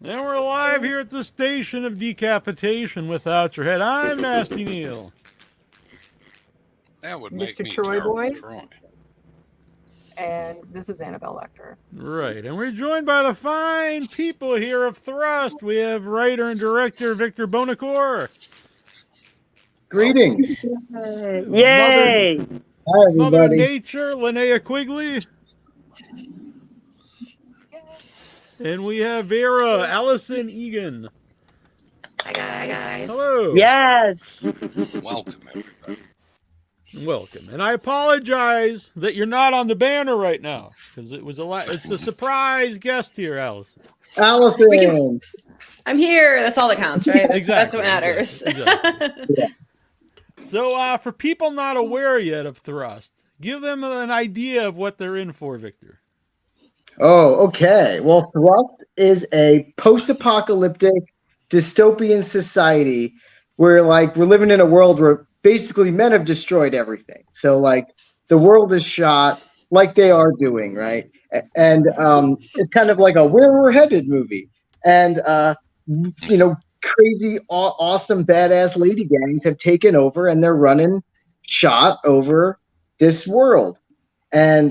And we're live here at the station of decapitation without your head. I'm Nasty Neil. That would make Mr. me Troy terrible Boy. Troy. And this is Annabelle Lecter. Right, and we're joined by the fine people here of Thrust. We have writer and director Victor Bonacore. Greetings. Yay! Hi, Mother everybody. Nature, Linnea Quigley. And we have Vera, Allison Egan. Hi guys. Hello. Yes. Welcome, everybody. Welcome. And I apologize that you're not on the banner right now, because it's a surprise guest here, Allison. Allison. I'm here. That's all that counts, right? That's, Exactly, that's what matters. exactly. So, for people not aware yet of Thrust, give them an idea of what they're in for, Victor. Oh, okay. Well, Thrust is a post-apocalyptic dystopian society where, like, we're living in a world where basically men have destroyed everything. So, like, the world is shot like they are doing, right? And it's kind of like a where we're headed movie. And, crazy, awesome, badass lady gangs have taken over and they're running shot over this world. And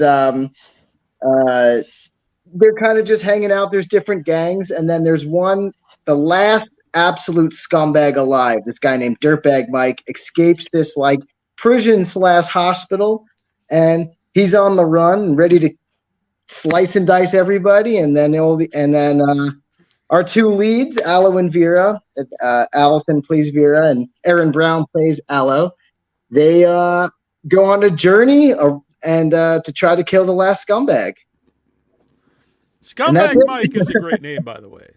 they're kind of just hanging out. There's different gangs, and then there's the last absolute scumbag alive. This guy named Dirtbag Mike escapes this like prison/hospital, and he's on the run, ready to slice and dice everybody. And then our two leads, Aloe and Vera, Allison plays Vera, and Aaron Brown plays Aloe. They go on a journey and to try to kill the last scumbag. Scumbag Mike is a great name, by the way.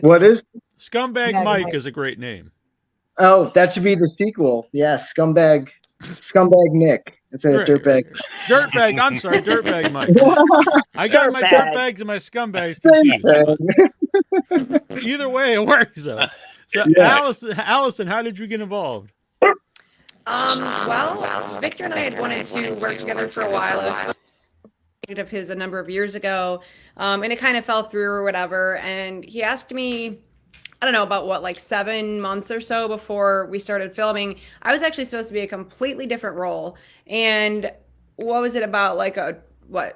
What is? Scumbag Mike is a great name. Oh, that should be the sequel. Yeah, Scumbag Nick. Instead of Dirtbag. Dirtbag. I'm sorry, Dirtbag Mike. I got my dirtbags and my scumbags confused. Either way, it works though. So, yeah. Allison, how did you get involved? Well, Victor and I had wanted to work together for a while. I was of his a number of years ago, and it kind of fell through or whatever. And he asked me, I don't know, about like 7 months or so before we started filming. I was actually supposed to be a completely different role. And what was it about like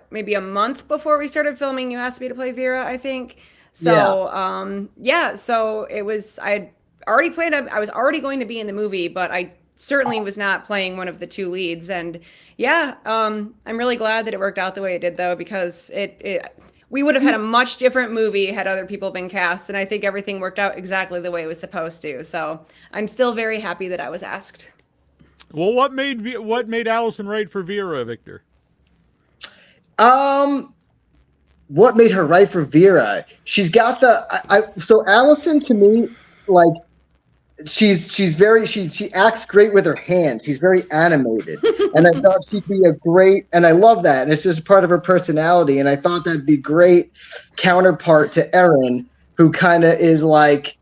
maybe a month before we started filming, you asked me to play Vera, I think. So, so it was, I was already going to be in the movie, but I certainly was not playing one of the two leads. And I'm really glad that it worked out the way it did though, because we would have had a much different movie had other people been cast. And I think everything worked out exactly the way it was supposed to. So I'm still very happy that I was asked. Well, what made Allison write for Vera, Victor? What made her write for Vera? She's got so Allison to me, like, she acts great with her hands. She's very animated, and I thought she'd be and I love that, and it's just part of her personality. And I thought that'd be great counterpart to Erin, who kind of like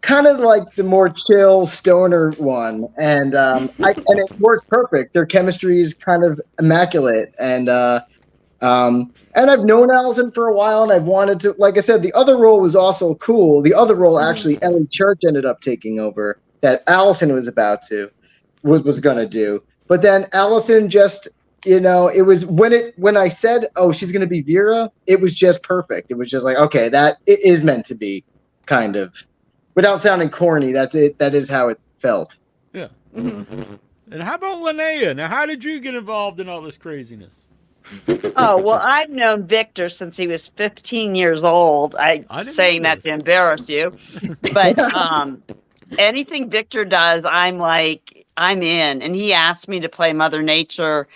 the more chill stoner one, and it worked perfect. Their chemistry is kind of immaculate, and I've known Allison for a while, and I've wanted to, like I said, the other role was also cool. The other role, actually, Ellie Church ended up taking over that Allison was was going to do. But then Allison just, it was when I said, oh, she's going to be Vera, it was just perfect. It was just like, okay, that it is meant to be, kind of. Without sounding corny, that's it. That is how it felt. Yeah. And how about Linnea? Now, how did you get involved in all this craziness? Oh, well, I've known Victor since he was 15 years old. I'm saying that to embarrass you. But anything Victor does, I'm in. And he asked me to play Mother Nature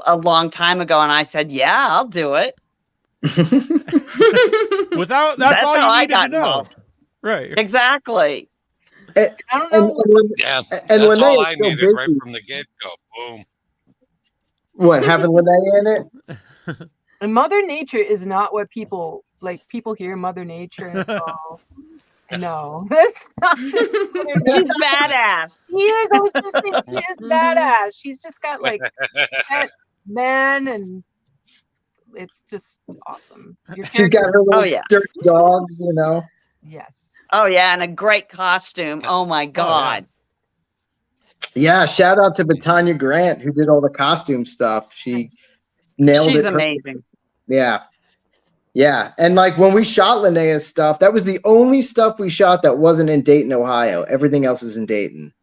a long time ago, and I said, yeah, I'll do it. That's all you needed to know. Involved. Right. Exactly. I don't know. That's all I needed right from the get-go. Boom. What, having Linnea in it? And Mother Nature is not what people hear Mother Nature and it's all. No, that's not. She's badass. She is. I was just thinking, she is badass. She's just got like that man, and it's just awesome. She's got her little dirty dog, Yes. Oh yeah, and a great costume. Oh my God. Yeah, shout out to Batanya Grant who did all the costume stuff. She nailed it. She's amazing. Yeah. Yeah. And like when we shot Linnea's stuff, that was the only stuff we shot that wasn't in Dayton, Ohio. Everything else was in Dayton.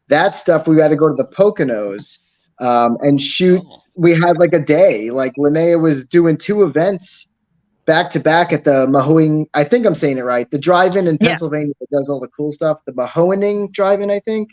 That stuff we had to go to the Poconos and shoot. We had like a day. Like Linnea was doing 2 events back to back at the Mahoning. I think I'm saying it right. The drive-in in Pennsylvania that does all the cool stuff. The Mahoning drive-in, I think.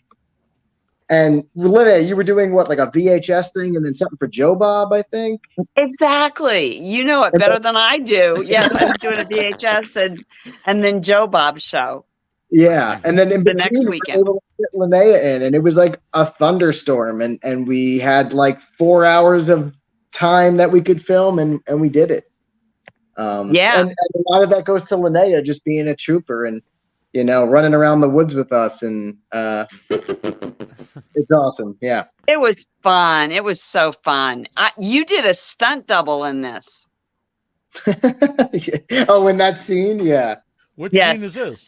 And Linnea, you were doing what, like a VHS thing and then something for Joe Bob, I think? Exactly. You know it better than I do. Yes, I was doing a VHS and then Joe Bob's show. Yeah. And then in the next weekend, we were able to get Linnea in, and it was like a thunderstorm, and we had like 4 hours of time that we could film, and we did it. And a lot of that goes to Linnea just being a trooper and, you know, running around the woods with us, and it's awesome. Yeah. It was fun. It was so fun. You did a stunt double in this. Oh, in that scene? Yeah. What scene is this?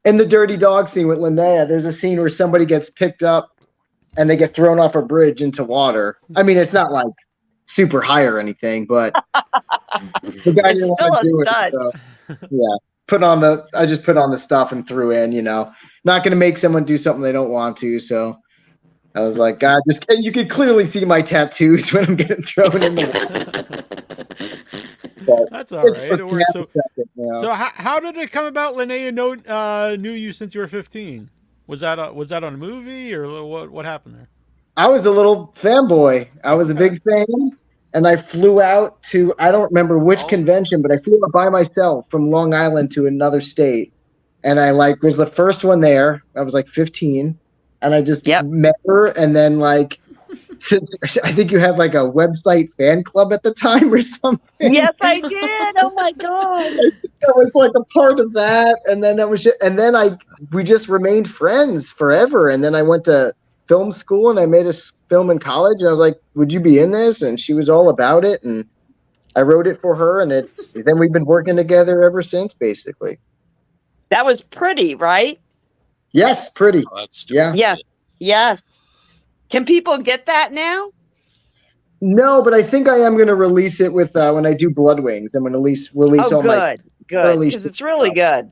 In the dirty dog scene with Linnea, there's a scene where somebody gets picked up and they get thrown off a bridge into water. I mean, it's not like super high or anything, but the guy didn't want to do it. So, yeah. I just put on the stuff and threw in, you know, not going to make someone do something they don't want to. So I was like, God, and you could clearly see my tattoos when I'm getting thrown in the water. That's all right. It works. So how did it come about? Linnea knew you since you were 15. Was that on a movie, or what happened there? I was a little fanboy. I was a big fan, and I flew out to, I don't remember which convention, but I flew out by myself from Long Island to another state, and I like was the first one there. I was like 15, and I just met her, and then like. I think you had like a website fan club at the time or something. Yes, I did. Oh my God. I was like a part of that. And then we just remained friends forever. And then I went to film school and I made a film in college. And I was like, would you be in this? And she was all about it. And I wrote it for her. And then we've been working together ever since, basically. That was pretty, right? Yes, pretty. Oh, that's Yes. Can people get that now? No, but I think I am going to release it with when I do Blood Wings. I'm going to release all my good, because it's really good.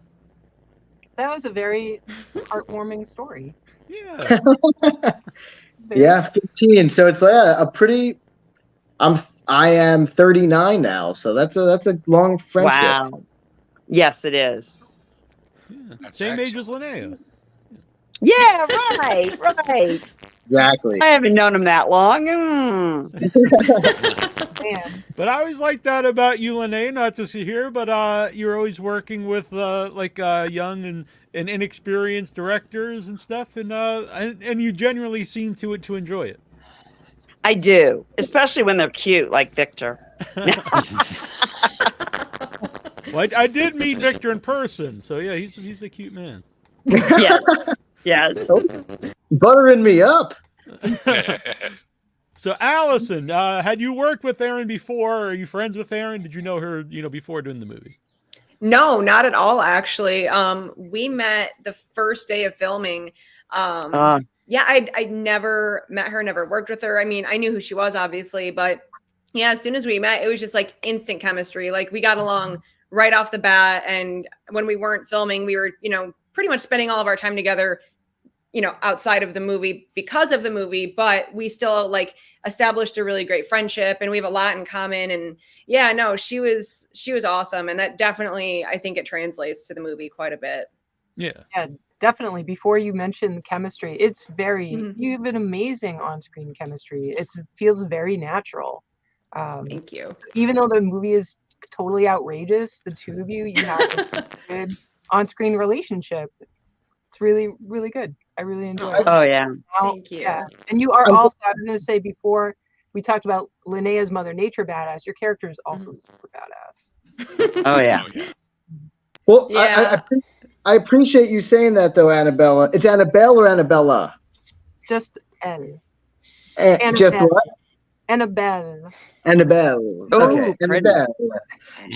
That was a very heartwarming story. Yeah. Yeah, 15. So it's a pretty. I am 39 now, so that's a long friendship. Wow. Yes, it is. Yeah. Same age as Linnea. Yeah, right. Exactly. I haven't known him that long. But I always liked that about you, Linnea, not to see here, but you're always working with young and inexperienced directors and stuff, and you genuinely seem to enjoy it. I do, especially when they're cute, like Victor. Well, I did meet Victor in person, so yeah, he's a cute man. Yes. Buttering me up. So, Allison, had you worked with Erin before? Are you friends with Erin? Did you know her, before doing the movie? No, not at all, actually. We met the first day of filming. I'd never met her, never worked with her. I mean, I knew who she was, obviously, but yeah, as soon as we met, it was just like instant chemistry. Like we got along right off the bat. And when we weren't filming, we were, pretty much spending all of our time together, outside of the movie because of the movie, but we still like established a really great friendship and we have a lot in common. And yeah, no, she was awesome. And that definitely, I think it translates to the movie quite a bit. Yeah, definitely. Before you mentioned chemistry, it's you have an amazing on-screen chemistry. It feels very natural. Thank you. Even though the movie is totally outrageous, the two of you have a good on-screen relationship. It's really, really good. I really enjoy it. Oh, yeah. Thank you. Yeah. And you are also, I was going to say before, we talked about Linnea's Mother Nature badass. Your character is also super badass. Oh, yeah. Well, yeah. I appreciate you saying that, though, Annabella. It's Annabelle or Annabella? Just L. Just what? Annabelle. Annabelle. Oh, okay. Annabelle.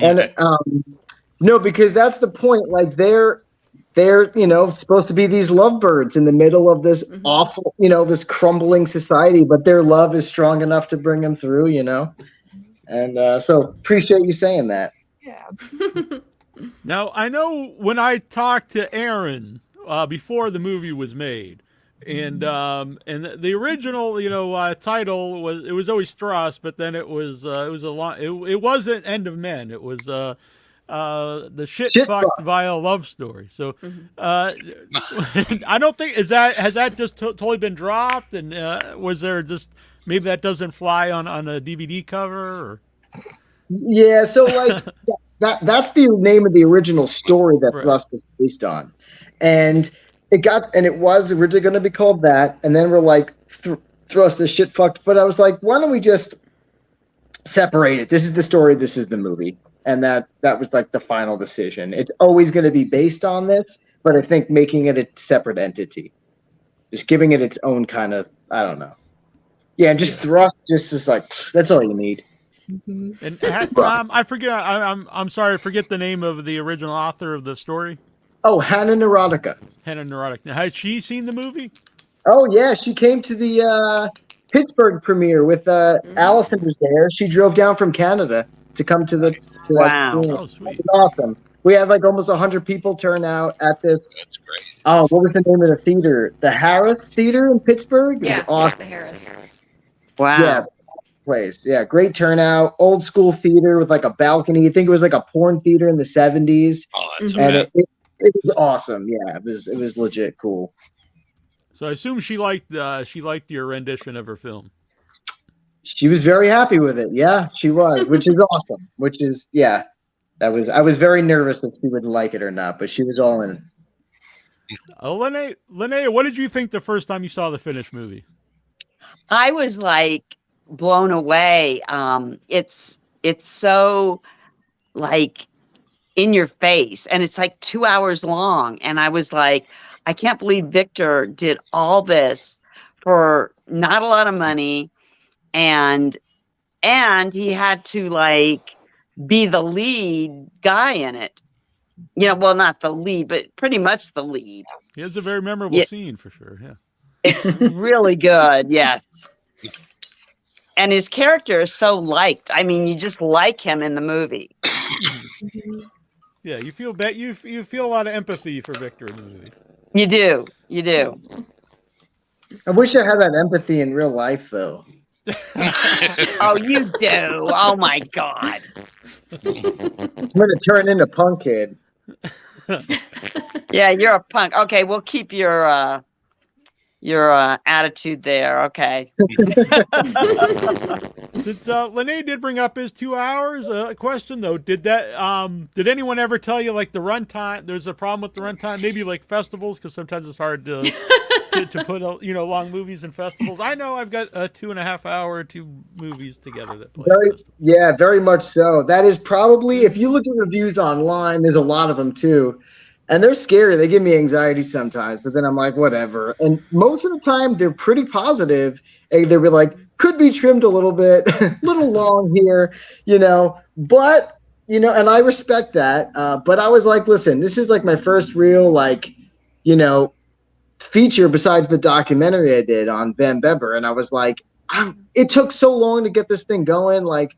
And No, because that's the point. Like they're supposed to be these lovebirds in the middle of this awful, this crumbling society, but their love is strong enough to bring them through, And so appreciate you saying that. Yeah. Now, I know when I talked to Aaron before the movie was made, and the original, title was always Strauss, but then it wasn't End of Men. It was the shit fucked via love story. So I don't think has that just totally been dropped, and was there just maybe that doesn't fly on a DVD cover? Or? Yeah, so like that's the name of the original story that Thrust was based on, and it was originally going to be called that, and then we're like Thrust is shit fucked, but I was like, why don't we just separate it? This is the story, this is the movie, and that was like the final decision. It's always going to be based on this, but I think making it a separate entity, just giving it its own kind of, I don't know. Yeah, and just Thrust just is like that's all you need. And I forget. I'm sorry. I forget the name of the original author of the story. Oh, Hannah Neurotica. Hannah Neurotica. Now, has she seen the movie? Oh yeah, she came to the Pittsburgh premiere with Allison was there. She drove down from Canada to come to the. Wow! Oh, sweet. It was awesome. We had like almost 100 people turn out at this. That's great. Oh, what was the name of the theater? The Harris Theater in Pittsburgh. Yeah, awesome. the Harris. Wow. Yeah. Place. Yeah, great turnout. Old school theater with like a balcony. I think it was like a porn theater in the 70s. Oh, that's and it was awesome. Yeah, it was legit cool. So I assume she liked your rendition of her film. She was very happy with it. Yeah, she was, which is awesome. Which is I was very nervous if she would like it or not, but she was all in. Linnea, what did you think the first time you saw the finished movie? I was like blown away. It's so like in your face, and it's like 2 hours long, and I was like, I can't believe Victor did all this for not a lot of money, and he had to like be the lead guy in it. Well, not the lead, but pretty much the lead. He has a very memorable scene for sure. Yeah, it's really good. Yes. And his character is so liked. I mean, you just like him in the movie. Yeah, you feel you feel a lot of empathy for Victor in the movie. You do. I wish I had that empathy in real life, though. Oh, you do. Oh my God. I'm gonna turn into punk kid. Yeah, you're a punk. Okay, we'll keep your attitude there. Okay. Since Linnea did bring up his 2 hours, question though, did anyone ever tell you like the runtime? There's a problem with the runtime, maybe like festivals, because sometimes it's hard to put long movies in festivals. I know I've got a 2.5 hour, 2 movies together that play. Very much so. That is probably, if you look at reviews online, there's a lot of them too. And they're scary. They give me anxiety sometimes, but then I'm like, whatever. And most of the time, they're pretty positive. And they were like, could be trimmed a little bit, a little long here, But, and I respect that. But I was like, listen, this is like my first real, feature besides the documentary I did on Van Beber. And I was like, it took so long to get this thing going. Like,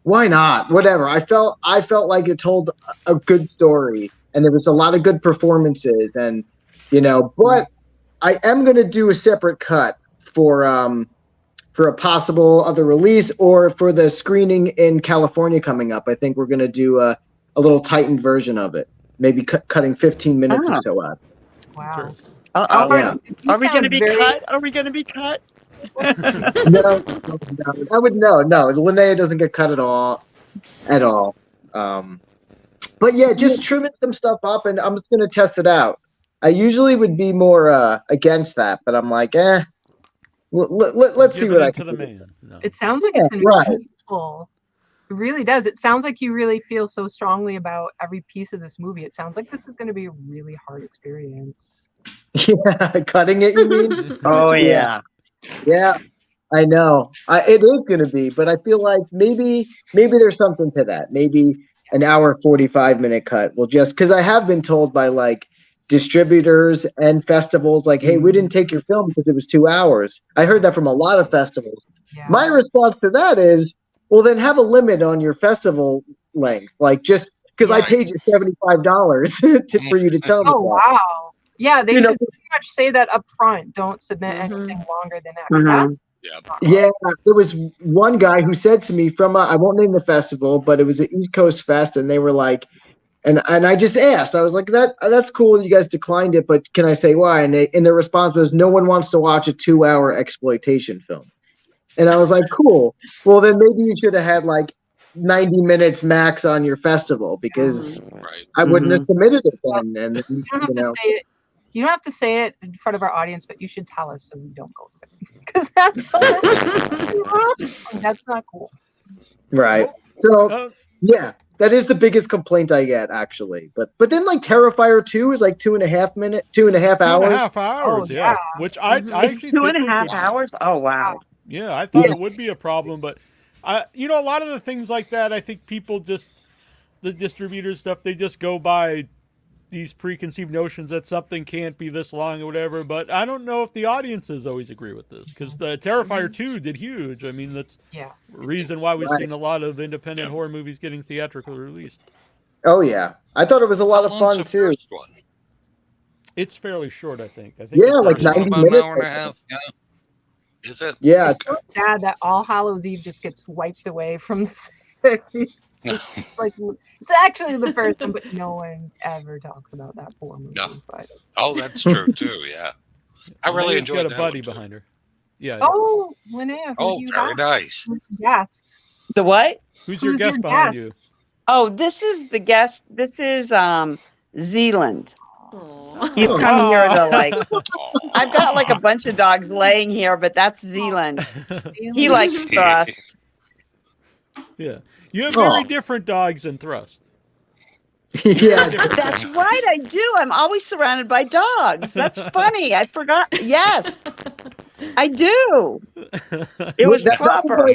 why not? Whatever. I felt like it told a good story. And there was a lot of good performances, and but I am going to do a separate cut for a possible other release or for the screening in California coming up. I think we're going to do a little tightened version of it, maybe cutting 15 minutes or so out. Wow. Are we going to be cut? Are we going to be cut? No, I would no. Linnea doesn't get cut at all. But yeah, just trimming some stuff up, and I'm just going to test it out. I usually would be more against that, but I'm like, let's see what I can do. No. It sounds like it's going to be beautiful. It really does. It sounds like you really feel so strongly about every piece of this movie. It sounds like this is going to be a really hard experience. Yeah, cutting it, you mean? Oh, yeah. Yeah, I know. It is going to be, but I feel like maybe there's something to that. Maybe an hour 45-minute cut. Well, just because I have been told by like distributors and festivals, like, hey, we didn't take your film because it was 2 hours. I heard that from a lot of festivals. Yeah. My response to that is, well, then have a limit on your festival length. Like, just because I paid you $75 for you to tell me. Oh, wow. Yeah, they You know, should pretty much say that up front. Don't submit anything longer than that. Yeah. Yeah, there was one guy who said to me from I won't name the festival, but it was an East Coast Fest, and they were like, and I just asked, I was like, that's cool, you guys declined it, but can I say why? And their response was, no one wants to watch a 2-hour exploitation film. And I was like, cool. Well, then maybe you should have had like 90 minutes max on your festival, because I wouldn't have submitted it then. And you don't have to say it. You don't have to say it in front of our audience, but you should tell us so we don't go to it, because that's not cool. Right. So yeah, that is the biggest complaint I get, actually. But then like Terrifier 2 is like 2.5 hours. 2.5 hours, yeah. Which I it's actually 2.5 hours. Oh wow. Yeah, I thought it would be a problem, but a lot of the things like that, I think people just, the distributors stuff, they just go by these preconceived notions that something can't be this long or whatever. But I don't know if the audiences always agree with this, because the Terrifier 2 did huge. I mean, that's the reason why we've seen a lot of independent horror movies getting theatrical released. Oh yeah, I thought it was a lot of fun too. It's fairly short, I think. Yeah, like 90 about minutes. An hour and a half. Yeah. Is it? Yeah. It's so sad that All Hallows Eve just gets wiped away from the it's like, it's actually the first one, but no one ever talks about that poor movie. No. But Oh, that's true too. Yeah, I really enjoyed got that a buddy one, too. behind her. Yeah. oh, Linnea, Oh, very nice. Yes. The what? Who's your Who's guest your behind guest? you? Oh, this is the guest. This is Zealand. Aw. He's come here to like. Aw. I've got like a bunch of dogs laying here, but that's Zealand. He likes thrust. Yeah. You have very different dogs than Thrust. Yeah. That's right, I do. I'm always surrounded by dogs. That's funny. I forgot. Yes, I do. It was proper.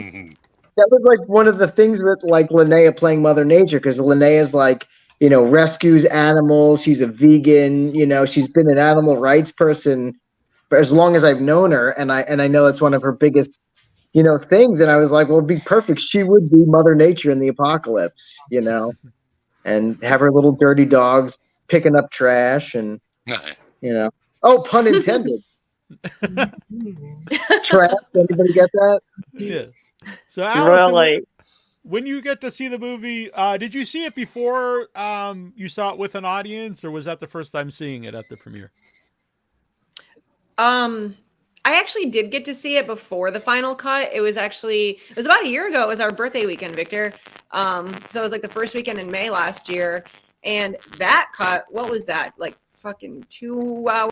That was like one of the things with like Linnea playing Mother Nature, because Linnea's like, rescues animals. She's a vegan. She's been an animal rights person for as long as I've known her, and I know that's one of her biggest things. And I was like, well, it'd be perfect. She would be Mother Nature in the apocalypse, and have her little dirty dogs picking up trash and, oh, pun intended. Trash. Anybody get that? Yeah. So, Allison, Really? when you get to see the movie, did you see it before you saw it with an audience, or was that the first time seeing it at the premiere? I actually did get to see it before the final cut. It was about a year ago. It was our birthday weekend, Victor. So it was like the first weekend in May last year. And that cut, what was that? Like fucking 2 hours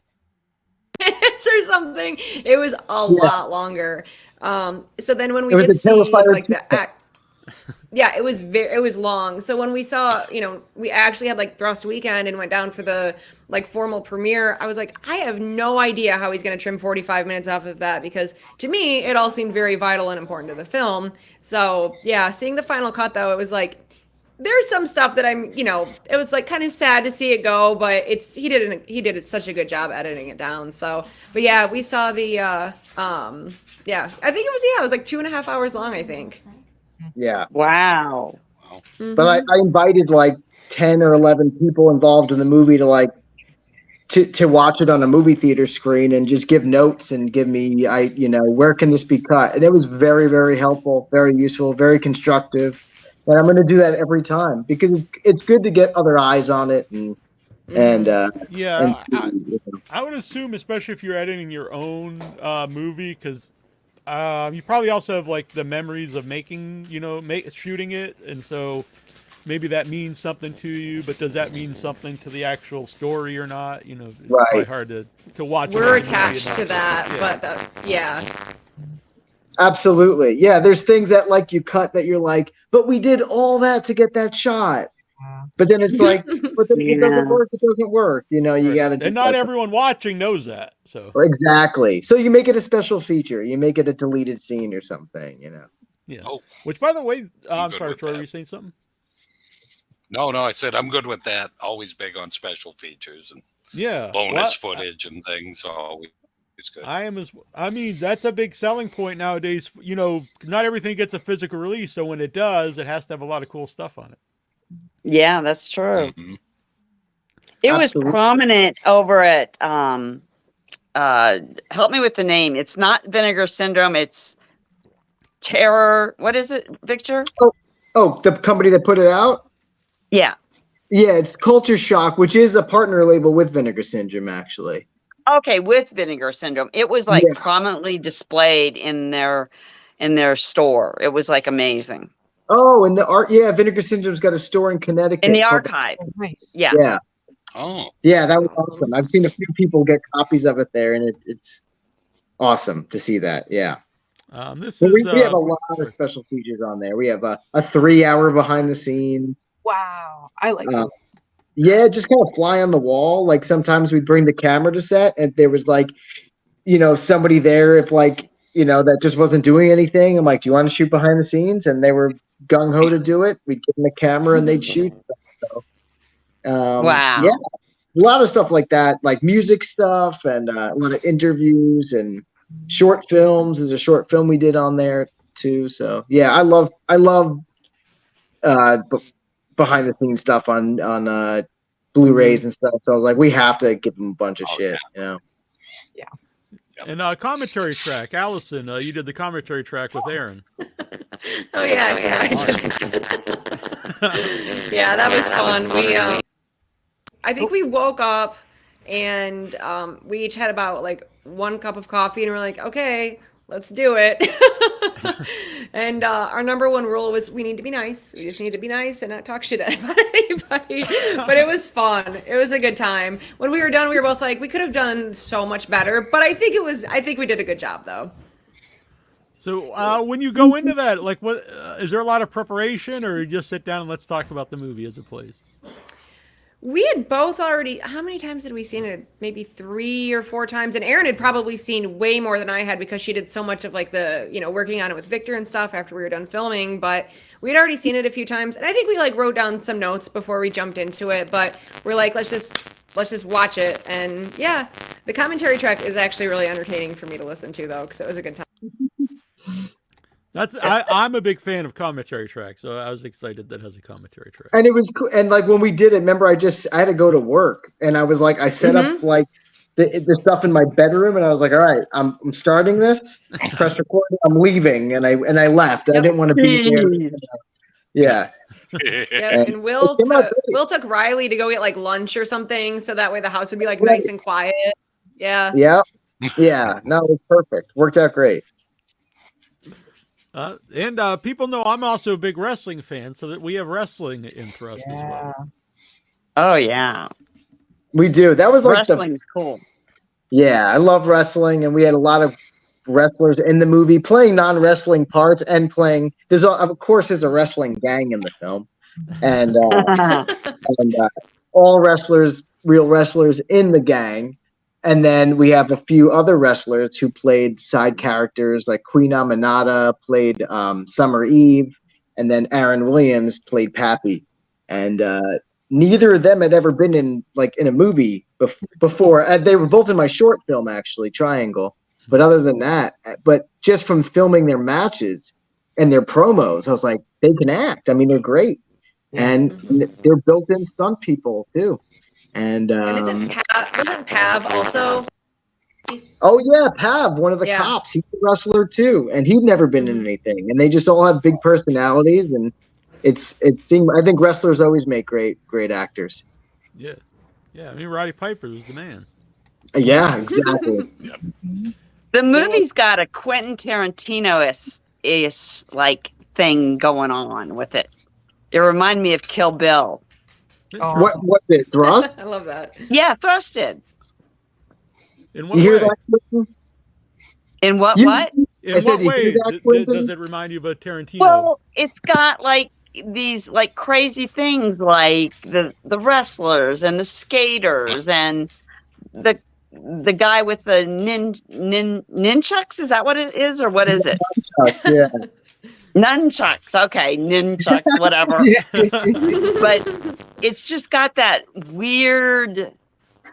or something. It was a lot longer. So then when we did see like the act, yeah, it was long. So when we saw, we actually had like Thrust weekend and went down for the like formal premiere, I was like, I have no idea how he's going to trim 45 minutes off of that, because to me, it all seemed very vital and important to the film. So yeah, seeing the final cut though, it was like, there's some stuff that it was like kind of sad to see it go, but he did such a good job editing it down. So, but yeah, we saw the, I think it was like 2.5 hours long, I think. Yeah. Wow. Mm-hmm. But I invited like 10 or 11 people involved in the movie to like to watch it on a movie theater screen and just give notes and give me where can this be cut? And it was very, very helpful, very useful, very constructive. And I'm going to do that every time, because it's good to get other eyes on it I would assume, especially if you're editing your own movie, because you probably also have like the memories of making, shooting it, and so maybe that means something to you. But does that mean something to the actual story or not? It's probably hard to watch. We're attached to that, but yeah. Absolutely, yeah. There's things that like you cut that you're like, but we did all that to get that shot. But then it's like, but then it doesn't work. It doesn't work. You got to. And not everyone watching knows that. So exactly. So you make it a special feature. You make it a deleted scene or something. Yeah. Oh. Which, by the way, I'm sorry, Troy, were you saying something? No, I said I'm good with that. Always big on special features and bonus footage and things. Always good. I mean, that's a big selling point nowadays. You know, not everything gets a physical release, so when it does, it has to have a lot of cool stuff on it. Yeah, that's true. Mm-hmm. It was prominent over at help me with the name. It's not Vinegar Syndrome. It's Terror. What is it, Victor? Oh, the company that put it out? Yeah. Yeah, it's Culture Shock, which is a partner label with Vinegar Syndrome, actually. Okay, with Vinegar Syndrome. It was like prominently displayed in their store. It was like amazing. Oh, and the art, Vinegar Syndrome's got a store in Connecticut. In the archive. Nice. Yeah. Yeah. Oh. Yeah, that was awesome. I've seen a few people get copies of it there, and it's awesome to see that. Yeah. We have a lot of special features on there. We have a 3-hour behind the scenes. Wow, I like that. Yeah, just kind of fly on the wall. Like sometimes we'd bring the camera to set, and there was like, somebody there if like, that just wasn't doing anything. I'm like, do you want to shoot behind the scenes? And they were gung ho to do it. We'd give them the camera and they'd shoot. So, wow. Yeah, a lot of stuff like that, like music stuff and a lot of interviews and short films. There's a short film we did on there too. So yeah, I love behind the scenes stuff on Blu-rays and stuff. So I was like, we have to give them a bunch of shit, Yeah. And commentary track, Allison, you did the commentary track with Aaron. Oh yeah. Yeah, that was fun. I think we woke up and we each had about like 1 cup of coffee and we're like, okay, let's do it. And our number 1 rule was we need to be nice. We just need to be nice and not talk shit about anybody. But it was fun. It was a good time. When we were done, we were both like, we could have done so much better. But I think we did a good job though. So when you go into that, like, what is there a lot of preparation, or you just sit down and let's talk about the movie as it plays? We had both already, how many times had we seen it? Maybe 3 or 4 times. And Erin had probably seen way more than I had because she did so much of like the, working on it with Victor and stuff after we were done filming. But we'd already seen it a few times. And I think we like wrote down some notes before we jumped into it. But we're like, let's just watch it. And yeah, the commentary track is actually really entertaining for me to listen to though, because it was a good time. I'm a big fan of commentary track, so I was excited that it has a commentary track. And it was cool. And like when we did it, remember I had to go to work, and I was like, I set up like the stuff in my bedroom, and I was like, all right, I'm starting this, press record, I'm leaving, and I left. I didn't want to be there. Yeah. Yeah, and Will took Riley to go get like lunch or something, so that way the house would be like nice and quiet. Yeah. Yeah. Yeah. No, it was perfect. Worked out great. And people know I'm also a big wrestling fan, so that we have wrestling in for us as well. Oh yeah, we do. That was like wrestling's cool. Yeah, I love wrestling, and we had a lot of wrestlers in the movie playing non-wrestling parts and playing. There's a wrestling gang in the film, and all wrestlers, real wrestlers in the gang. And then we have a few other wrestlers who played side characters, like Queen Aminata played Summer Eve, and then Aaron Williams played Pappy. And neither of them had ever been in a movie before. They were both in my short film, actually, Triangle. But other than that, but just from filming their matches and their promos, I was like, they can act. I mean, they're great. And they're built-in stunt people, too. And isn't Pav also? Oh yeah, Pav, one of the cops. He's a wrestler too, and he'd never been in anything. And they just all have big personalities, and I think wrestlers always make great actors. Yeah. I mean, Roddy Piper is the man. Yeah, exactly. The movie's got a Quentin Tarantino is like thing going on with it. It reminded me of Kill Bill. Oh. What did Thrust? I love that. Yeah, Thrusted. In what way? In what? In what way does it remind you of a Tarantino? Well, it's got like these like crazy things, like the wrestlers and the skaters and the guy with the nunchucks. Is that what it is, or what is it? Yeah. Nunchucks, okay, nunchucks, whatever. But it's just got that weird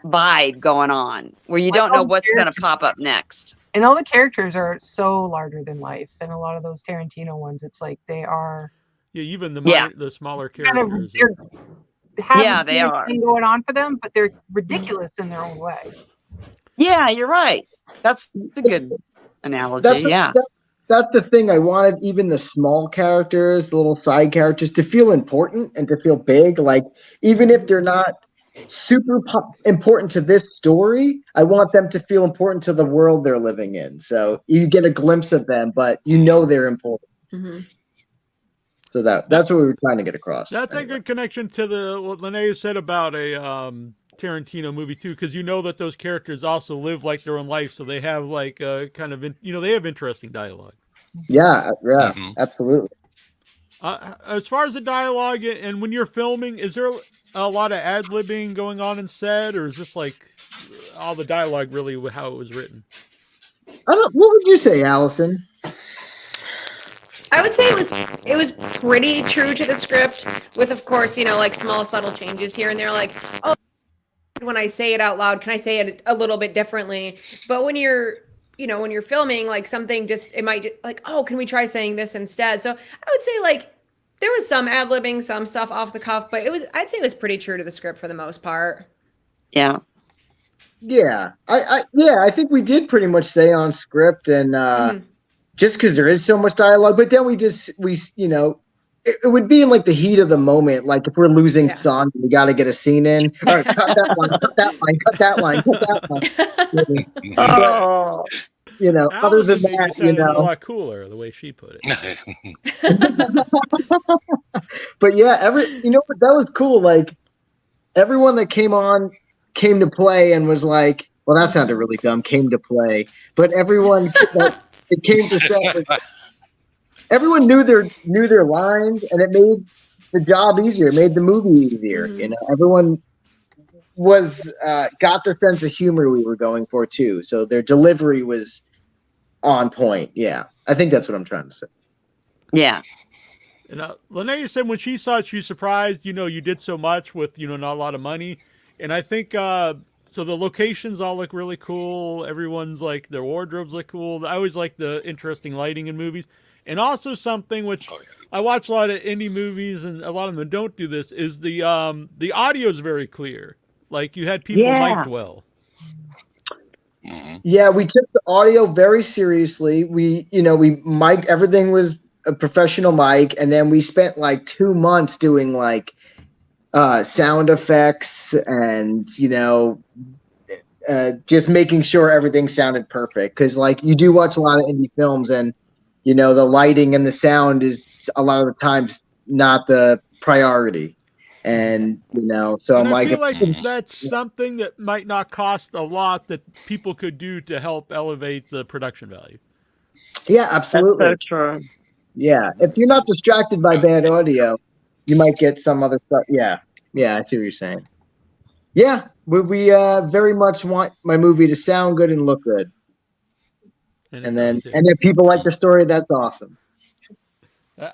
vibe going on where you don't know what's going to pop up next. And all the characters are so larger than life. And a lot of those Tarantino ones, it's like they are. Yeah, even the smaller characters. They are going on for them, but they're ridiculous in their own way. Yeah, you're right. That's a good analogy. That's the thing. I wanted even the small characters, the little side characters, to feel important and to feel big. Like, even if they're not super important to this story, I want them to feel important to the world they're living in. So you get a glimpse of them, but you know they're important. Mm-hmm. So that's what we were trying to get across. That's a good connection to what Linnea said about a Tarantino movie too, because you know that those characters also live like their own life, so they have like kind of they have interesting dialogue. Yeah, absolutely. As far as the dialogue and when you're filming, is there a lot of ad-libbing going on in set, or is this like all the dialogue really how it was written? What would you say, Allison? I would say it was pretty true to the script, with, of course, like small subtle changes here and there. Like, oh, when I say it out loud, can I say it a little bit differently? But when you're filming, like something it might like, oh, can we try saying this instead? So I would say like there was some ad-libbing, some stuff off the cuff, but I'd say it was pretty true to the script for the most part. Yeah. Yeah. I think we did pretty much stay on script, and just because there is so much dialogue, but then it would be in like the heat of the moment. Like if we're losing song, we got to get a scene in. All right, cut that line, cut that line, cut that line, cut that line. Other than that, a lot cooler the way she put it. But yeah, that was cool. Like everyone that came to play and was like, well, that sounded really dumb. Came to play, but everyone it came to set. Everyone knew their lines, and it made the job easier. It made the movie easier. Mm-hmm. Everyone was got the sense of humor we were going for too. So their delivery was on point. Yeah, I think that's what I'm trying to say. Yeah. And Linnea said when she saw it, she was surprised. You did so much with not a lot of money, and I think so. The locations all look really cool. Everyone's like their wardrobes look cool. I always like the interesting lighting in movies. And also something which I watch a lot of indie movies, and a lot of them don't do this, is the audio is very clear. Like you had people mic'd well. Yeah, we took the audio very seriously. We mic'd, everything was a professional mic, and then we spent like 2 months doing like sound effects and just making sure everything sounded perfect. Because like you do watch a lot of indie films, and the lighting and the sound is a lot of the times not the priority. And, so I'm like, I feel like that's something that might not cost a lot that people could do to help elevate the production value. Yeah, absolutely. That's so true. Yeah. If you're not distracted by bad audio, you might get some other stuff. Yeah. Yeah. I see what you're saying. Yeah. We very much want my movie to sound good and look good. And if people like the story, that's awesome.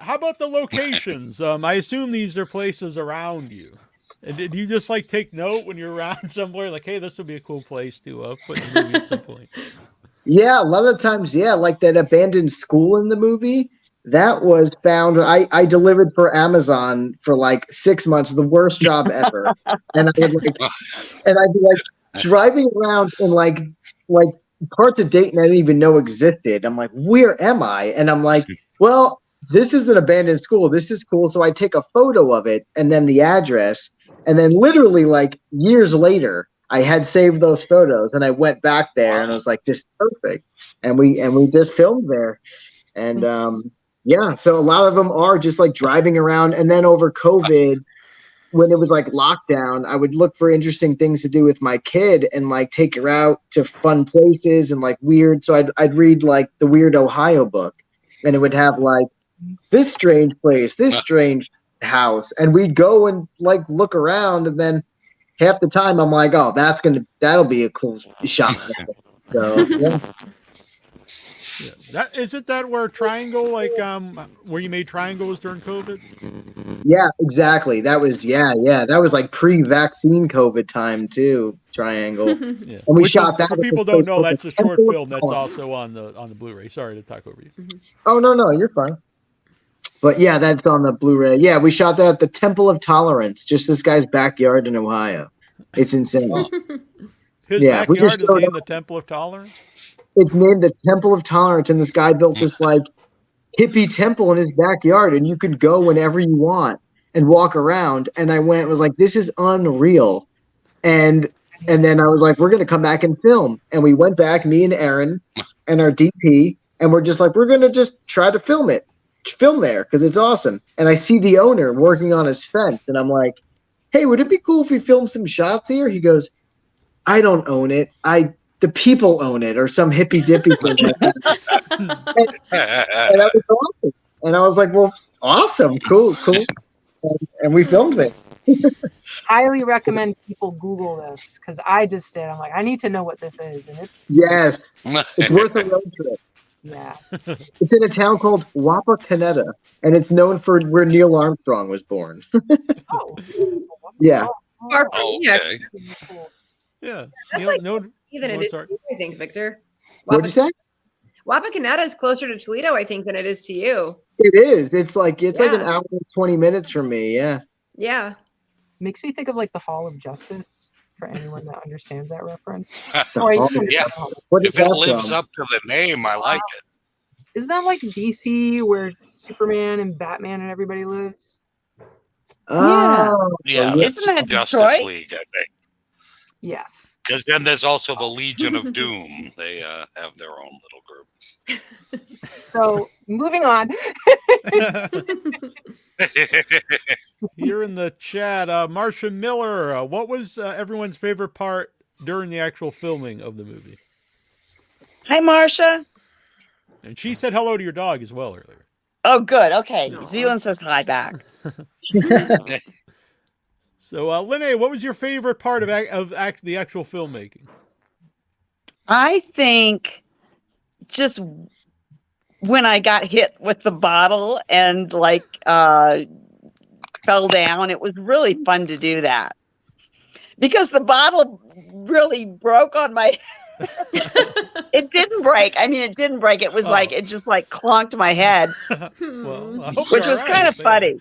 How about the locations? I assume these are places around you. And did you just like take note when you're around somewhere, like, hey, this would be a cool place to put in the movie at some point? Yeah, a lot of times, like that abandoned school in the movie, that was found. I delivered for Amazon for like 6 months, the worst job ever. And I'd be like driving around in like parts of Dayton I didn't even know existed. I'm like, where am I? And I'm like, well, this is an abandoned school. This is cool. So I take a photo of it and then the address. And then literally like years later, I had saved those photos and I went back there and I was like, this is perfect. And we just filmed there. And so a lot of them are just like driving around. And then over COVID, when it was like lockdown, I would look for interesting things to do with my kid and like take her out to fun places and like weird. So I'd read like the Weird Ohio book, and it would have like this strange place, this strange house, and we'd go and like look around, and then half the time I'm like, oh, that'll be a cool shot. So yeah. Yeah. Is it that where Triangle, like where you made Triangle was during COVID? Yeah, exactly. That was that was like pre-vaccine COVID time too. Triangle. Yeah. And we Which shot is, that. for people don't know, that's a short film that's also on the Blu-ray. Sorry to talk over you. Oh no, you're fine. But yeah, that's on the Blu-ray. Yeah, we shot that at the Temple of Tolerance, just this guy's backyard in Ohio. It's insane. His backyard is named the Temple of Tolerance? It's named the Temple of Tolerance, and this guy built this like hippie temple in his backyard, and you could go whenever you want and walk around. And I was like, this is unreal. And then I was like, we're gonna come back and film. And we went back, me and Aaron and our DP, and we're just like, we're gonna just try to film there because it's awesome. And I see the owner working on his fence, and I'm like, hey, would it be cool if we filmed some shots here? He goes, I don't own it. The people own it, or some hippy dippy thing like that. and that was awesome. And I was like, well, awesome, cool. And we filmed it. Highly recommend people Google this because I just did. I'm like, I need to know what this is, and it's it's worth a road trip. Yeah, it's in a town called Wapakoneta, and it's known for where Neil Armstrong was born. Yeah. Okay. Yeah. That's like than it is, I think, Victor. What'd you say? Wapakoneta is closer to Toledo, I think, than it is to you. It is. It's like an hour and 20 minutes from me. Yeah. Yeah. Makes me think of like the Hall of Justice for anyone that understands that reference. Yeah. If it lives up to the name, I like it. Isn't that like DC where Superman and Batman and everybody lives? Oh. Yeah. Isn't that Justice Detroit? League, I think. Yes. Because then there's also the Legion of Doom. They have their own little group. So moving on. Here in the chat, Marcia Miller, what was everyone's favorite part during the actual filming of the movie? Hi, Marcia. And she said hello to your dog as well earlier. Oh, good. Okay. Zealand says hi back. So, Linnea, what was your favorite part of the actual filmmaking? I think just when I got hit with the bottle and fell down, it was really fun to do that because the bottle really broke on my It didn't break. I mean, it didn't break. It was it just clunked my head, which was kind of funny.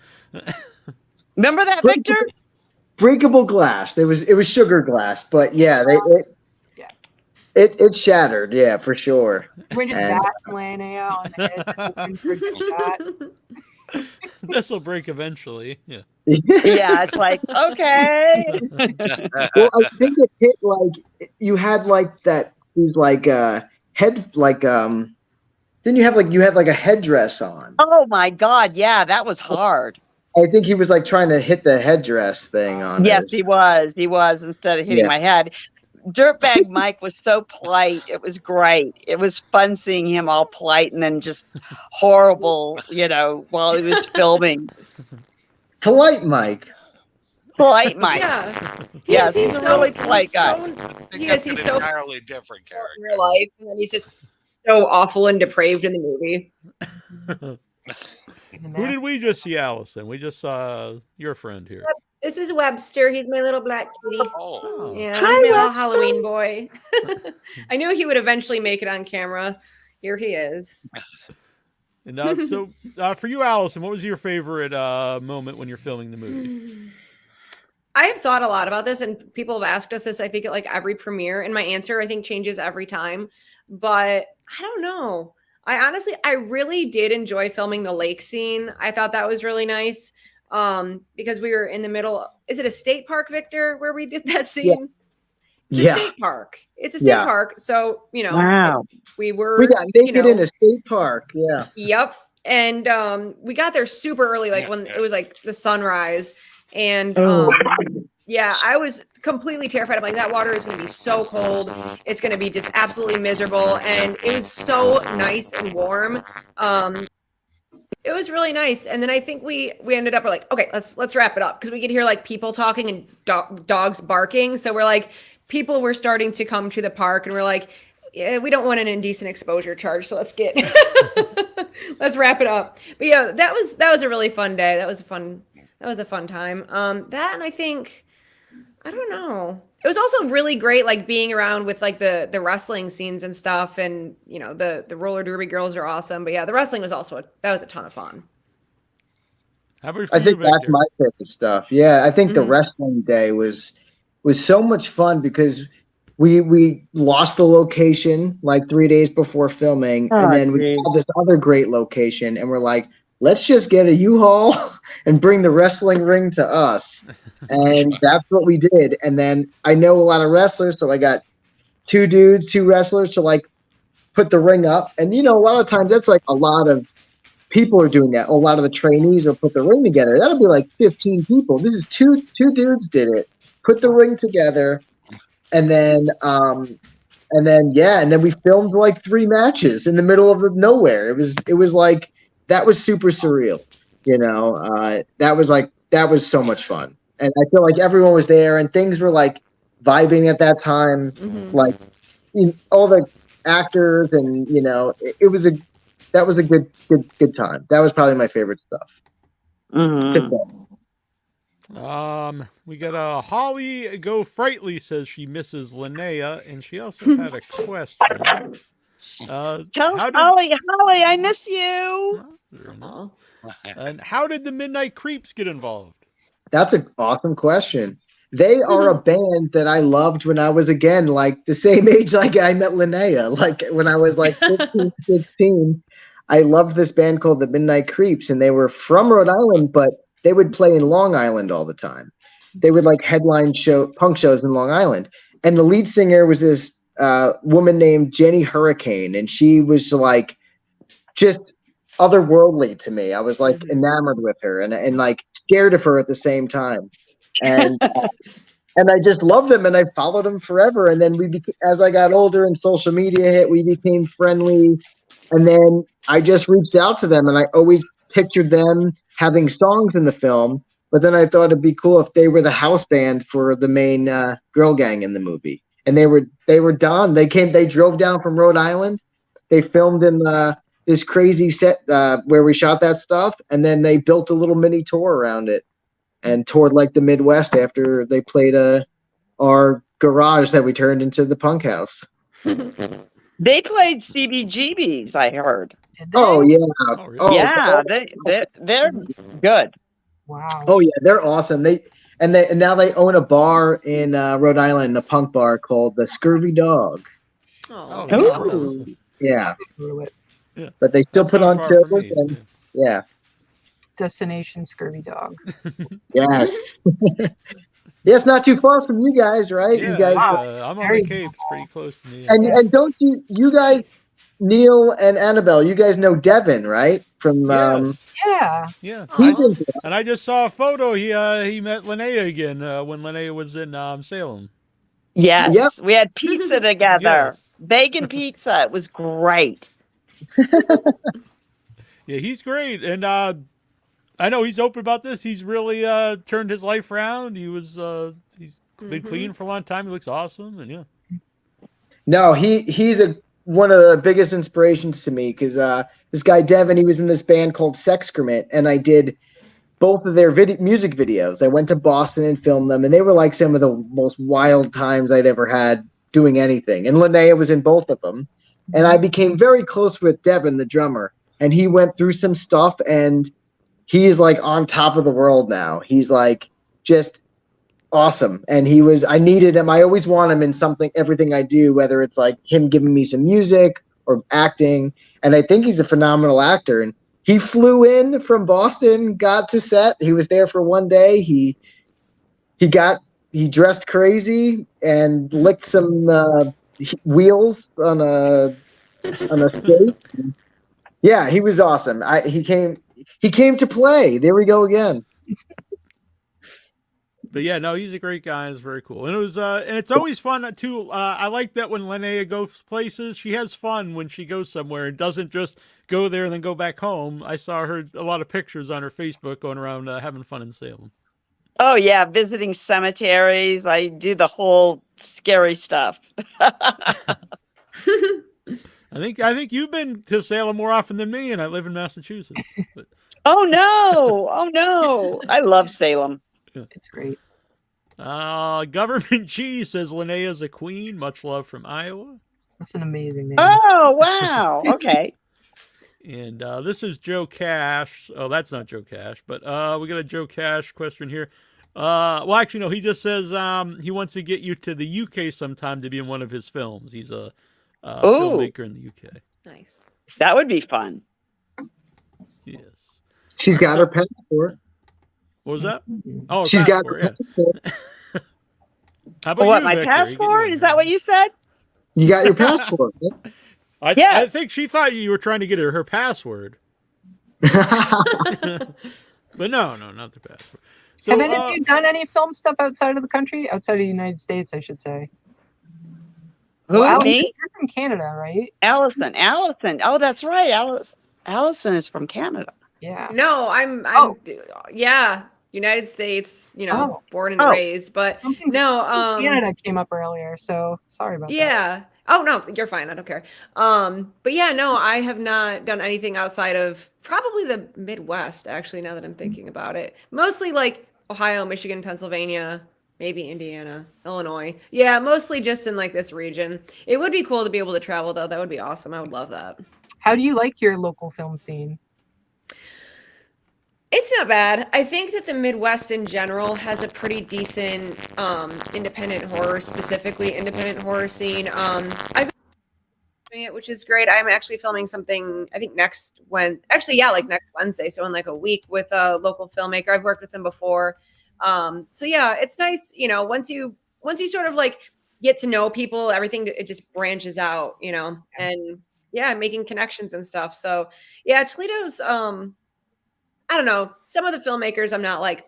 Remember that, Victor? Breakable glass. It was sugar glass, but it shattered. Yeah, for sure. We're just laying on the edge. This will break eventually. Yeah. Yeah, it's like okay. Well, I think it hit you had that. These head didn't you have a headdress on? Oh my God! Yeah, that was hard. I think he was trying to hit the headdress thing on. Yes, he was. Instead of hitting my head. Dirtbag Mike was so polite. It was great. It was fun seeing him all polite and then just horrible, while he was filming. Polite Mike. Yeah. Yes, he's a really polite guy. He's so entirely different character. In real life, and then he's just so awful and depraved in the movie. Who did we just see, Allison? We just saw your friend here. This is Webster. He's my little black kitty. Oh. Yeah, Hi, he's my little Webster. Halloween boy. I knew he would eventually make it on camera. Here he is. And so, for you, Allison, what was your favorite moment when you're filming the movie? I have thought a lot about this, and people have asked us this, I think, at every premiere, and my answer, I think, changes every time. But I don't know. I really did enjoy filming the lake scene. I thought that was really nice because we were in the middle. Is it a state park, Victor, where we did that scene? Yeah. It's a state park. It's a state park. So, Wow. we got naked in a state park. Yeah. Yep. And we got there super early, when it was the sunrise. And I was completely terrified. I'm like, that water is going to be so cold. It's going to be just absolutely miserable. And it was so nice and warm. It was really nice. And then I think we ended up, we're like, okay, let's wrap it up. Because we could hear people talking and dogs barking. So we're like, people were starting to come to the park and we're like, we don't want an indecent exposure charge, so let's let's wrap it up. But yeah, that was a really fun day. That was a fun time. That, and I think, I don't know. It was also really great, like being around with like the wrestling scenes and stuff, and you know the roller derby girls are awesome. But yeah, the wrestling was also that was a ton of fun. How about I think that's my favorite stuff. Yeah, I think the wrestling day was so much fun because we lost the location like 3 days before filming, and then we had this other great location, and we're like, let's just get a U-Haul and bring the wrestling ring to us. And that's what we did. And then I know a lot of wrestlers, so I got 2 wrestlers to like put the ring up. And you know, a lot of times that's like a lot of people are doing that. A lot of the trainees will put the ring together. That'll be like 15 people. This is two dudes did it. Put the ring together, and then we filmed like 3 matches in the middle of nowhere. It was like, that was super surreal, you know. That was so much fun, and I feel like everyone was there, and things were like vibing at that time. Like all the actors, and you know, that was a good time. That was probably my favorite stuff. We got Holly Go Frightly says she misses Linnea, and she also had a question. Tell Holly, I miss you. And how did the Midnight Creeps get involved? That's an awesome question. They are a band that I loved when I was, again, like the same age like I met Linnea. Like when I was like 15, 16, I loved this band called the Midnight Creeps, and they were from Rhode Island, but they would play in Long Island all the time. They would like headline punk shows in Long Island. And the lead singer was this woman named Jenny Hurricane, and she was like just otherworldly to me. I was like enamored with her and like scared of her at the same time, and and I just loved them, and I followed them forever. And then as I got older and social media hit, we became friendly, and then I just reached out to them, and I always pictured them having songs in the film, but then I thought it'd be cool if they were the house band for the main girl gang in the movie. And they were done. They drove down from Rhode Island. They filmed in this crazy set where we shot that stuff, and then they built a little mini tour around it and toured like the Midwest after they played our garage that we turned into the punk house. They played CBGBs, I heard. Oh yeah. Oh, really? Oh, yeah, they're good. Wow. Oh yeah, they're awesome. And now they own a bar in Rhode Island, a punk bar called the Scurvy Dog. Oh, Oh, awesome. Yeah. Yeah. But they still That's put not on far shows. from me. And, yeah. Destination Scurvy Dog. Yes. Yeah, it's not too far from you guys, right? Yeah, You guys. I'm on the Cape. It's pretty close to me. And don't you guys, Neil and Annabelle, you guys know Devin, right? From Yeah. Yeah, he's and I just saw a photo. He met Linnea again when Linnea was in Salem. Yes, Yep. we had pizza together. Yes. Bacon pizza. It was great. Yeah, he's great, and I know he's open about this. He's really turned his life around. He's been clean for a long time. He looks awesome, and yeah. No, he's one of the biggest inspirations to me because this guy Devin, he was in this band called Sexcrement, and I did both of their music videos. I went to Boston and filmed them, and they were like some of the most wild times I'd ever had doing anything. And Linnea was in both of them, and I became very close with Devin, the drummer, and he went through some stuff, and he's like on top of the world now. He's like just awesome. And I needed him. I always want him in everything I do, whether it's like him giving me some music or acting. And I think he's a phenomenal actor. And he flew in from Boston, got to set. He was there for one day. He dressed crazy and licked some wheels on a skate. Yeah, he was awesome. He came to play. There we go again. But yeah, no, he's a great guy. It's very cool, and it was, and it's always fun too. I like that when Linnea goes places, she has fun when she goes somewhere and doesn't just go there and then go back home. I saw a lot of pictures on her Facebook going around having fun in Salem. Oh yeah, visiting cemeteries. I do the whole scary stuff. I think you've been to Salem more often than me, and I live in Massachusetts. But... Oh no! I love Salem. Yeah. It's great. Government Cheese says Linnea's a queen. Much love from Iowa. That's an amazing name. Oh wow! Okay. And this is Joe Cash. Oh, that's not Joe Cash, but we got a Joe Cash question here. Well, actually, no. He just says he wants to get you to the UK sometime to be in one of his films. He's a filmmaker in the UK. Nice. That would be fun. Yes. She's got her passport. What was that? Oh, She's got passport, her passport. How about What, you, my Victor? passport? Is that what you said? You got your passport. I think she thought you were trying to get her password. But no, not the password. So, have any of you done any film stuff outside of the country? Outside of the United States, I should say. Who, Allison, me? you're from Canada, right? Allison. Oh, that's right. Allison is from Canada. Yeah. No, I'm yeah, United States, born and raised, but Something Canada came up earlier, so sorry about that. Yeah. Oh no, you're fine. I don't care. But yeah, no, I have not done anything outside of probably the Midwest, actually, now that I'm thinking about it. Mostly like Ohio, Michigan, Pennsylvania, maybe Indiana, Illinois. Yeah, mostly just in like this region. It would be cool to be able to travel though. That would be awesome. I would love that. How do you like your local film scene? It's not bad. I think that the Midwest in general has a pretty decent independent horror, specifically independent horror scene. I've been doing it, which is great. I'm actually filming something, I think next Wednesday, so in like a week, with a local filmmaker. I've worked with him before. So yeah, it's nice, once you sort of like get to know people, everything, it just branches out, and yeah, making connections and stuff. So yeah, Toledo's I don't know. Some of the filmmakers I'm not like,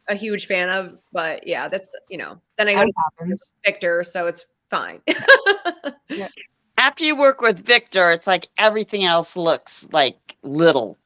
a huge fan of, but yeah, that's, then I go to Victor, so it's fine. Yeah. After you work with Victor, it's like everything else looks like little.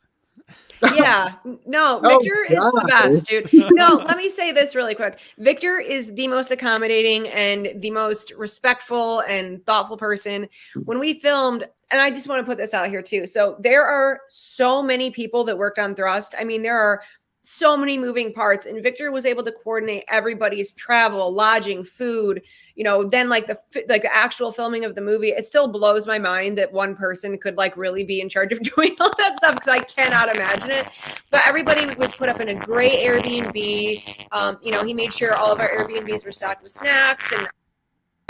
Yeah, no, Victor is the best, dude. No, let me say this really quick. Victor is the most accommodating and the most respectful and thoughtful person. When we filmed, and I just want to put this out here too. So there are so many people that worked on Thrust. I mean, there are so many moving parts, and Victor was able to coordinate everybody's travel, lodging, food, then like the actual filming of the movie. It still blows my mind that one person could like really be in charge of doing all that stuff, because I cannot imagine it. But everybody was put up in a great Airbnb. He made sure all of our Airbnbs were stocked with snacks, and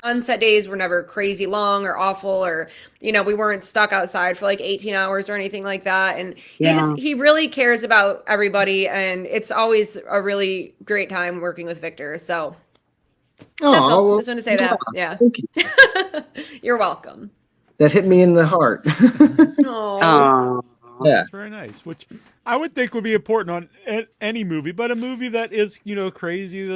on-set days were never crazy long or awful, or we weren't stuck outside for like 18 hours or anything like that. And he really cares about everybody, and it's always a really great time working with Victor. So that's all. Well, just want to say that. Yeah. Thank you. You're welcome. That hit me in the heart. Oh. Yeah. That's very nice, which I would think would be important on any movie, but a movie that is, crazy,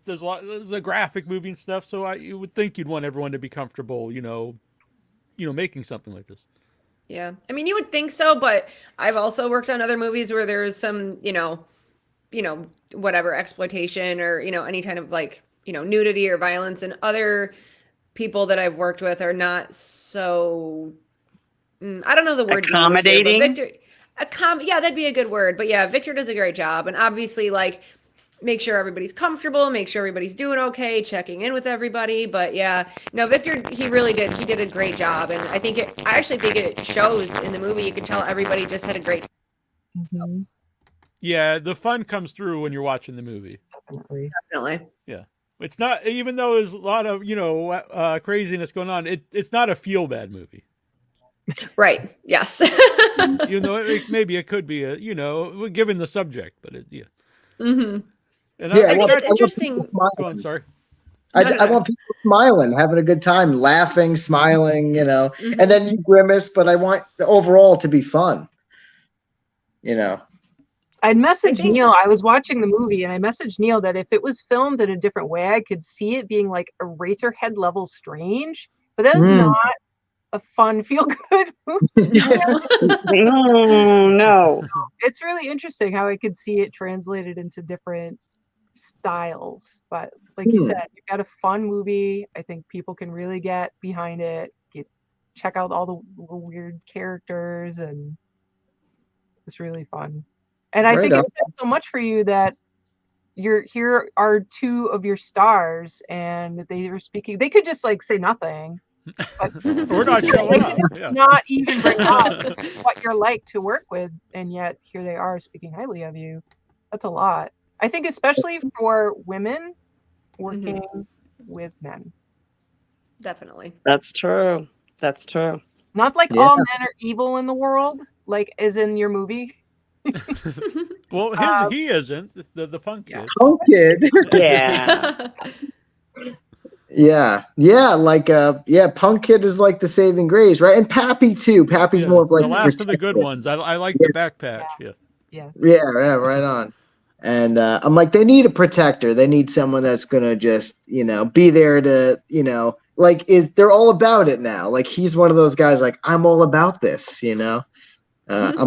there's a graphic movie and stuff, so you would think you'd want everyone to be comfortable, making something like this. Yeah. I mean, you would think so, but I've also worked on other movies where there's some, whatever exploitation or, any kind of like, nudity or violence, and other people that I've worked with are not so, I don't know the word. Accommodating. Victor, yeah, that'd be a good word. But yeah, Victor does a great job, and obviously like make sure everybody's comfortable, make sure everybody's doing okay, checking in with everybody. But yeah, no, Victor, he did a great job, and I actually think it shows in the movie. You can tell everybody just had a great time. Mm-hmm. Yeah, the fun comes through when you're watching the movie. Definitely. Yeah. It's not, even though there's a lot of, craziness going on, it's not a feel bad movie. Right. Yes. Maybe it could be given the subject, but yeah. Mm-hmm. And I think it's interesting. Go on, sorry. I want people smiling, having a good time, laughing, smiling, Mm-hmm. and then you grimace, but I want the overall to be fun, I'd messaged Neil. I was watching the movie, and I messaged Neil that if it was filmed in a different way, I could see it being like Eraserhead level strange, but that is not a fun, feel-good movie. No. It's really interesting how I could see it translated into different styles. But like you said, you've got a fun movie. I think people can really get behind it. Check out all the weird characters, and it's really fun. And I think it says so much for you that here are two of your stars, and they were speaking. They could just like say nothing, but or not show up. Not even bring up what you're like to work with, and yet here they are speaking highly of you. That's a lot. I think especially for women working with men. Definitely. That's true. That's true. Not like all men are evil in the world, like as in your movie. Well, he isn't the punk kid. Punk kid. Yeah. Punk kid is like the saving grace, right? And Pappy too. Pappy's more of like the last of the good ones. I like the back patch. Yeah, right on. And I'm like, they need a protector. They need someone that's gonna just, be there to, they're all about it now. Like he's one of those guys. Like I'm all about this. I'm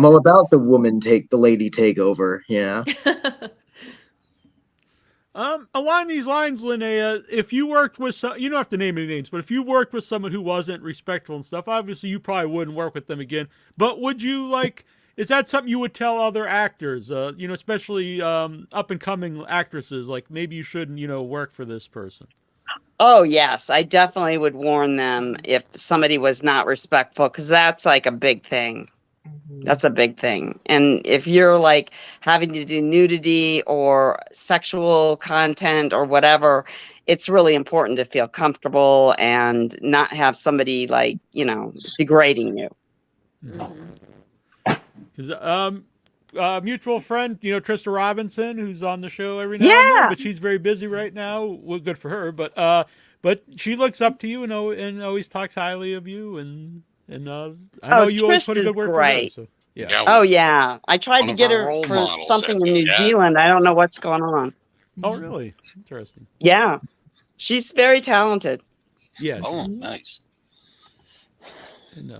all about the lady takeover. Along these lines, Linnea, if you worked with you don't have to name any names, but if you worked with someone who wasn't respectful and stuff, obviously you probably wouldn't work with them again. But would you is that something you would tell other actors, especially up and coming actresses, like maybe you shouldn't, work for this person? Oh, yes. I definitely would warn them if somebody was not respectful, because that's like a big thing. That's a big thing. And if you're like having to do nudity or sexual content or whatever, it's really important to feel comfortable and not have somebody degrading you. Because mutual friend, Trista Robinson, who's on the show every now and then, but she's very busy right now. Well, good for her. But she looks up to you and always talks highly of you. And I know you always put a good word for her. So, yeah. Oh, yeah. I tried to get her for something in New Zealand. I don't know what's going on. Oh, really? Interesting. Yeah. She's very talented. Yeah. Oh, nice. And,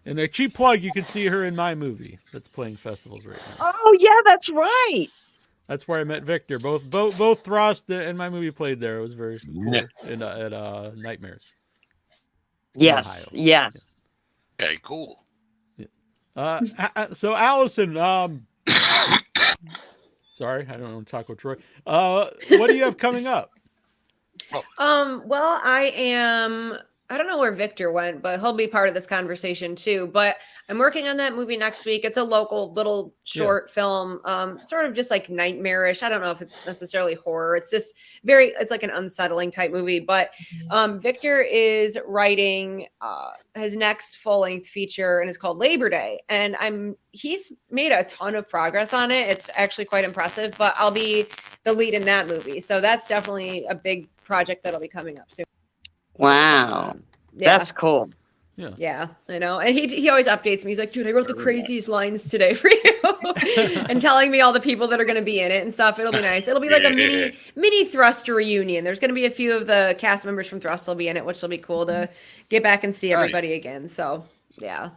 And a cheap plug, you can see her in my movie that's playing festivals right now. Oh, yeah, that's right. That's where I met Victor. Both Thrust and my movie played there. It was very cool at Nightmares. Yes, yes. Okay, cool. Yeah. So Allison, sorry, I don't want to talk with Troy. What do you have coming up? Well, I don't know where Victor went, but he'll be part of this conversation too. But I'm working on that movie next week. It's a local little short film, sort of just like nightmarish. I don't know if it's necessarily horror. It's just it's like an unsettling type movie. But Victor is writing his next full-length feature, and it's called Labor Day. And he's made a ton of progress on it. It's actually quite impressive, but I'll be the lead in that movie. So that's definitely a big project that'll be coming up soon. Wow. That's cool. Yeah, I know. And he always updates me. He's like, dude, I wrote the craziest lines today for you. And telling me all the people that are going to be in it and stuff. It'll be nice. It'll be like a mini Thrust reunion. There's going to be a few of the cast members from Thrust will be in it, which will be cool to get back and see everybody again. So, yeah.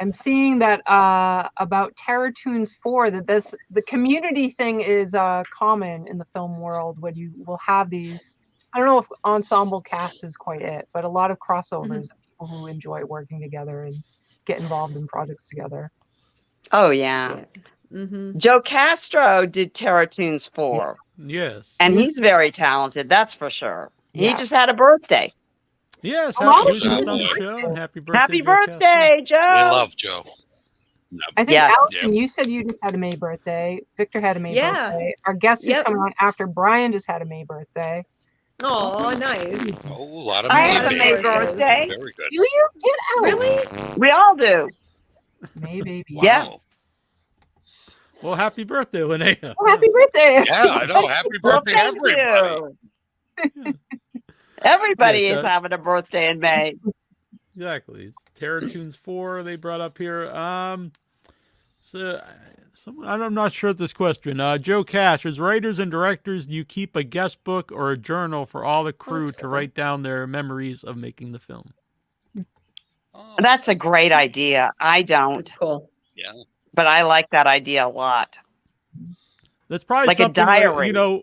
I'm seeing that about Terror Toons 4, that the community thing is common in the film world, when you will have these. I don't know if ensemble cast is quite it, but a lot of crossovers of people who enjoy working together and get involved in projects together. Oh, yeah. Joe Castro did Terror Toons 4. Yes. And he's very talented, that's for sure. He just had a birthday. Yes. Happy birthday. Happy birthday, Joe. We love Joe. I think, Allison, you said you just had a May birthday. Victor had a May birthday. Our guest who's coming on after Brian just had a May birthday. Oh, nice. Oh, a lot of I have a May birthday. Very good. Do you? Get out. Really? We all do. May baby. Wow. Yeah. Well, happy birthday, Linnea. Well, happy birthday. Yeah, I know. Happy birthday, everybody. Everybody is having a birthday in May. Exactly. Terror Toons 4 they brought up here. I'm not sure of this question. Joe Cash, as writers and directors, do you keep a guest book or a journal for all the crew to write down their memories of making the film? That's a great idea. I don't. That's cool. Yeah. But I like that idea a lot. That's probably like something a diary. That, you know,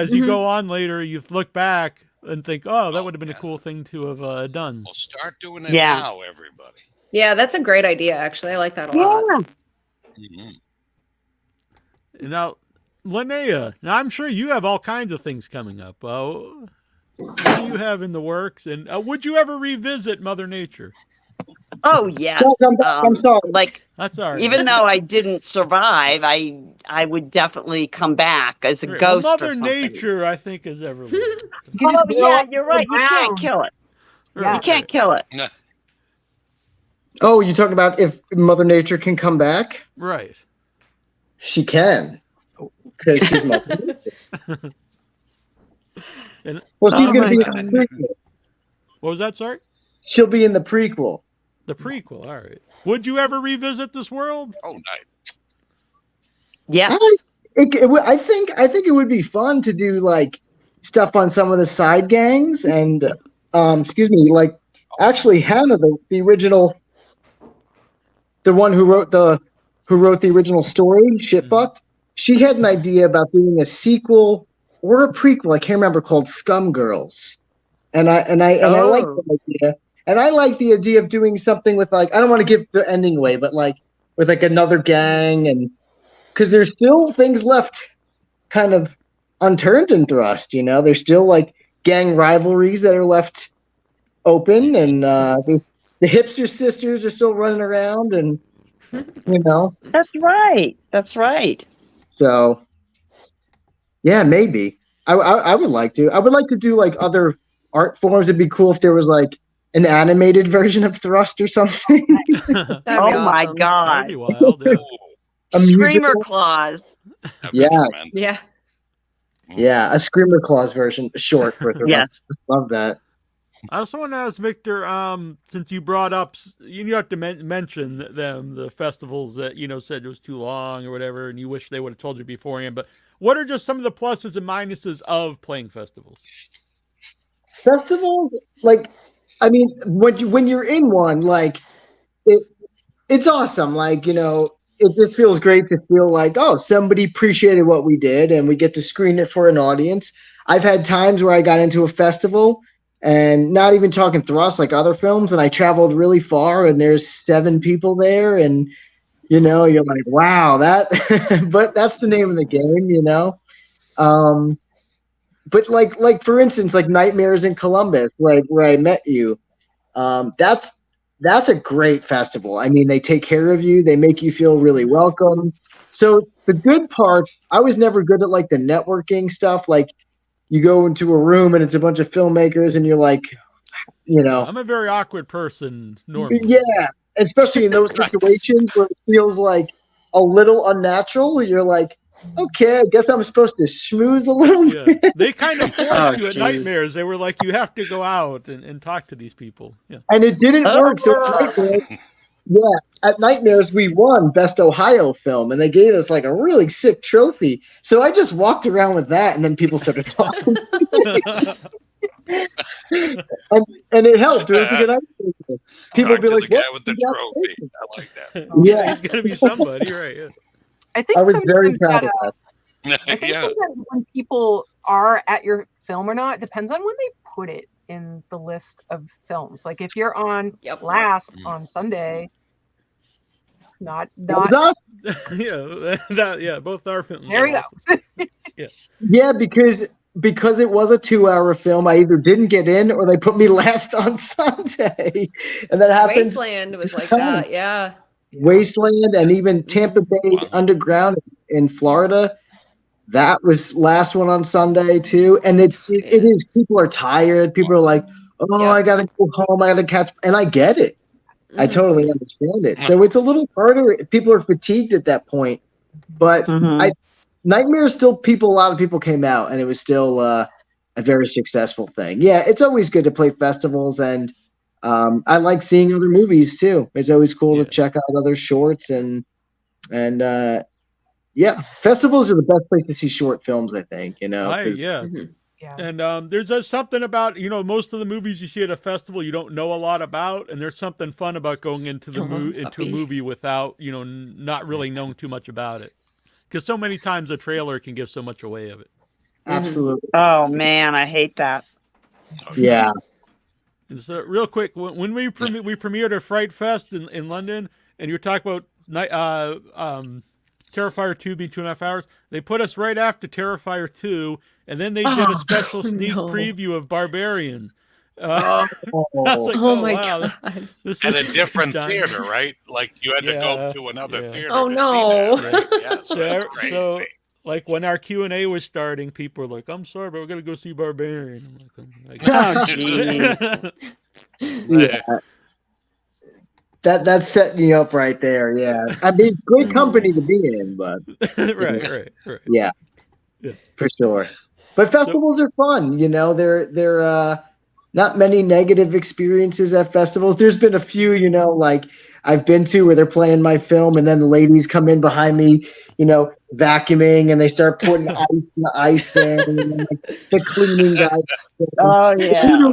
as you go on later, you look back and think, oh, that would have been a cool thing to have done. Well, start doing it now, everybody. Yeah, that's a great idea, actually. I like that a lot. Mm-hmm. And now, Linnea, now I'm sure you have all kinds of things coming up. What do you have in the works? And would you ever revisit Mother Nature? Oh yes. I'm sorry. Like that's all right. Even though I didn't survive, I would definitely come back as a ghost. Well, Mother or something. Nature, I think, is everywhere. Oh yeah, you're right. You can't kill it. Yeah. You can't kill it. Oh, you're talking about if Mother Nature can come back? Right. She can, because she's Mother Nature. Well, she's going to be in the prequel. What was that, sorry? She'll be in the prequel. The prequel, all right. Would you ever revisit this world? Oh, nice. Yes. I think it would be fun to do like stuff on some of the side gangs and like actually Hannah, the original, the one who wrote the original story, Shitfucked. She had an idea about doing a sequel or a prequel. I can't remember, called Scum Girls, and I like the idea. And I like the idea of doing something with, like, I don't want to give the ending away, but like with like another gang, and because there's still things left kind of unturned in Thrust, you know, there's still like gang rivalries that are left open, and the hipster sisters are still running around, and you know. That's right. That's right. So yeah, maybe I would like to. I would like to do like other art forms. It'd be cool if there was like an animated version of Thrust or something. Oh my god! That'd be wild, yeah. Screamer Claws. Yeah, Yeah. A Screamer Claws version, short for Thrust. Yes, love that. I also want to ask Victor, since you brought up, you have to mention them, the festivals that, you know, said it was too long or whatever, and you wish they would have told you beforehand. But what are just some of the pluses and minuses of playing festivals? Festivals, like, I mean, when you're in one, like, it's awesome. Like, you know, it just feels great to feel like, oh, somebody appreciated what we did, and we get to screen it for an audience. I've had times where I got into a festival, and not even talking Thrust, like other films, and I traveled really far, and there's 7 people there, and, you know, you're like, wow, that, but that's the name of the game, you know? But like for instance, like Nightmares in Columbus, like where I met you, that's a great festival. I mean, they take care of you. They make you feel really welcome. So the good part, I was never good at like the networking stuff. Like you go into a room and it's a bunch of filmmakers and you're like, you know. I'm a very awkward person normally. Yeah, especially in those situations where it feels like a little unnatural. You're like, okay, I guess I'm supposed to schmooze a little bit. Yeah. They kind of forced you at Nightmares. They were like, you have to go out and talk to these people. Yeah. And it didn't work. So at Nightmares, we won Best Ohio Film, and they gave us like a really sick trophy. So I just walked around with that, and then people started talking. and it helped. It was a good idea. People be like, the guy with the trophy. I like that. Yeah. He's going to be somebody, right? Yeah. I think I was very proud of that. I think sometimes when people are at your film or not, it depends on when they put it in the list of films. Like if you're on last on Sunday, not yeah, both our films. There we go. Yeah, because it was a 2-hour film, I either didn't get in or they put me last on Sunday, and that happened. Wasteland was like that, yeah. Wasteland, and even Tampa Bay Underground in Florida, that was last one on Sunday too. And it is, people are tired. People are like, oh, I gotta go home, I gotta catch, and I get it. I totally understand it. So it's a little harder. People are fatigued at that point, but Nightmares still, a lot of people came out, and it was still a very successful thing. Yeah, it's always good to play festivals, and I like seeing other movies too. It's always cool to check out other shorts, and festivals are the best place to see short films, I think, you know. And there's just something about, you know, most of the movies you see at a festival you don't know a lot about, and there's something fun about going into the into a movie without, you know, not really knowing too much about it. because so many times a trailer can give so much away of it. Absolutely. Oh man, I hate that. Yeah. And so, real quick, when we premiered at Fright Fest in London, and you were talking about Terrifier 2 being 2.5 hours, they put us right after Terrifier 2, and then they did a special sneak preview of Barbarian. I was like, oh my wow, God. This At is a different done. theater, right? Like you had to go to another theater. Oh, to no. see that, right? Yeah, so that's crazy. So, like when our Q&A was starting, people were like, "I'm sorry, but we're gonna go see Barbarian." I'm like, Oh, jeez. Yeah. That's setting you up right there. Yeah. I mean, great company to be in, but right. yeah, for sure. But festivals are fun. You know, they're not many negative experiences at festivals. There's been a few, you know, like I've been to where they're playing my film and then the ladies come in behind me, you know, vacuuming and they start putting ice in the ice thing. And then, like, the cleaning guy. Oh yeah.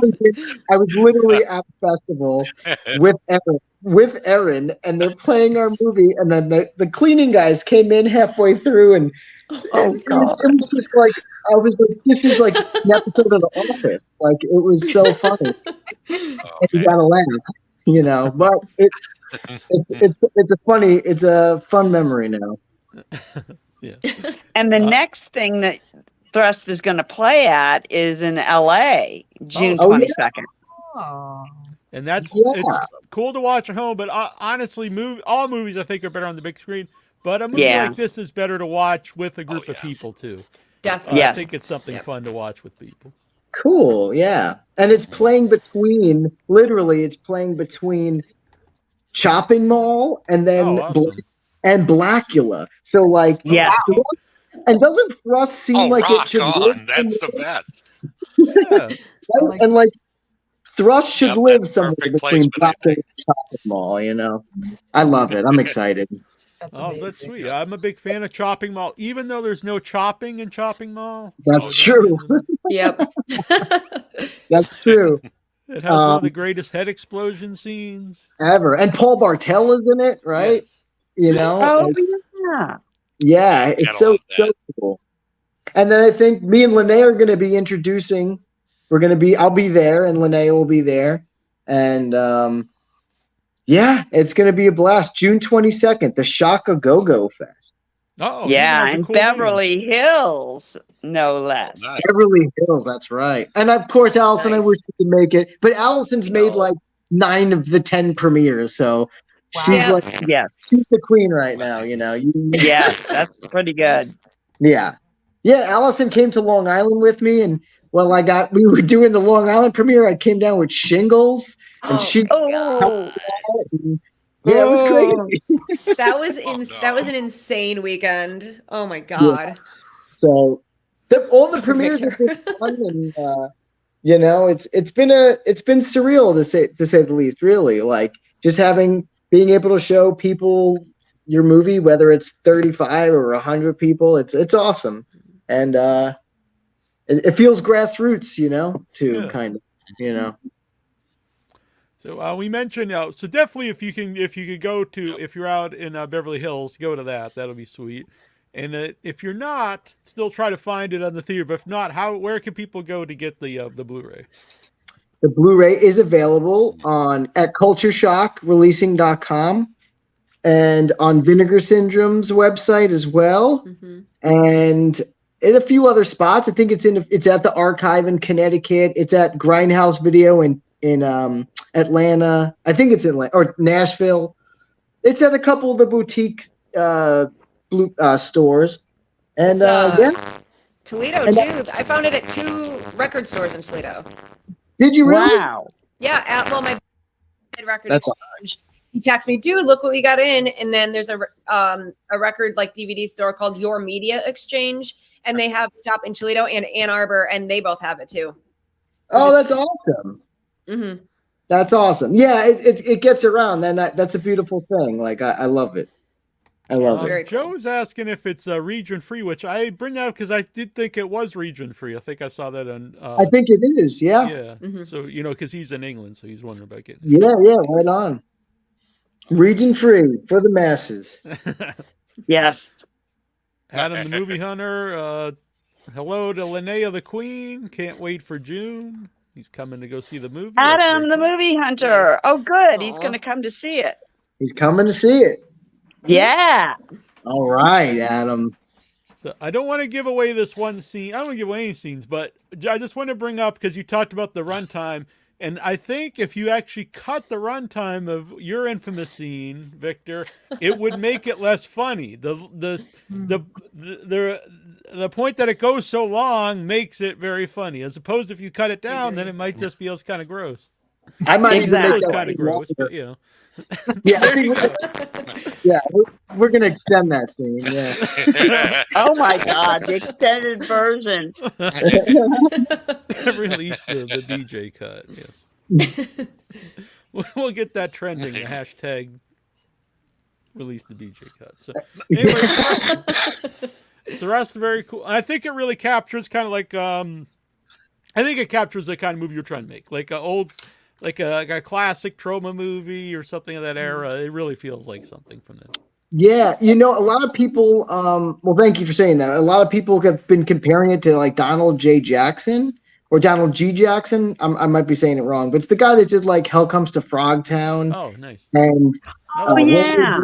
I was literally at the festival with Erin, and they're playing our movie, and then the cleaning guys came in halfway through, and Oh God. it was just like I was like, this is like an episode of The Office. Like it was so funny, and you gotta laugh, you know. But it's a fun memory now. Yeah. And the next thing that Thrust is going to play at is in LA, June 22nd. Oh. And it's cool to watch at home, but honestly, all movies I think are better on the big screen. But a movie like this is better to watch with a group of people too. Definitely. I think it's something fun to watch with people. Cool, yeah. And it's playing between Chopping Mall and then and Blackula. So like and doesn't Thrust seem like it should live? That's the best. Yeah. And like Thrust should live somewhere between Blackula and Chopping Mall, you know. I love it. I'm excited. That's sweet. I'm a big fan of Chopping Mall, even though there's no chopping in Chopping Mall. That's true. Yep. That's true. It has one of the greatest head explosion scenes ever. And Paul Bartel is in it, right? Yes. You know? Oh, yeah. Yeah, it's so cool. And then I think me and Linnea are going to be introducing. I'll be there, and Linnea will be there. And it's going to be a blast. June 22nd, the Shaka Go-Go Fest. Oh, yeah, in Beverly Hills, no less. Nice. Beverly Hills, that's right. And of course, Allison, I wish she could make it, but Allison's made like 9 of the 10 premieres, so she's she's the queen right now. You know. Yes, that's pretty good. Yeah. Allison came to Long Island with me, and we were doing the Long Island premiere. I came down with shingles, and it was crazy. That was an insane weekend. Oh my God. Yeah. So all the premieres have been fun, and you know, it's been surreal to say the least. Really, like just being able to show people your movie, whether it's 35 or 100 people, it's awesome, and it feels grassroots, you know, too, kind of, you know. So we mentioned, so definitely if you could go to, if you're out in Beverly Hills, go to that. That'll be sweet. And if you're not, still try to find it on the theater. But if not, where can people go to get the Blu-ray? The Blu-ray is available at cultureshock.releasing.com and on Vinegar Syndrome's website as well. Mm-hmm. And in a few other spots. I think it's at the Archive in Connecticut. It's at Grindhouse Video in Atlanta. I think it's Atlanta or Nashville. It's at a couple of the boutique stores. And Toledo too. I found it at 2 record stores in Toledo. Did you really? Wow. Yeah, my record exchange. He texted me, dude, look what we got in. And then there's a record like DVD store called Your Media Exchange, and they have a shop in Toledo and Ann Arbor, and they both have it too. Oh, that's awesome. Mm-hmm. That's awesome. Yeah, it gets around. Then that's a beautiful thing. Like I love it. I love it. Cool. Joe's asking if it's region free, which I bring that up because I did think it was region free. I think I saw that on. I think it is. Yeah. Yeah. Mm-hmm. So because he's in England, so he's wondering about getting. Yeah, right on. Region free for the masses. Yes. Adam the Movie Hunter. Hello to Linnea the Queen. Can't wait for June. He's coming to go see the movie. Adam the Movie Hunter. Nice. Oh, good. Aww. He's going to come to see it. He's coming to see it. Yeah. All right, Adam. So I don't want to give away this one scene. I don't want to give away any scenes, but I just want to bring up, because you talked about the runtime, and I think if you actually cut the runtime of your infamous scene, Victor, it would make it less funny. The point that it goes so long makes it very funny. As opposed to if you cut it down, then it might just be kind of gross. I might Exactly. It was kind of gross, but you know. Yeah, we're gonna extend that scene. Yeah. Oh my God, the extended version. Release the DJ cut. Yes. We'll get that trending. The hashtag release the DJ cut. So anyway, the rest are very cool. I think it really captures kind of like I think it captures the kind of movie you're trying to make, like a classic trauma movie or something of that era. It really feels like something from them. Yeah, a lot of people. Well, thank you for saying that. A lot of people have been comparing it to like Donald J. Jackson or Donald G. Jackson. I might be saying it wrong, but it's the guy that did like Hell Comes to Frogtown. Oh, nice. And yeah.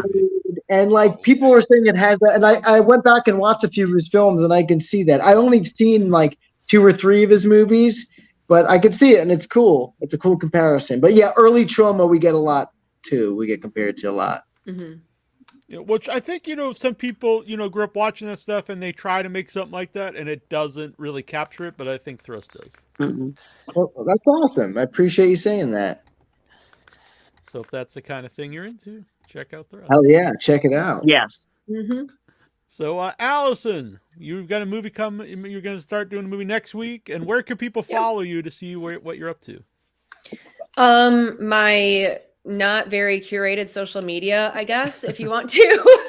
And like people are saying it has that. And I went back and watched a few of his films, and I can see that. I only seen like 2 or 3 of his movies. But I can see it, and it's cool. It's a cool comparison. But yeah, early trauma we get a lot too. We get compared to a lot. Mm-hmm. Yeah, which I think, some people, grew up watching that stuff and they try to make something like that and it doesn't really capture it, but I think Thrust does. Mm-hmm. Well, that's awesome. I appreciate you saying that. So if that's the kind of thing you're into, check out Thrust. Hell yeah, check it out. Yes. Mm-hmm. So, Allison, you've got a movie coming. You're going to start doing a movie next week. And where can people follow you to see what you're up to? My not very curated social media, I guess, if you want to.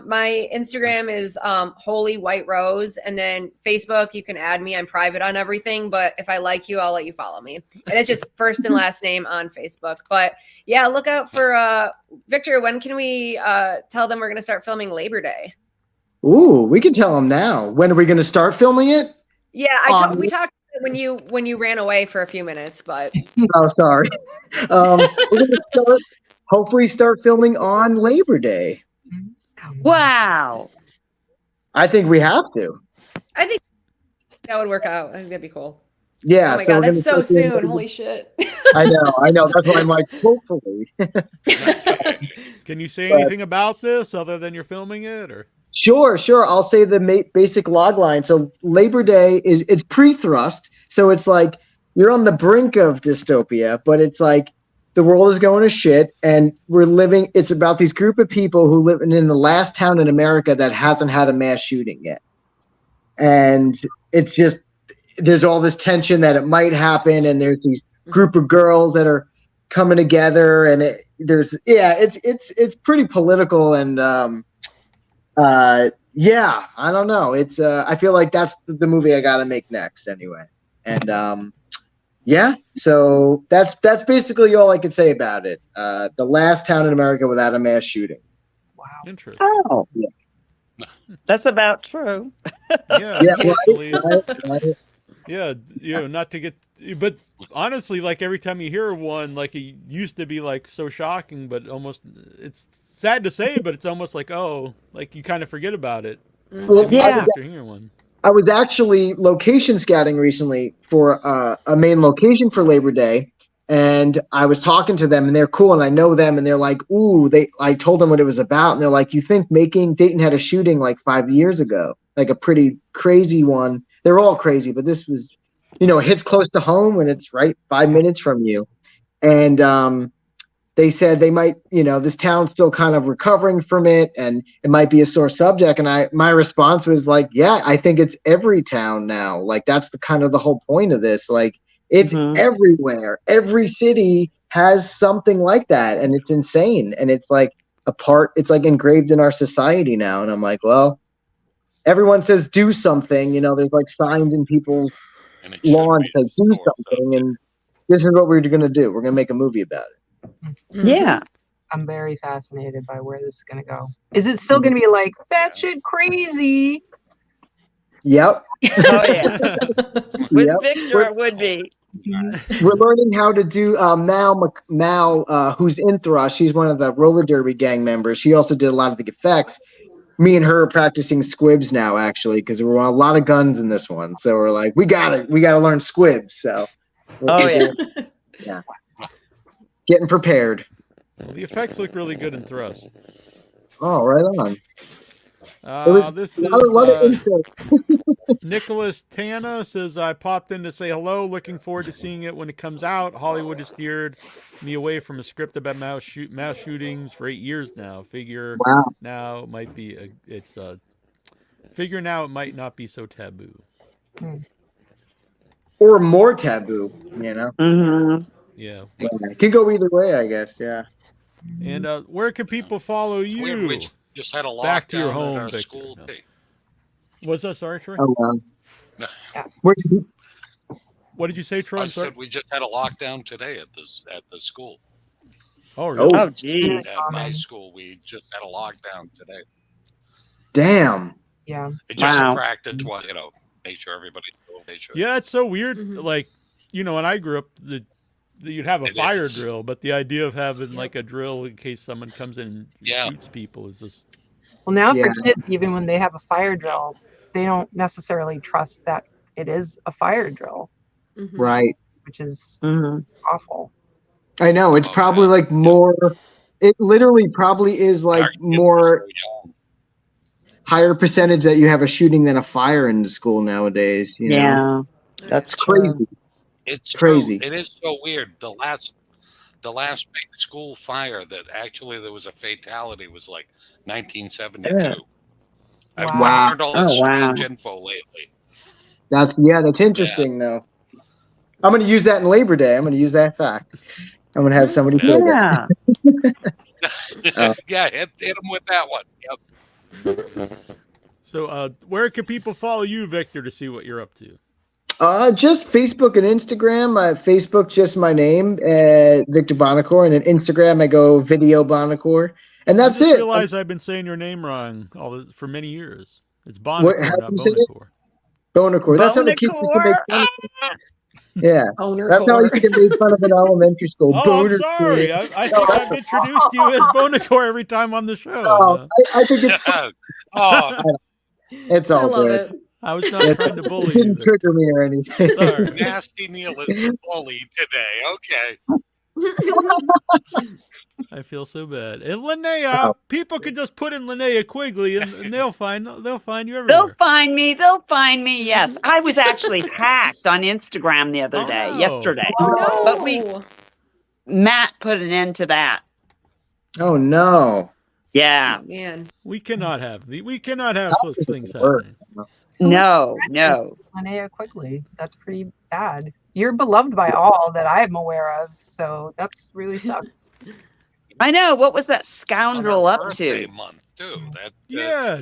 My Instagram is Holy White Rose, and then Facebook, you can add me. I'm private on everything, but if I like you, I'll let you follow me. And it's just first and last name on Facebook. But yeah, look out for Victor. When can we tell them we're going to start filming Labor Day? Ooh, we can tell them now. When are we going to start filming it? Yeah, we talked when you ran away for a few minutes, but Oh, sorry. We're going to hopefully start filming on Labor Day. Wow. I think we have to. I think that would work out. I think that'd be cool. Yeah. Oh my God, that's so soon. Holy shit. I know. That's why I'm like, hopefully. Can you say anything about this other than you're filming it, or? Sure. I'll say the basic log line. So Labor Day it's pre-Thrust. So it's like you're on the brink of dystopia, but it's like the world is going to shit and it's about these group of people who live in the last town in America that hasn't had a mass shooting yet. And it's just, there's all this tension that it might happen. And there's these group of girls that are coming together, and it's pretty political. And, yeah, I don't know. It's I feel like that's the movie I got to make next anyway. And yeah, so that's basically all I can say about it. The last town in America without a mass shooting. Wow. Interesting. Oh, yeah. That's about true. Yeah. Right. Yeah, not to get, but honestly, like every time you hear one, like it used to be like so shocking, but almost, it's sad to say, but it's almost like, oh, like you kind of forget about it. Well, yeah. After hearing one. I was actually location scouting recently for a main location for Labor Day, and I was talking to them, and they're cool, and I know them, and they're like, ooh, I told them what it was about, and they're like, you think Dayton had a shooting like 5 years ago, like a pretty crazy one. They're all crazy, but this was, it hits close to home when it's right 5 minutes from you. And they said they might, this town's still kind of recovering from it, and it might be a sore subject. And my response was like, yeah, I think it's every town now. Like, that's the whole point of this. Like, it's everywhere. Every city has something like that, and it's insane. And it's like it's like engraved in our society now. And I'm like, well, everyone says do something, there's like signs in people's lawns that say do something, and this is what we're going to do. We're going to make a movie about it. Yeah. I'm very fascinated by where this is going to go. Is it still going to be like batshit crazy? Yep. Oh yeah. With Victor, it would be. We're learning how to do Mal, who's in Thrush. She's one of the roller derby gang members. She also did a lot of the effects. Me and her are practicing squibs now, actually, because there were a lot of guns in this one. So we're like, we got to learn squibs. So, yeah, getting prepared. Well, the effects look really good in Thrust. Oh, right on. This is Nicholas Tana says, I popped in to say hello. Looking forward to seeing it when it comes out. Hollywood has steered me away from a script about mass shootings for 8 years now. Now it might be figure now it might not be so taboo. Or more taboo, you know? Mm-hmm. Yeah. It could go either way, I guess, yeah. And where can people follow you? We just had a lockdown back to your home, at our Victor. school. No. Was that sorry, Troy? Oh, wow. What did you say, Troy? I said we just had a lockdown today at the school. Oh, really? Oh, geez. At my school, we just had a lockdown today. Damn. Yeah. It just practiced what, make sure everybody's cool. Yeah, it's so weird. Like, when I grew up, you'd have a fire drill, but the idea of having like a drill in case someone comes in and shoots people is just. Well, now for kids, even when they have a fire drill, they don't necessarily trust that it is a fire drill. Right. Which is awful. I know. It's probably like more, it literally probably is like more higher percentage that you have a shooting than a fire in the school nowadays. You know? That's crazy. It's crazy. True. It is so weird. The last big school fire that actually there was a fatality was like 1972. Yeah. I've learned all this strange info lately. That's interesting though. I'm going to use that in Labor Day. I'm going to use that fact. I'm going to have somebody say that. Yeah, hit them with that one. Yep. So, where can people follow you, Victor, to see what you're up to? Just Facebook and Instagram. Facebook, just my name, Victor Bonacore, and then Instagram, I go Video Bonacore, and that's it. I realize I've been saying your name wrong for many years. It's Bonacore, not Bonacore. Bonacore. That's how the kids can make fun of it. Yeah, that's how you can make fun of an elementary school. Oh, I'm sorry. I think I've introduced you as Bonacore every time on the show. I think it's. It's all good. I was not trying to bully you. Didn't trigger me or anything. Sorry. Nasty Neil is bullied today. Okay. I feel so bad. And Linnea, people can just put in Linnea Quigley, and they'll find you everywhere. They'll find me. Yes, I was actually hacked on Instagram the other day, yesterday. Oh, but Matt put an end to that. Oh no. Yeah. Oh, man. We cannot have such things happening. No. Linnea Quigley. That's pretty bad. You're beloved by all that I am aware of, so that's really sucks. I know. What was that scoundrel up to? Month too.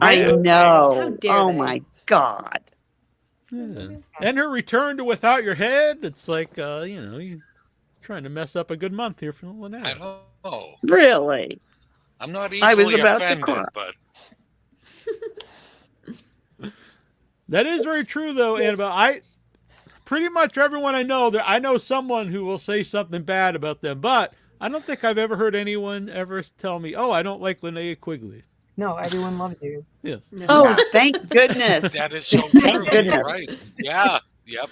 I know. How dare they? My God. Yeah. And her return to Without Your Head. It's like you're trying to mess up a good month here for Linnea. I don't know. Really? I'm not easily offended, but that is very true, though, Annabelle. Pretty much everyone I know someone who will say something bad about them, but I don't think I've ever heard anyone ever tell me, "Oh, I don't like Linnea Quigley." No, everyone loves you. Yes. No. Oh, thank goodness. That is so true. Thank goodness. Right? Yeah. Yep.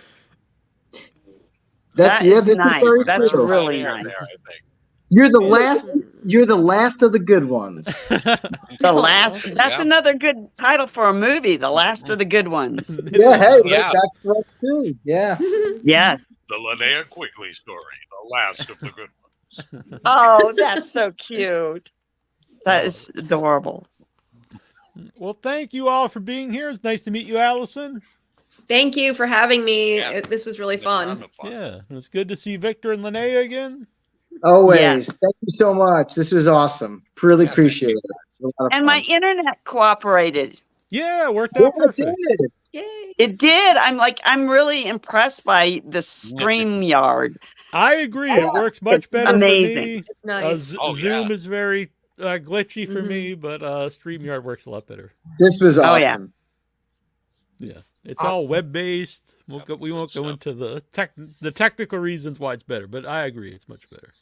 That is nice. That's really nice. There, I think. You're the last. You're the last of the good ones. The last. That's another good title for a movie. The last of the good ones. Yeah. Hey, that's right too. Yeah. Yes. The Linnea Quigley story. The last of the good ones. Oh, that's so cute. That is adorable. Well, thank you all for being here. It's nice to meet you, Allison. Thank you for having me. This was really fun. Yeah, it's good to see Victor and Linnea again. Always. Yes. Thank you so much. This was awesome. Really appreciate it. And my internet cooperated. Yeah, it worked out perfect. Yay! It did. I'm really impressed by the StreamYard. I agree. It works much It's better amazing. for me. It's nice. Zoom is very glitchy for Mhm. me, but StreamYard works a lot better. This was awesome. Oh, yeah. Yeah, it's all web based. We won't go into the technical reasons why it's better, but I agree it's much better.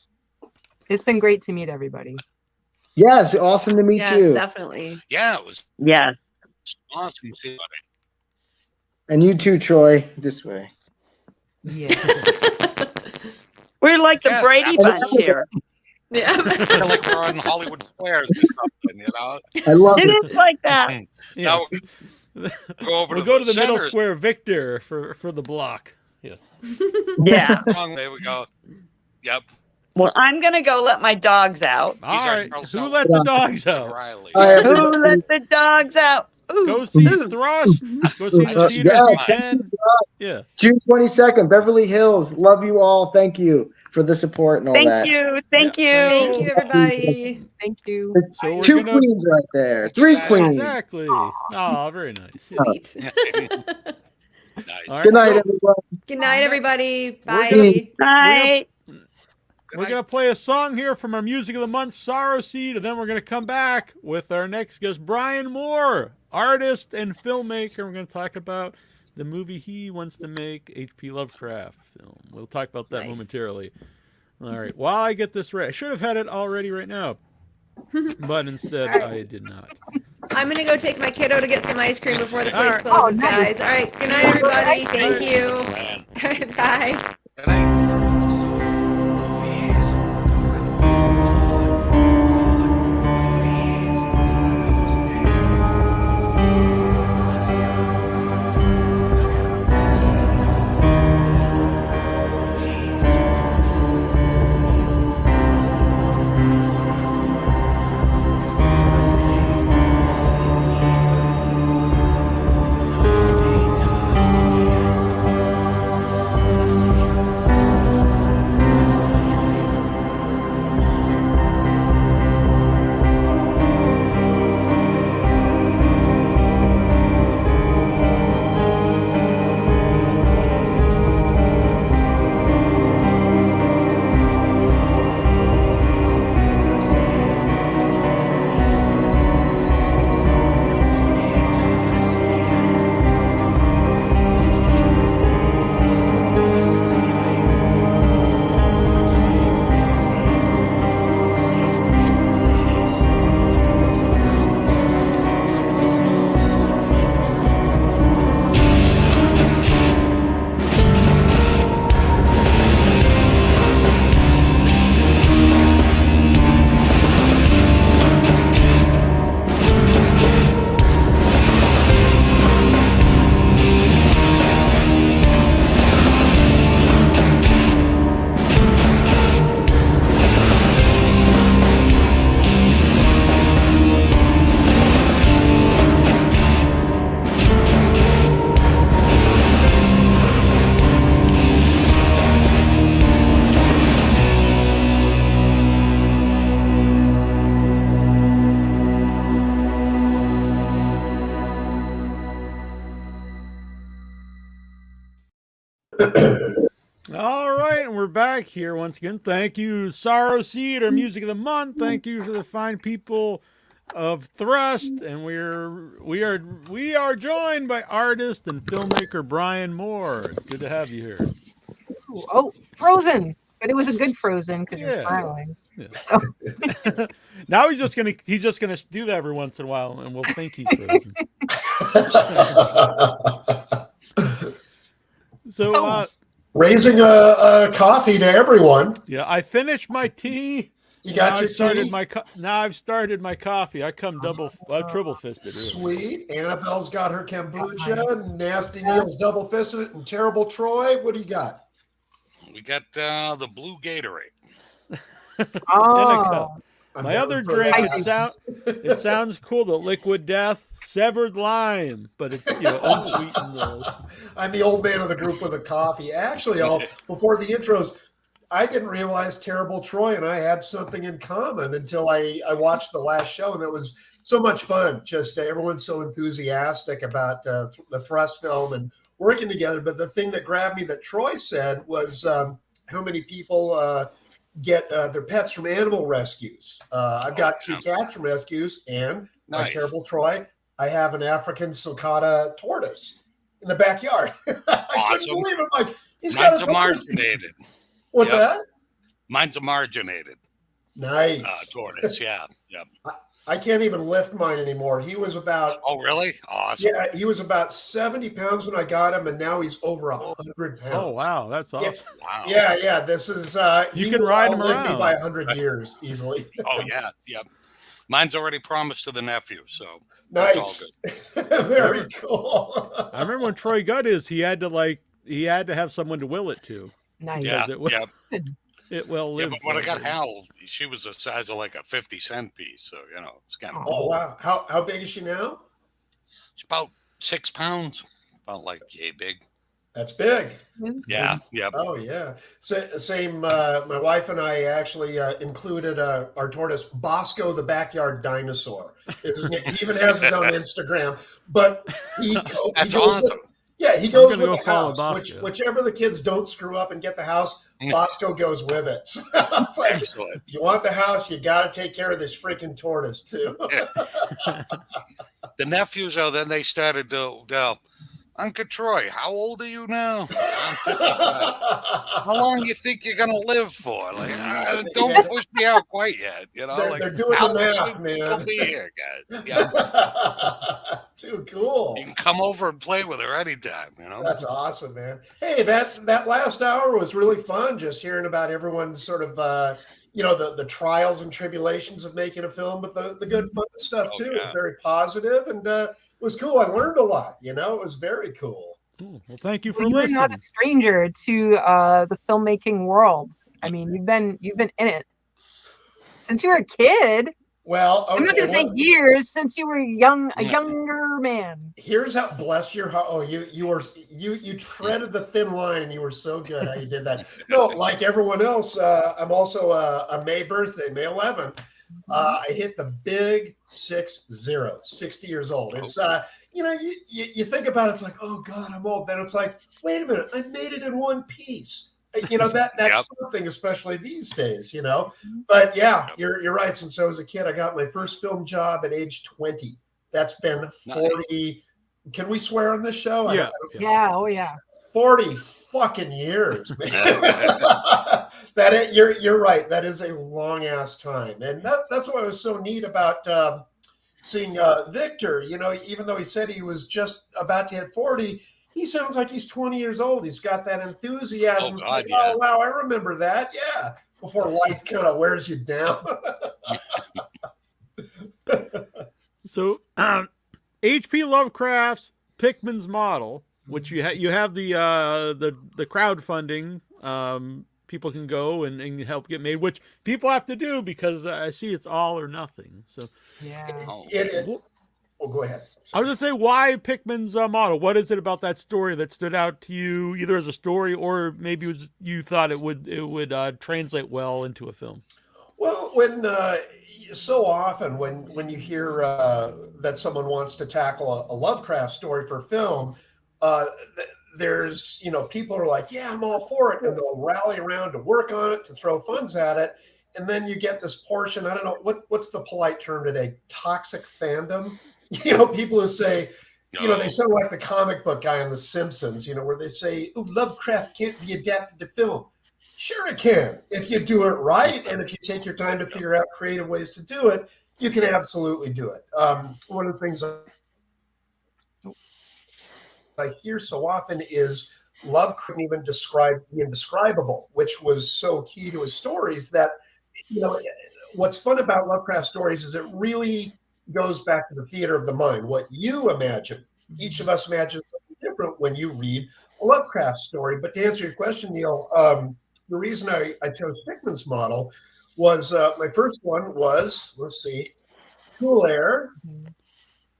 It's been great to meet everybody. Yes, awesome to meet Yes, you. definitely. Yeah, it was Yes. awesome to see buddy. And you too, Troy. This way. Yeah. We're like the Yes, Brady Bunch here. Yeah. Kinda like we're on Hollywood Squares or something, you know. I love It it. is like that. Yeah. Now go over We'll to go the to the middle centers. square, Victor, for the block. Yes. Yeah. There we go. Yep. Well, I'm going to go let my dogs out. All These are right. Charles Who South let the dogs out? Riley. All right. Who let the dogs out? Ooh, Go see ooh. Thrust. Go see the theater if you can. Yeah. June 22nd, Beverly Hills. Love you all. Thank you for the support and all Thank that. you. Thank you. Thank you, everybody. Thank you. So we're Two gonna queens right there. Three guys. queens. exactly. Oh, very nice. Sweet. Nice. All right, Good night, so everyone. Good night, everybody. We're Bye. Bye. we're gonna play a song here from our Music of the Month, Sorrow Seed, and then we're gonna come back with our next guest, Bryan Moore, artist and filmmaker. We're gonna talk about the movie he wants to make, H.P. Lovecraft film. We'll talk about that Nice. momentarily. All right. While I get this ready, I should have had it all ready right now, but instead All right. I did not. I'm gonna go take my kiddo to get some ice cream before the place All right. closes, Oh, nice. guys. All right. Good night, everybody. Thank you. Man. Bye. Good night. All right, and we're back here once again. Thank you, Sorrow Seed, our Music of the Month. Thank you to the fine people of Thrust, and we are joined by artist and filmmaker Bryan Moore. It's good to have you here. Oh, Frozen. But it was a good Frozen because you're Yeah. smiling. Yeah. Now he's just gonna do that every once in a while, and we'll think he's frozen. So, raising a coffee to everyone. yeah, I finished my tea. You got your started tea? now I've started my coffee. I come triple fisted. Sweet. Annabelle's got her kombucha. Nasty Neil's double fisted, and Terrible Troy. What do you got? We got the blue Gatorade. In a Oh, cup. I'm My down other for drink, that. it sounds cool. The Liquid Death Severed Lime, but it's unsweetened. I'm the old man of the group with a coffee. Actually, before the intros, I didn't realize Terrible Troy and I had something in common until I watched the last show, and that was so much fun. Just everyone's so enthusiastic about the Thrust film and working together. But the thing that grabbed me that Troy said was how many people get their pets from animal rescues. I've got 2 cats from rescues, and my Terrible Troy, I have an African sulcata tortoise in the backyard. I couldn't believe it. I'm like, Mine's a marginated. What's that? Mine's a marginated. Nice. Tortoise, yeah. I can't even lift mine anymore. He was about... Oh, really? Awesome. Yeah, he was about 70 pounds when I got him, and now he's over 100 pounds. Oh, wow. That's awesome. Yeah, yeah. This is... you can ride him around. Me by 100 years easily. Oh, yeah. Mine's already promised to the nephew, so nice. That's all good. Very cool. I remember when Troy got his, he had to have someone to will it to. Nice. Yeah, It will live. but when I got Hal, she was the size of like a 50-cent piece, so it's kind of. Oh wow! How big is she now? It's about 6 pounds, about like yay big. That's big. Yeah. Oh yeah. Same. My wife and I actually included our tortoise Bosco, the backyard dinosaur. He even has his own Instagram, but That's he goes awesome. He goes with go the house. Whichever the kids don't screw up and get the house, Bosco goes with it. So it's like, excellent. If you want the house, you got to take care of this freaking tortoise too. The nephews, then they started to. Uncle Troy, how old are you now? I'm 55. How long do you think you're gonna live for? Like, don't push me out quite yet. They're doing the math, man. Still be here, guys. Yeah. Too cool. You can come over and play with her anytime. That's awesome, man. Hey, that last hour was really fun. Just hearing about everyone's sort of the trials and tribulations of making a film, but the good fun stuff too. It was very positive and. It was cool. I learned a lot. It was very cool. Well, thank you for listening. You're not a stranger to the filmmaking world. I mean, you've been in it since you were a kid. Well, okay, I'm not going to say years, since you were a younger man. Here's how, bless your heart. Oh, you treaded the thin line, and you were so good how you did that. No, like everyone else, I'm also a May birthday, May 11th. I hit the big 60 years old. It's you think about it, it's like, oh God, I'm old. Then it's like, wait a minute, I made it in one piece. That's something, especially these days. But yeah, you're right. Since I was a kid, I got my first film job at age 20. That's been 40. Nice. Can we swear on this show? Yeah. Oh yeah. 40 fucking years, man. You're right. That is a long ass time, and that's what was so neat about seeing Victor. Even though he said he was just about to hit 40, he sounds like he's 20 years old. He's got that enthusiasm. Oh, God, yeah. Oh wow, I remember that. Yeah, before life kind of wears you down. So, H.P. Lovecraft's Pickman's model, which you have the crowdfunding. People can go and help get made, which people have to do because I see it's all or nothing. So yeah. Go ahead. I was gonna say, why Pickman's model? What is it about that story that stood out to you, either as a story or maybe you thought it would translate well into a film? Well, when so often when you hear that someone wants to tackle a Lovecraft story for film, there's people are like, yeah, I'm all for it, and they'll rally around to work on it, to throw funds at it, and then you get this portion. I don't know what's the polite term today, toxic fandom. People who say, they sound like the comic book guy on The Simpsons, where they say, "Ooh, Lovecraft can't be adapted to film." Sure it can, if you do it right, and if you take your time to figure out creative ways to do it, you can absolutely do it. One of the things I hear so often is Love couldn't even describe the indescribable, which was so key to his stories. That what's fun about Lovecraft stories is it really goes back to the theater of the mind. What you imagine, each of us imagines something different when you read a Lovecraft story. But to answer your question, Neil, the reason I chose Pickman's model was my first one was, let's see, Cool Air,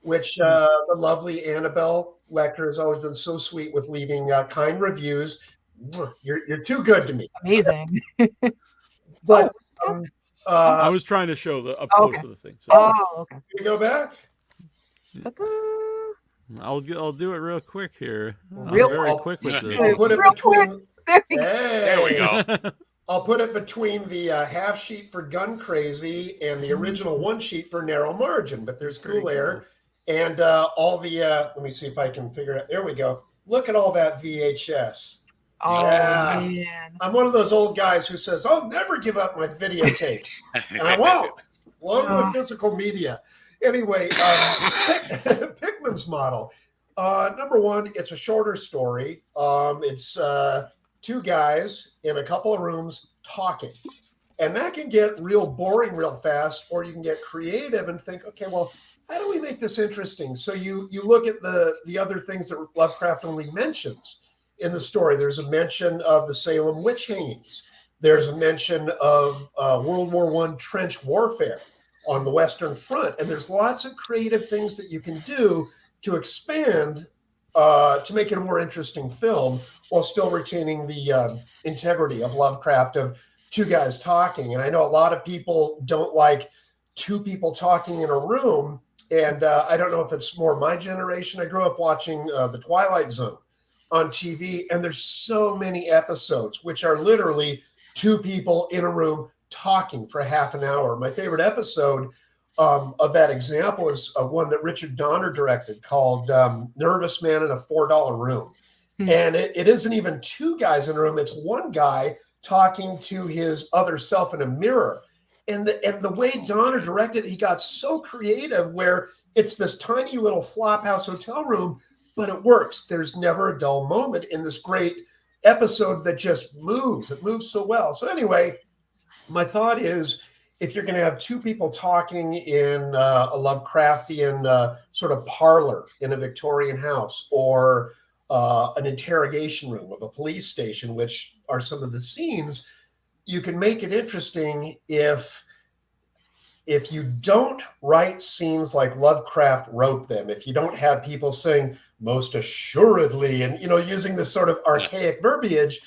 which the lovely Annabelle Lecter has always been so sweet with leaving kind reviews. You're too good to me. Amazing. But I was trying to show up close to the thing. So. Oh, okay. Can you go back? I'll do it real quick here. Real I'm very quick with this. I'll put it Real between. There we go. I'll put it between the half sheet for Gun Crazy and the original one sheet for Narrow Margin. But there's Cool Air and all the. Let me see if I can figure it. There we go. Look at all that VHS. Oh, Yeah. man. I'm one of those old guys who says, I'll never give up my videotapes. And I won't. Along with physical media. Anyway, Pickman's model. Number one, it's a shorter story. It's two guys in a couple of rooms talking. And that can get real boring real fast, or you can get creative and think, okay, well, how do we make this interesting? So you look at the other things that Lovecraft only mentions in the story. There's a mention of the Salem witch hangings. There's a mention of World War I trench warfare on the Western Front. And there's lots of creative things that you can do to expand, to make it a more interesting film while still retaining the integrity of Lovecraft, of two guys talking. And I know a lot of people don't like two people talking in a room. And I don't know if it's more my generation. I grew up watching The Twilight Zone on TV, and there's so many episodes which are literally two people in a room talking for half an hour. My favorite episode of that example is one that Richard Donner directed called Nervous Man in a $4 Room. And it isn't even two guys in a room. It's one guy talking to his other self in a mirror. And the way Donner directed, he got so creative where it's this tiny little flophouse hotel room, but it works. There's never a dull moment in this great episode that just moves. It moves so well. So anyway, my thought is, if you're going to have two people talking in a Lovecraftian sort of parlor in a Victorian house, or an interrogation room of a police station, which are some of the scenes, you can make it interesting if you don't write scenes like Lovecraft wrote them, if you don't have people saying most assuredly and, using this sort of archaic verbiage,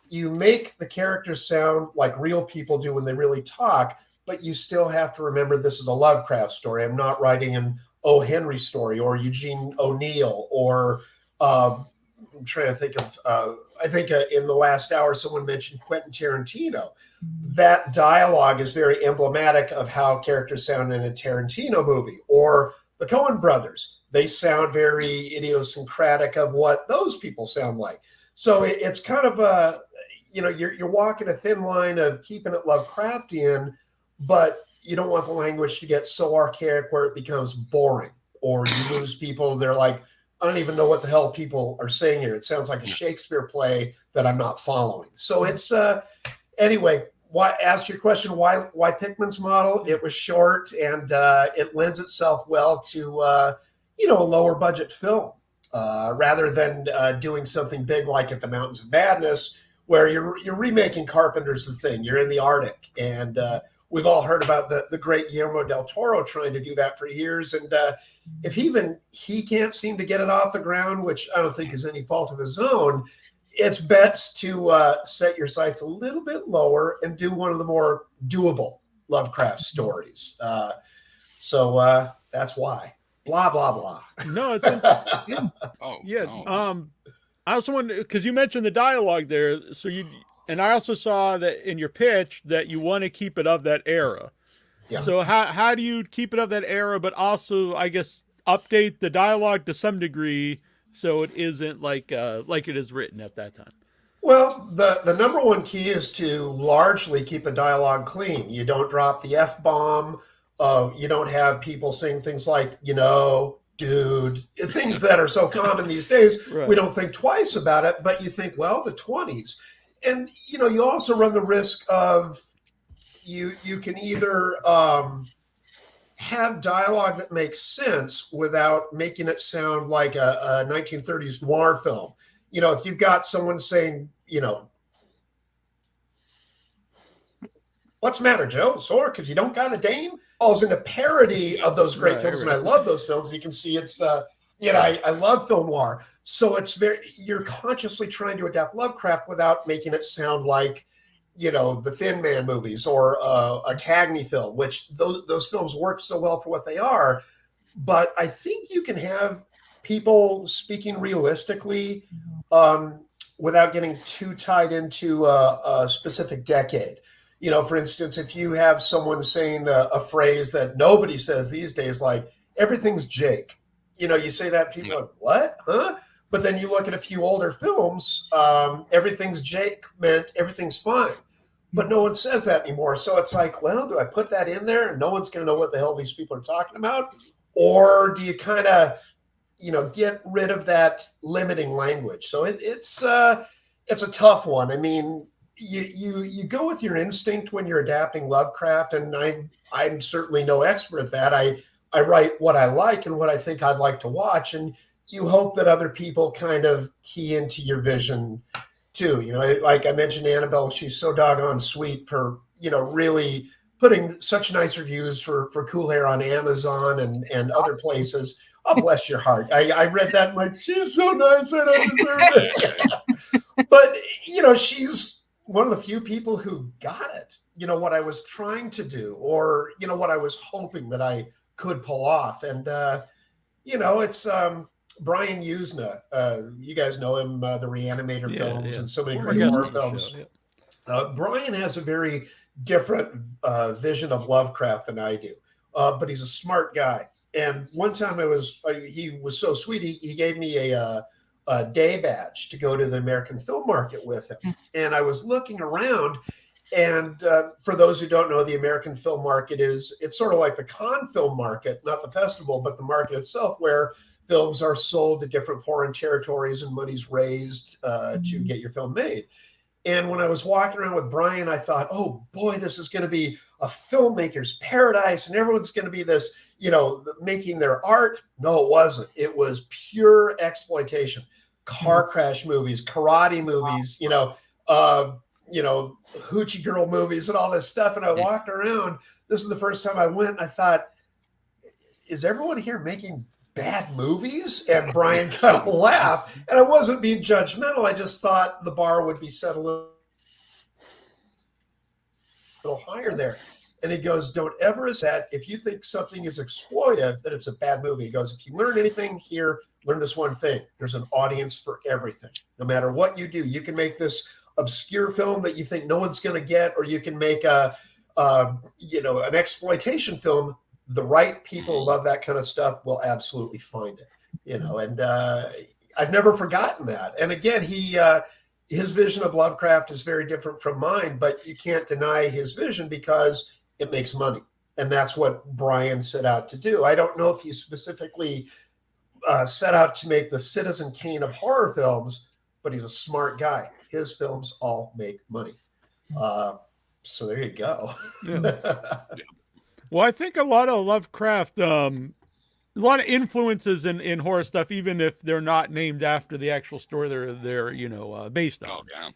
you make the characters sound like real people do when they really talk, but you still have to remember this is a Lovecraft story. I'm not writing an O. Henry story or Eugene O'Neill or I'm trying to think of, I think in the last hour, someone mentioned Quentin Tarantino. That dialogue is very emblematic of how characters sound in a Tarantino movie, or the Coen brothers. They sound very idiosyncratic of what those people sound like. So it's kind of a, you're walking a thin line of keeping it Lovecraftian, but you don't want the language to get so archaic where it becomes boring, or you lose people. They're like, I don't even know what the hell people are saying here. It sounds like a Shakespeare play that I'm not following. So it's, anyway, ask your question, why Pickman's model? It was short, and it lends itself well to, a lower budget film, rather than doing something big like at the Mountains of Madness, where you're remaking Carpenter's The Thing. You're in the Arctic, and we've all heard about the great Guillermo del Toro trying to do that for years. And if even he can't seem to get it off the ground, which I don't think is any fault of his own, it's best to set your sights a little bit lower and do one of the more doable Lovecraft stories. So that's why. Blah, blah, blah. No, it's yeah. No. I also wanted, because you mentioned the dialogue there, and I also saw that in your pitch that you want to keep it of that era. Yeah. So how do you keep it of that era, but also, I guess, update the dialogue to some degree so it isn't like it is written at that time? Well, the number one key is to largely keep the dialogue clean. You don't drop the F-bomb. You don't have people saying things like, dude, things that are so common these days. Right. We don't think twice about it, but you think, well, the 20s. And, you also run the risk of you can either have dialogue that makes sense without making it sound like a 1930s noir film. If you've got someone saying, what's the matter, Joe? Sore because you don't got a dame? Falls into parody of those great films, and I love those films. You can see it's You know, I love film noir. So you're consciously trying to adapt Lovecraft without making it sound like, you know, the Thin Man movies or a Cagney film, which those films work so well for what they are. But I think you can have people speaking realistically without getting too tied into a specific decade. You know, for instance, if you have someone saying a phrase that nobody says these days, like everything's Jake, you know, you say that, people are like, what? Huh? But then you look at a few older films, everything's Jake meant everything's fine. But no one says that anymore. So it's like, well, do I put that in there and no one's going to know what the hell these people are talking about? Or do you kind of, you know, get rid of that limiting language? So it's a tough one. I mean, you go with your instinct when you're adapting Lovecraft, and I'm certainly no expert at that. I write what I like and what I think I'd like to watch, and you hope that other people kind of key into your vision too. You know, like I mentioned, Annabelle, she's so doggone sweet for, you know, really putting such nice reviews for Cool Hair on Amazon and other places. Oh, bless your heart. I read that and I'm like, she's so nice, I don't deserve this. But, you know, she's one of the few people who got it, you know, what I was trying to do, or, you know, what I was hoping that I could pull off. And, you know, it's Brian Usna. You guys know him, the Reanimator films and so many great horror films. Brian has a very different vision of Lovecraft than I do, but he's a smart guy. And one time he was so sweet, he gave me a day badge to go to the American Film Market with him. And I was looking around, and for those who don't know, the American Film Market it's sort of like the Cannes Film Market, not the festival, but the market itself, where films are sold to different foreign territories and money's raised to get your film made. And when I was walking around with Brian, I thought, oh boy, this is going to be a filmmaker's paradise, and everyone's going to be this, you know, making their art. No, it wasn't. It was pure exploitation. Car crash movies, karate movies, you know, hoochie girl movies and all this stuff. And I walked around. This is the first time I went. I thought, is everyone here making bad movies? And Brian kind of laughed, and I wasn't being judgmental. I just thought the bar would be set a little higher there. And he goes, don't ever assume if you think something is exploitive that it's a bad movie. He goes, if you learn anything here, learn this one thing: there's an audience for everything. No matter what you do, you can make this obscure film that you think no one's going to get, or you can make an exploitation film. The right people who love that kind of stuff will absolutely find it, you know, and I've never forgotten that. And again, his vision of Lovecraft is very different from mine, but you can't deny his vision because it makes money. And that's what Brian set out to do. I don't know if he specifically set out to make the Citizen Kane of horror films, but he's a smart guy. His films all make money. So there you go. Well, I think a lot of Lovecraft, a lot of influences in horror stuff, even if they're not named after the actual story they're based on. Oh, yeah.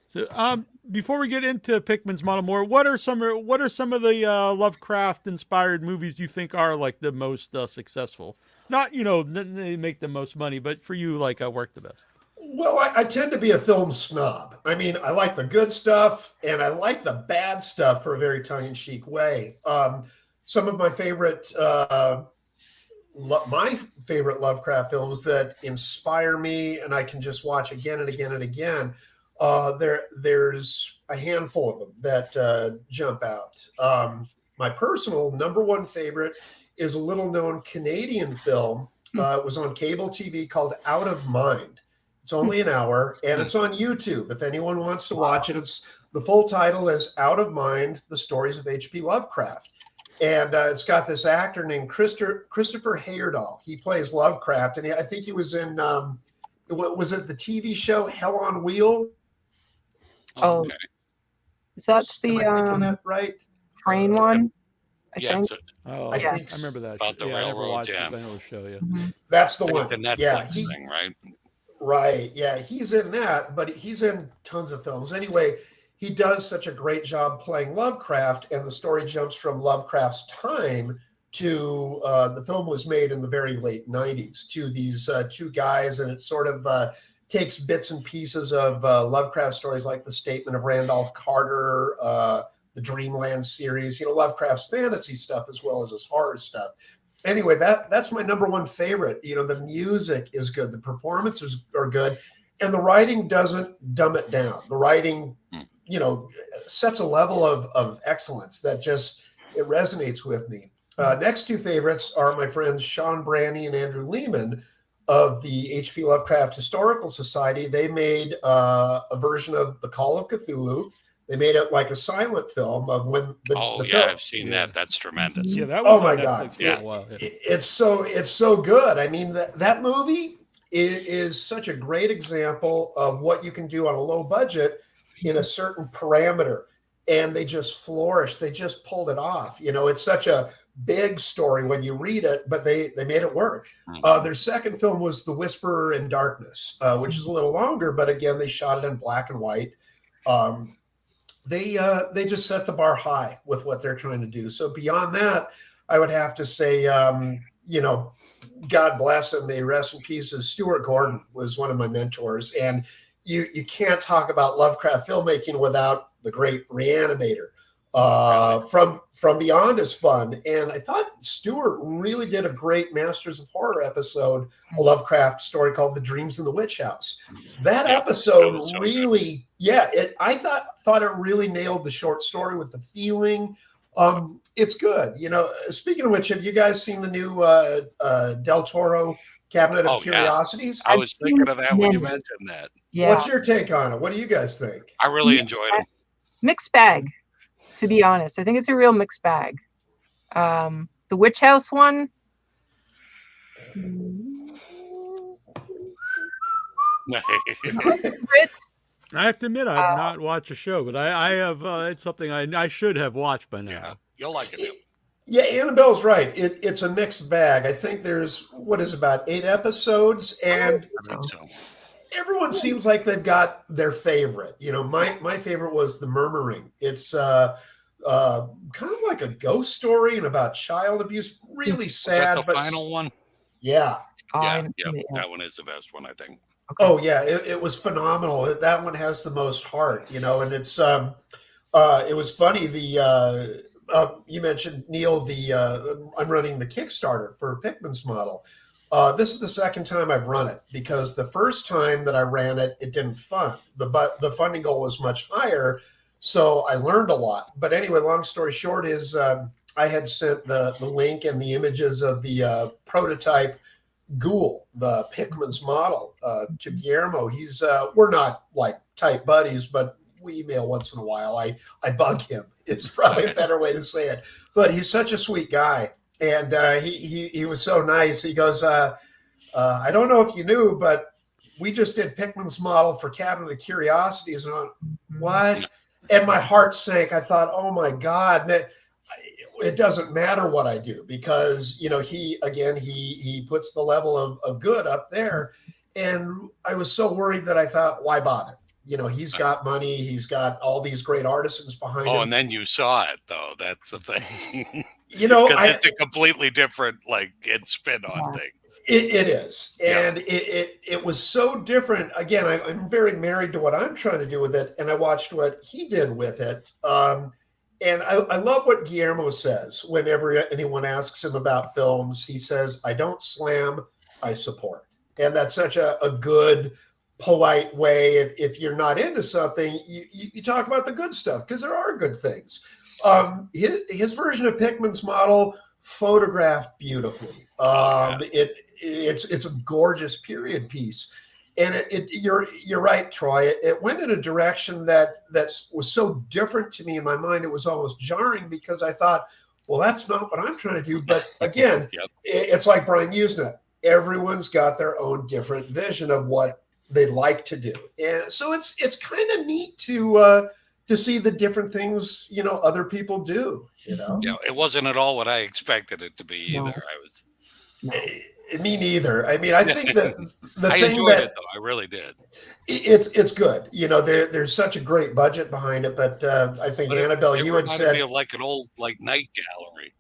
So, before we get into Pickman's Model More, what are some of the Lovecraft inspired movies you think are like the most successful? Not, you know, they make the most money, but for you, like, work the best. Well, I tend to be a film snob. I mean, I like the good stuff and I like the bad stuff for a very tongue-in-cheek way. Some of my favorite Lovecraft films that inspire me and I can just watch again and again and again, there's a handful of them that jump out. My personal number one favorite is a little-known Canadian film. It was on cable TV called Out of Mind. It's only an hour, and it's on YouTube. If anyone wants to watch it, the full title is Out of Mind: The Stories of H.P. Lovecraft. And it's got this actor named Christopher Heyerdahl. He plays Lovecraft, and I think he was in, was it the TV show Hell on Wheels? Oh, Okay. is that Am I thinking that right? train one? I Yeah, think. I think I remember that. about the I never railroads, watched yeah. it, but I know the show. Yeah. Mhm. That's the I think one. it's a Netflix Yeah, thing, right? right. Yeah, he's in that, but he's in tons of films. Anyway, he does such a great job playing Lovecraft, and the story jumps from Lovecraft's time to the film was made in the very late 90s to these two guys, and it sort of takes bits and pieces of Lovecraft stories like The Statement of Randolph Carter, the Dreamland series, Lovecraft's fantasy stuff as well as his horror stuff. Anyway, that's my number one favorite. The music is good, the performances are good, and the writing doesn't dumb it down. The writing, sets a level of excellence that just, it resonates with me. Next two favorites are my friends Sean Branney and Andrew Lehman of the H.P. Lovecraft Historical Society. They made a version of The Call of Cthulhu. They made it like a silent film of when the film. I've seen that. That's tremendous. Yeah, that was my God. It's so good. I mean, that movie is such a great example of what you can do on a low budget in a certain parameter. And they just flourished. They just pulled it off. It's such a big story when you read it, but they made it work. Their second film was The Whisperer in Darkness, which is a little longer, but again, they shot it in black and white. They just set the bar high with what they're trying to do. So beyond that, I would have to say, God bless him, may rest in peace. Stuart Gordon was one of my mentors, and you can't talk about Lovecraft filmmaking without the great Reanimator. From Beyond is fun, and I thought Stuart really did a great Masters of Horror episode, a Lovecraft story called The Dreams in the Witch House. That episode really, I thought it really nailed the short story with the feeling. It's good. Speaking of which, have you guys seen the new Del Toro Cabinet of Curiosities? I was thinking of that when you mentioned that. Yeah. What's your take on it? What do you guys think? I really enjoyed it. Mixed bag, to be honest. I think it's a real mixed bag. The Witch House one. I have to admit, I have not watched a show, but I have. It's something I should have watched by now. Yeah, you'll like it. Yeah, Annabelle's right. It's a mixed bag. I think there's about 8 episodes, and everyone seems like they've got their favorite. My favorite was The Murmuring. It's kind of like a ghost story and about child abuse. Really sad. Was that the final one? Yeah. That one is the best one, I think. Okay. Oh yeah, it was phenomenal. That one has the most heart, and it's it was funny. You mentioned, Neil, I'm running the Kickstarter for Pickman's model. This is the second time I've run it, because the first time that I ran it, it didn't fund. The funding goal was much higher, so I learned a lot. But anyway, long story short is I had sent the link and the images of the prototype Ghoul, the Pickman's model, to Guillermo. He's we're not like tight buddies, but we email once in a while. I bug him. It's probably a better way to say it. But he's such a sweet guy, and he was so nice. He goes, I don't know if you knew, but we just did Pickman's model for Cabinet of Curiosities. And I'm, what? And my heart sank. I thought, oh my God. It doesn't matter what I do, because he puts the level of good up there, and I was so worried that I thought, why bother? He's got money, he's got all these great artisans behind him. Oh, and then you saw it, though. That's the thing. Because it's a completely different spin on things. It is, and it was so different. Again, I'm very married to what I'm trying to do with it, and I watched what he did with it. And I love what Guillermo says whenever anyone asks him about films. He says, I don't slam, I support. And that's such a good, polite way. If you're not into something, you talk about the good stuff, because there are good things. His version of Pickman's model photographed beautifully. It's a gorgeous period piece. And you're right, Troy. It went in a direction that was so different to me in my mind. It was almost jarring, because I thought, well, that's not what I'm trying to do. But again, it's like Brian Usna. Everyone's got their own different vision of what they'd like to do, and so it's kind of neat to see the different things other people do. It wasn't at all what I expected it to be either. Me neither. I mean, I think that I enjoyed it, though. I really did. It's good. There's such a great budget behind it, but I think Annabelle, you had said like an old night gallery.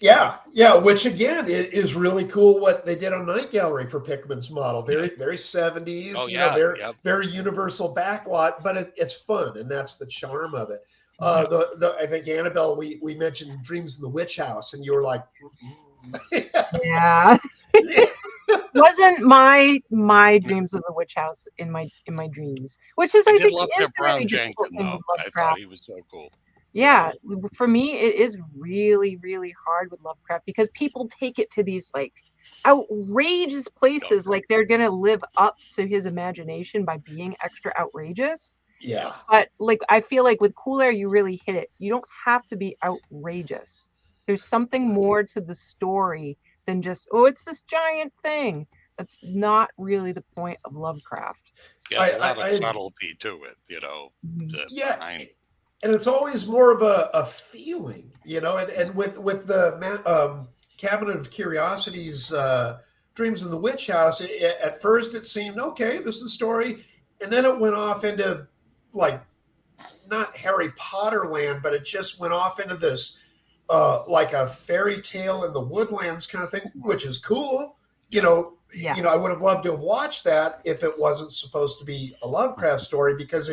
Yeah, which again is really cool what they did on Night Gallery for Pickman's model. Very 70s, Oh, yeah. Very universal backlot, but it's fun, and that's the charm of it. I think Annabelle, we mentioned Dreams in the Witch House, and you were like, yeah. Wasn't my Dreams of the Witch House in my dreams, which is I I did think love is their the really Brown difficult Jenkins, thing though. with I Lovecraft. thought he was so cool. Yeah, for me, it is really, really hard with Lovecraft because people take it to these like outrageous places, like they're gonna live up to his imagination by being extra outrageous. Yeah. But like I feel like with Cool Air, you really hit it. You don't have to be outrageous. There's something more to the story than just, oh, it's this giant thing. That's not really the point of Lovecraft. There's a lot of subtlety to it, And it's always more of a feeling, and with the Cabinet of Curiosities, Dreams in the Witch House, at first it seemed, okay, this is the story. And then it went off into, like, not Harry Potter land, but it just went off into this, like a fairy tale in the woodlands kind of thing, which is cool. I would have loved to have watched that if it wasn't supposed to be a Lovecraft story, because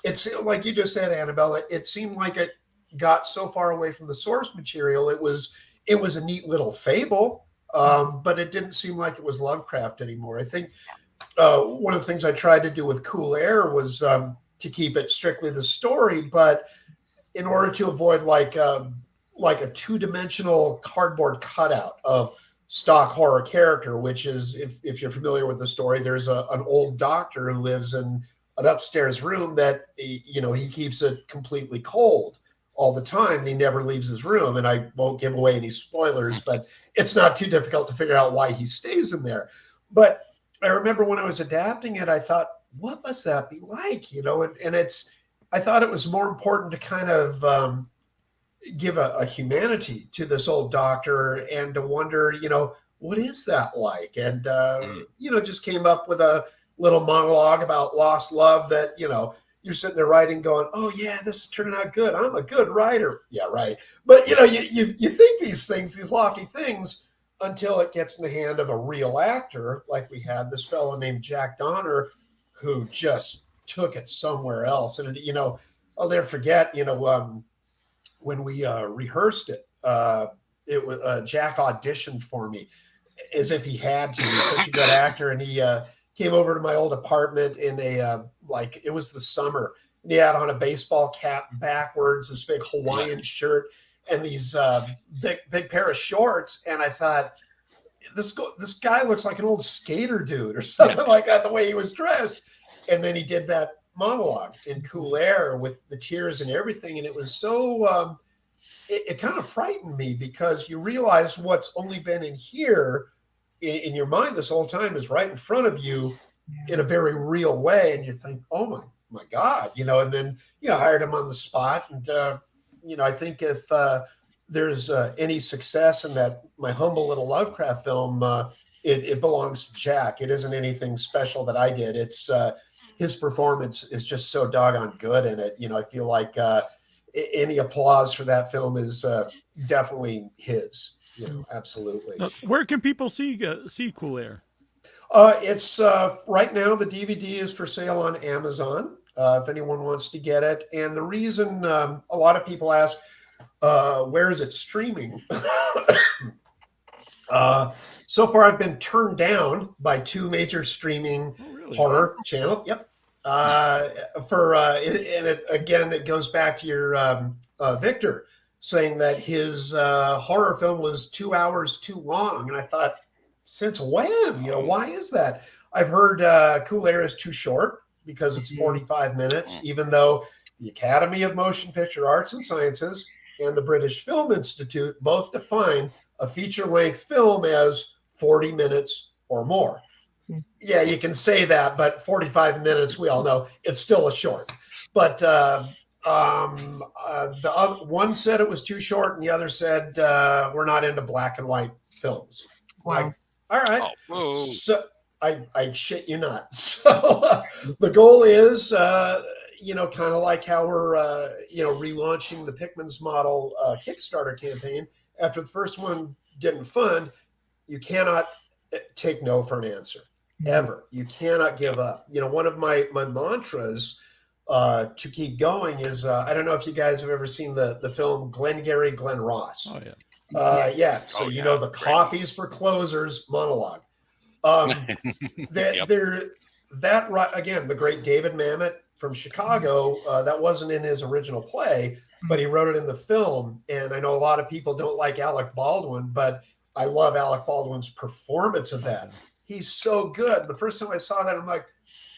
it's like you just said, Annabelle, it seemed like it got so far away from the source material. It was a neat little fable, but it didn't seem like it was Lovecraft anymore. I think one of the things I tried to do with Cool Air was to keep it strictly the story, but in order to avoid like a two-dimensional cardboard cutout of stock horror character, which is, if you're familiar with the story, there's an old doctor who lives in an upstairs room that he keeps it completely cold all the time, and he never leaves his room. And I won't give away any spoilers, but it's not too difficult to figure out why he stays in there. But I remember when I was adapting it, I thought, what must that be like? I thought it was more important to kind of give a humanity to this old doctor and to wonder, what is that like? And, just came up with a little monologue about lost love that, you're sitting there writing going, oh yeah, this is turning out good. I'm a good writer. Yeah, right. But, you think these things, these lofty things, until it gets in the hand of a real actor, like we had this fellow named Jack Donner, who just took it somewhere else. And, I'll never forget, when we rehearsed it, it was Jack auditioned for me as if he had to. He's such a good actor. And he came over to my old apartment in it was the summer. And he had on a baseball cap backwards, this big Hawaiian shirt, and these big pair of shorts. And I thought, this guy looks like an old skater dude or something like that, the way he was dressed. And then he did that monologue in Cool Air with the tears and everything. And it was so, it kind of frightened me, because you realize what's only been in here in your mind this whole time is right in front of you in a very real way. And you think, oh my God, and then, hired him on the spot. And, I think if there's any success in that, my humble little Lovecraft film, it belongs to Jack. It isn't anything special that I did. It's his performance is just so doggone good in it. I feel like any applause for that film is definitely his. Absolutely. Where can people see Cool Air? It's right now the DVD is for sale on Amazon. If anyone wants to get it. And the reason a lot of people ask, where is it streaming? So far, I've been turned down by two major streaming horror channels. Yep. It goes back to your Victor saying that his horror film was 2 hours too long. And I thought, since when? Why is that? I've heard Cool Air is too short because it's 45 minutes, even though the Academy of Motion Picture Arts and Sciences and the British Film Institute both define a feature-length film as 40 minutes or more. Yeah, you can say that, but 45 minutes, we all know, it's still a short. But the other one said it was too short, and the other said we're not into black and white films. Wow. Like, all right. Oh, so I shit you not. So the goal is, kind of like how we're, relaunching the Pickman's Model Kickstarter campaign, after the first one didn't fund, you cannot take no for an answer ever. You cannot give up. You know, one of my mantras to keep going is I don't know if you guys have ever seen the film Glengarry Glen Ross. Oh yeah. Yeah. So you know the coffees for closers monologue. Again, the great David Mamet from Chicago, that wasn't in his original play, but he wrote it in the film. And I know a lot of people don't like Alec Baldwin, but I love Alec Baldwin's performance of that. He's so good. The first time I saw that, I'm like,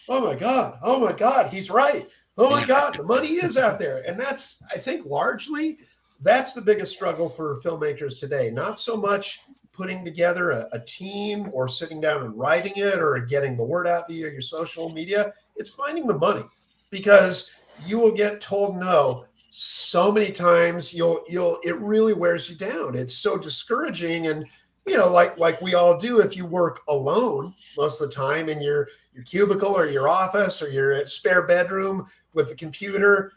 oh my God, he's right. Oh my God, the money is out there. And that's, I think largely, that's the biggest struggle for filmmakers today. Not so much putting together a team or sitting down and writing it or getting the word out via your social media. It's finding the money, because you will get told no so many times. It really wears you down. It's so discouraging. And, you know, like we all do, if you work alone most of the time in your cubicle or your office or your spare bedroom with the computer,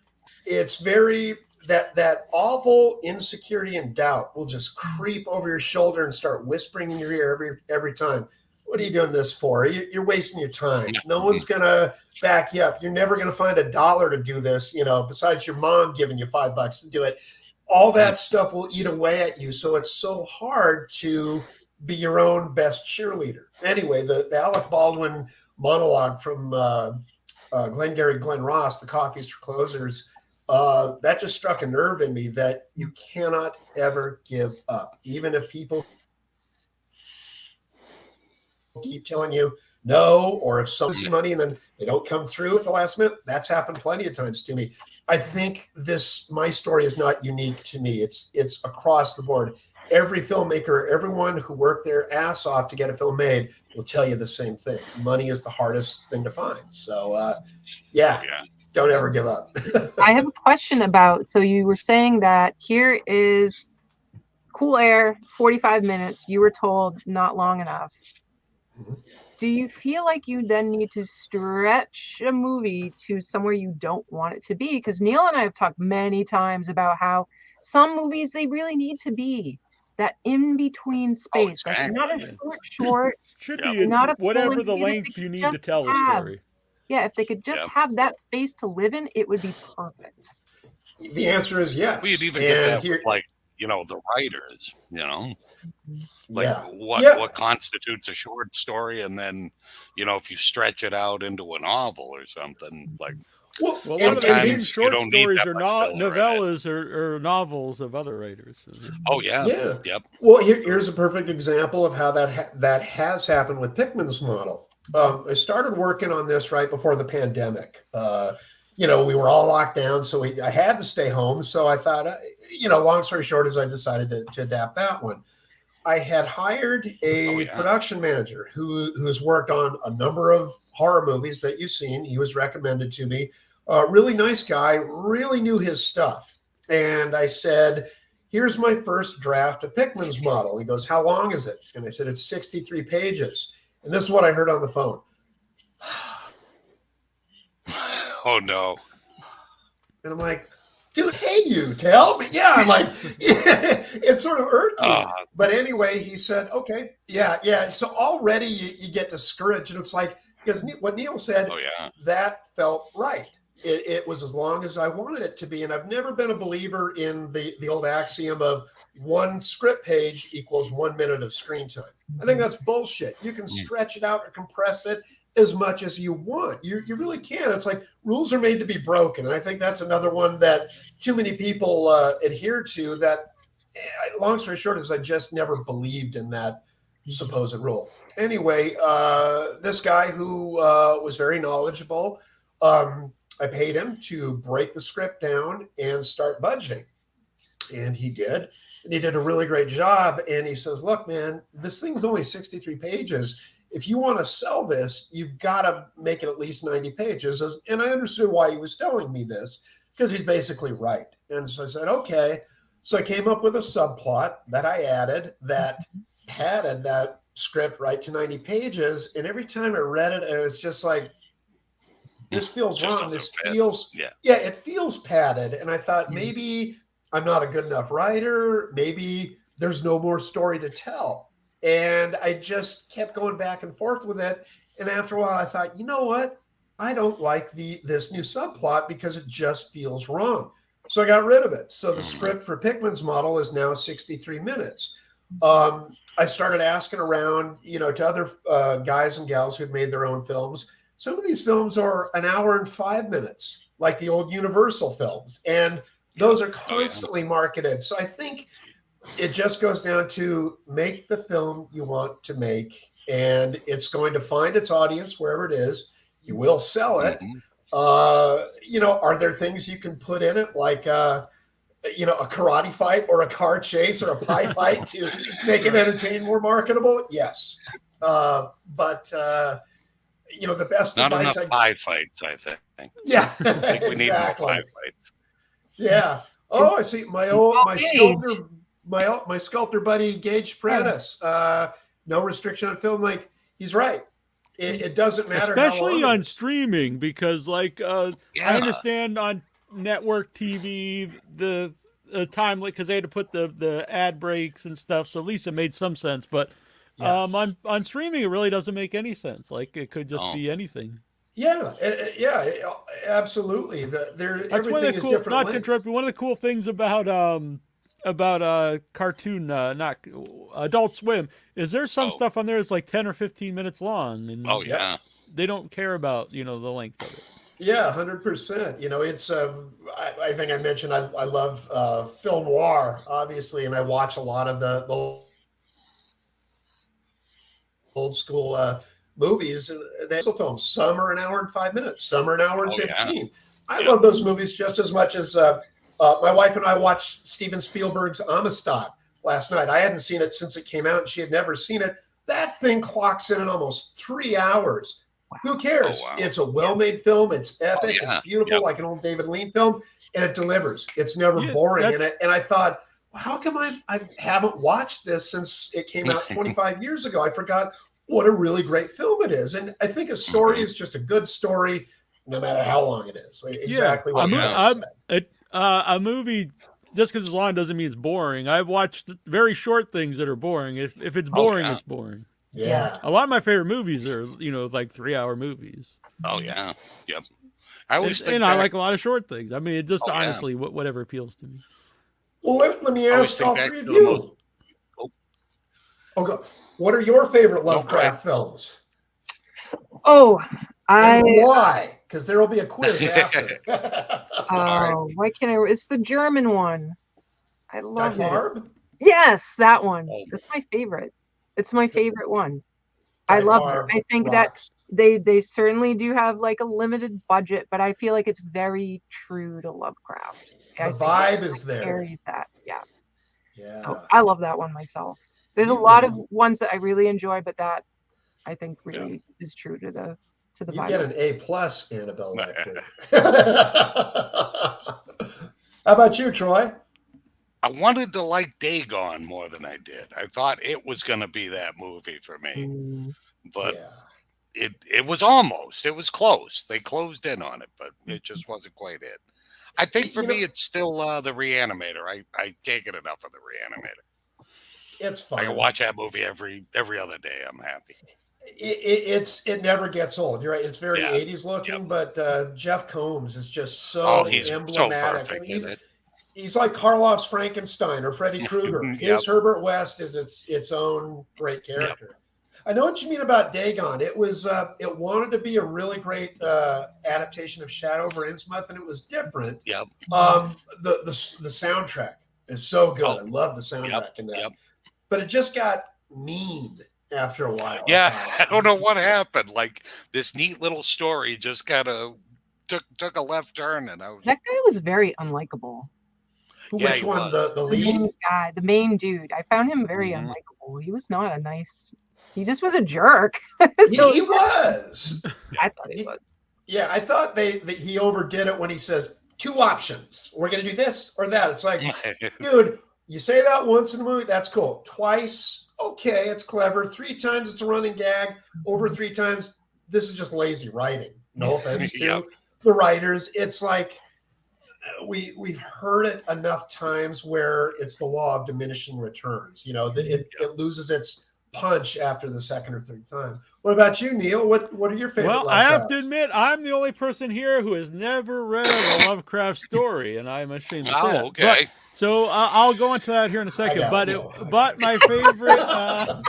it's very, that awful insecurity and doubt will just creep over your shoulder and start whispering in your ear every time. What are you doing this for? You're wasting your time. No one's going to back you up. You're never going to find $1 to do this, you know, besides your mom giving you $5 to do it. All that stuff will eat away at you. So it's so hard to be your own best cheerleader. Anyway, the Alec Baldwin monologue from Glengarry Glen Ross, The Coffees for Closers, that just struck a nerve in me, that you cannot ever give up. Even if people keep telling you no, or if someone sees money and then they don't come through at the last minute, that's happened plenty of times to me. I think my story is not unique to me. It's across the board. Every filmmaker, everyone who worked their ass off to get a film made will tell you the same thing. Money is the hardest thing to find. So, yeah. Don't ever give up. I have a question about, so you were saying that here is Cool Air, 45 minutes. You were told not long enough. Mm-hmm. Do you feel like you then need to stretch a movie to somewhere you don't want it to be? Because Neil and I have talked many times about how some movies, they really need to be that in-between space. Oh, exactly. Like not a short, should be not a whatever the length you need to tell a story. Yeah, if they could just have that space to live in, it would be perfect. The answer is yes. We'd even get that with, like, you know, the writers, you know, like what constitutes a short story, and then, you know, if you stretch it out into a novel or something, like, well, sometimes short stories are not novellas or novels of other writers. Oh yeah, yep. Well, here's a perfect example of how that has happened with Pickman's model. I started working on this right before the pandemic. You know, we were all locked down, so I had to stay home. So I thought, you know, long story short is I decided to adapt that one. I had hired a production manager who's worked on a number of horror movies that you've seen. He was recommended to me. Really nice guy, really knew his stuff. And I said, here's my first draft of Pickman's model. He goes, how long is it? And I said, it's 63 pages. And this is what I heard on the phone. Oh, no. And I'm like, dude, hey, you tell me. Yeah, I'm like, it sort of irked me. But anyway, he said, okay, yeah. So already you get discouraged. And it's like, because what Neil said, that felt right. It was as long as I wanted it to be. And I've never been a believer in the old axiom of one script page equals 1 minute of screen time. I think that's bullshit. You can stretch it out or compress it as much as you want. You really can. It's like rules are made to be broken. And I think that's another one that too many people adhere to, that long story short is I just never believed in that supposed rule. Anyway, this guy who was very knowledgeable, I paid him to break the script down and start budgeting. And he did. And he did a really great job. And he says, look, man, this thing's only 63 pages. If you want to sell this, you've got to make it at least 90 pages. And I understood why he was telling me this, because he's basically right. And so I said, okay. So I came up with a subplot that I added that padded that script right to 90 pages. And every time I read it, it was just like, this feels wrong. This feels, it feels padded. And I thought maybe I'm not a good enough writer. Maybe there's no more story to tell. And I just kept going back and forth with it. And after a while, I thought, you know what? I don't like this new subplot because it just feels wrong. So I got rid of it. So the script for Pickman's model is now 63 minutes. I started asking around, to other guys and gals who'd made their own films. Some of these films are an hour and 5 minutes, like the old Universal films. And those are constantly marketed. So I think it just goes down to make the film you want to make, and it's going to find its audience wherever it is. You will sell it. Are there things you can put in it, like a karate fight or a car chase or a pie fight to make it entertaining, more marketable? Yes. The best not advice enough pie fights, I think. Yeah, I think we need more pie fights. Yeah. Oh, I see. My sculptor buddy Gage Prentice. No restriction on film. Like, he's right. It doesn't matter, especially how long on streaming, because I understand on network TV the time, because they had to put the ad breaks and stuff, so at least it made some sense. But on streaming, it really doesn't make any sense. Like, it could just be anything. Yeah, absolutely. Everything is different. Not to interrupt you, one of the cool things about cartoon, not Adult Swim, is there's some stuff on there that's like 10 or 15 minutes long, and they don't care about the length of it. Yeah, 100%. It's I think I mentioned I love film noir, obviously, and I watch a lot of the old school movies. They also film. Some are an hour and 5 minutes. Some are an hour and 15. I love those movies just as much as my wife and I watched Steven Spielberg's Amistad last night. I hadn't seen it since it came out, and she had never seen it. That thing clocks in almost 3 hours. Who cares? It's a well-made film. It's epic. It's beautiful, like an old David Lean film, and it delivers. It's never boring. And I thought, well, how come I haven't watched this since it came out 25 years ago? I forgot what a really great film it is. And I think a story is just a good story, no matter how long it is. Exactly what you said. A movie, just because it's long doesn't mean it's boring. I've watched very short things that are boring. If it's boring, it's boring. Yeah. A lot of my favorite movies are, like 3-hour movies. Oh, yeah. Yep. I always think I like a lot of short things. I mean, it just honestly, whatever appeals to me. Well, let me ask all three of you. What are your favorite Lovecraft films? Oh, and why? Because there will be a quiz after. Why can't I? It's the German one. I love it. Yes, that one. That's my favorite. It's my favorite one. I love it. I think that they certainly do have like a limited budget, but I feel like it's very true to Lovecraft. The vibe is there. Carries that, yeah. So Yeah. I love that one myself. There's a lot of ones that I really enjoy, but that I think really is true to the You vibe. get an A+, Annabelle. How about you, Troy? I wanted to like Dagon more than I did. I thought it was going to be that movie for me, but it was almost. It was close. They closed in on it, but it just wasn't quite it. I think for me, it's still the Reanimator. I can't get enough of the Reanimator. It's fine. I can watch that movie every other day. I'm happy. It never gets old. You're right. It's very 80s looking, but Jeff Combs is just so emblematic. So perfect, he's like Karloff's Frankenstein or Freddy Krueger. His Herbert West is its own great character. I know what you mean about Dagon. It was it wanted to be a really great adaptation of Shadow over Innsmouth, and it was different. Yep. The soundtrack is so good. I love the soundtrack in that. But it just got mean after a while. Yeah, I don't know what happened. Like, this neat little story just kind of took a left turn, and that guy was very unlikable. Which one? The lead? The main guy, the main dude. I found him very unlikable. He was not a nice. He just was a jerk. He was. I thought he was. Yeah, I thought he overdid it when he says 2 options. We're going to do this or that. It's like, dude, you say that once in a movie, that's cool. Twice, okay, it's clever. 3 times, it's a running gag. Over 3 times, this is just lazy writing. No offense to the writers. It's like, we've heard it enough times where it's the law of diminishing returns. You know, it loses its punch after the second or third time. What about you, Neil? What are your favorite? Well, I have to admit, I'm the only person here who has never read a Lovecraft story, and I'm ashamed to say it. Okay. But, so I'll go into that here in a second. But my favorite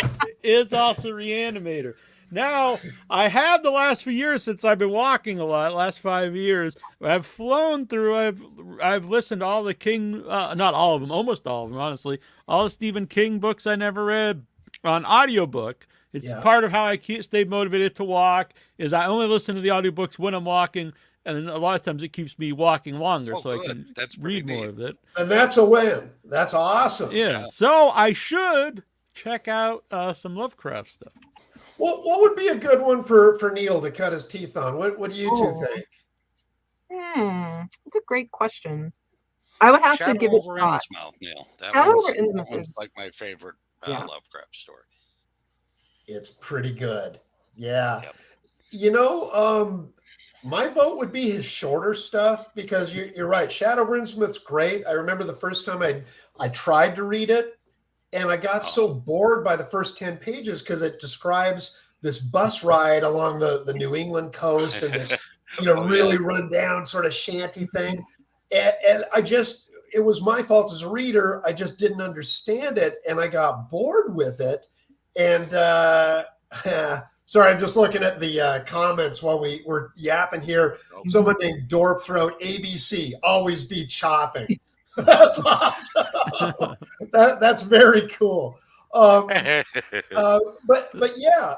is also Reanimator. Now, I have the last few years since I've been walking a lot, last 5 years. I've flown through, I've listened to all the King, not all of them, almost all of them, honestly, all the Stephen King books I never read on audiobook. It's part of how I stay motivated to walk, is I only listen to the audiobooks when I'm walking, and a lot of times it keeps me walking longer I can read more of it. And that's a win. That's awesome. Yeah. So I should check out some Lovecraft stuff. Well, what would be a good one for Neil to cut his teeth on? What do you two think? That's a great question. I would have to give it a shot. Neil. That one's like my favorite Lovecraft story. It's pretty good. Yeah. Yep. You know, my vote would be his shorter stuff, because you're right. Shadow of Innsmouth's great. I remember the first time I tried to read it, and I got so bored by the first 10 pages because it describes this bus ride along the New England coast and this, really run down sort of shanty thing. And it was my fault as a reader. I just didn't understand it, and I got bored with it. And sorry, I'm just looking at the comments while we're yapping here. Someone named Dorp Throat ABC, always be chopping. That's awesome. That's very cool. But yeah,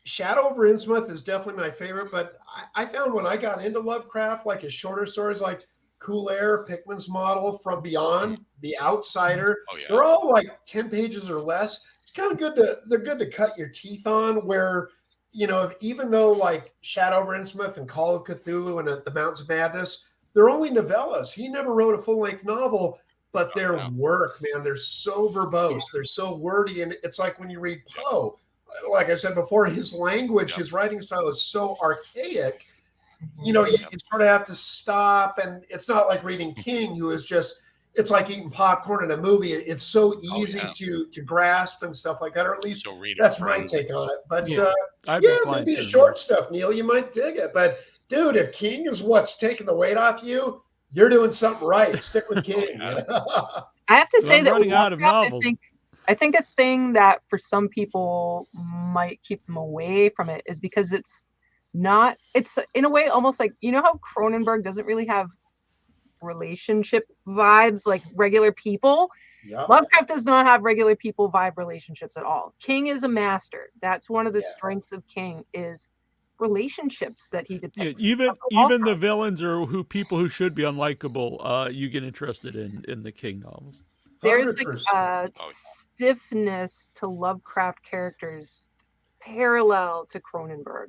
Shadow over Innsmouth is definitely my favorite. But I found when I got into Lovecraft, like his shorter stories, like Cool Air, Pickman's Model, From Beyond, The Outsider, they're all like 10 pages or less. It's kind of good they're good to cut your teeth on, where, even though like Shadow over Innsmouth and Call of Cthulhu and The Mountains of Madness, they're only novellas. He never wrote a full-length novel, but their work, man, they're so verbose. They're so wordy. And it's like when you read Poe, like I said before, his language, his writing style is so archaic. You sort of have to stop. And it's not like reading King, who is just, it's like eating popcorn in a movie. It's so easy to grasp and stuff like that, or at least that's my take on it. But maybe the short stuff, Neil, you might dig it. But dude, if King is what's taking the weight off you, you're doing something right. Stick with King. I have to say that running out of novels. I think a thing that for some people might keep them away from it is because it's in a way almost like, how Cronenberg doesn't really have relationship vibes like regular people. Lovecraft does not have regular people vibe relationships at all. King is a master. That's one of the strengths of King, is relationships that he depicts. Even the villains or people who should be unlikable, you get interested in the King novels. There's like a stiffness to Lovecraft characters parallel to Cronenberg.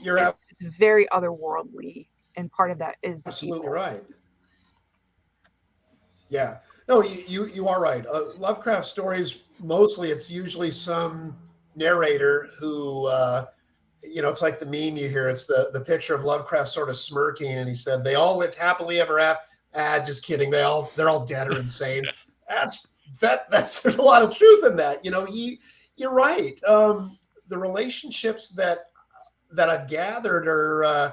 It's very otherworldly, and part of that is absolutely right. Yeah, no, you are right. Lovecraft stories, mostly it's usually some narrator who it's like the meme you hear. It's the picture of Lovecraft sort of smirking, and he said, "They all lived happily ever after." Just kidding. They're all dead or insane. That's there's a lot of truth in that. You're right. The relationships that I've gathered are, I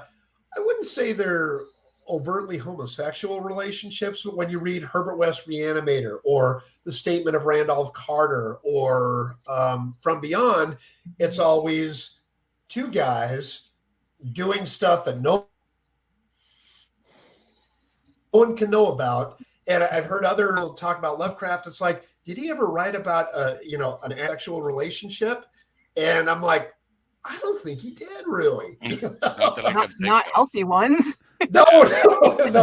wouldn't say they're overtly homosexual relationships, but when you read Herbert West Reanimator or The Statement of Randolph Carter or From Beyond, it's always two guys doing stuff that no one can know about. And I've heard other people talk about Lovecraft. It's like, did he ever write about an asexual relationship? And I'm like, I don't think he did, really. Not healthy ones. No,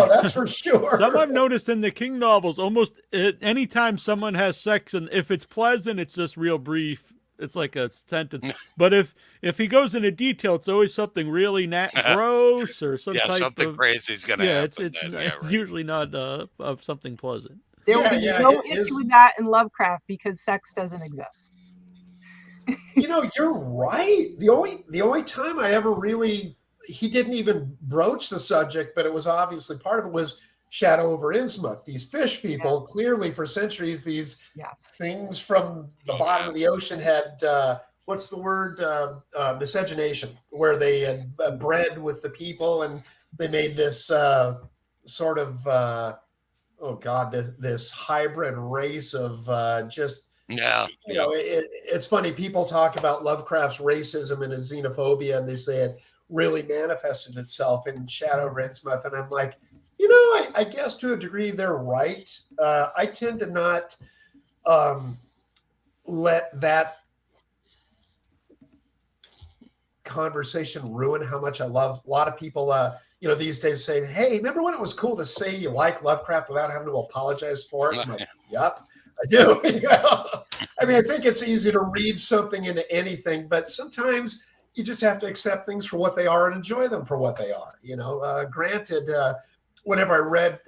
that's for sure. Some I've noticed in the King novels, almost anytime someone has sex, and if it's pleasant, it's just real brief. It's like a sentence. But if he goes into detail, it's always something really gross or something crazy is going to happen. It's usually not of something pleasant. There will be no issue with that in Lovecraft because sex doesn't exist. You're right. The only time I ever really, he didn't even broach the subject, but it was obviously part of it, was Shadow over Innsmouth. These fish people, clearly for centuries, these things from the bottom of the ocean had, what's the word? Miscegenation, where they had bred with the people, and they made this sort of, this hybrid race of just, it's funny. People talk about Lovecraft's racism and his xenophobia, and they say it really manifested itself in Shadow over Innsmouth. And I'm like, I guess to a degree they're right. I tend to not let that conversation ruin how much I love. A lot of people, these days say, hey, remember when it was cool to say you like Lovecraft without having to apologize for it? I'm like, yep, I do. I mean, I think it's easy to read something into anything, but sometimes you just have to accept things for what they are and enjoy them for what they are. Granted, whenever I read,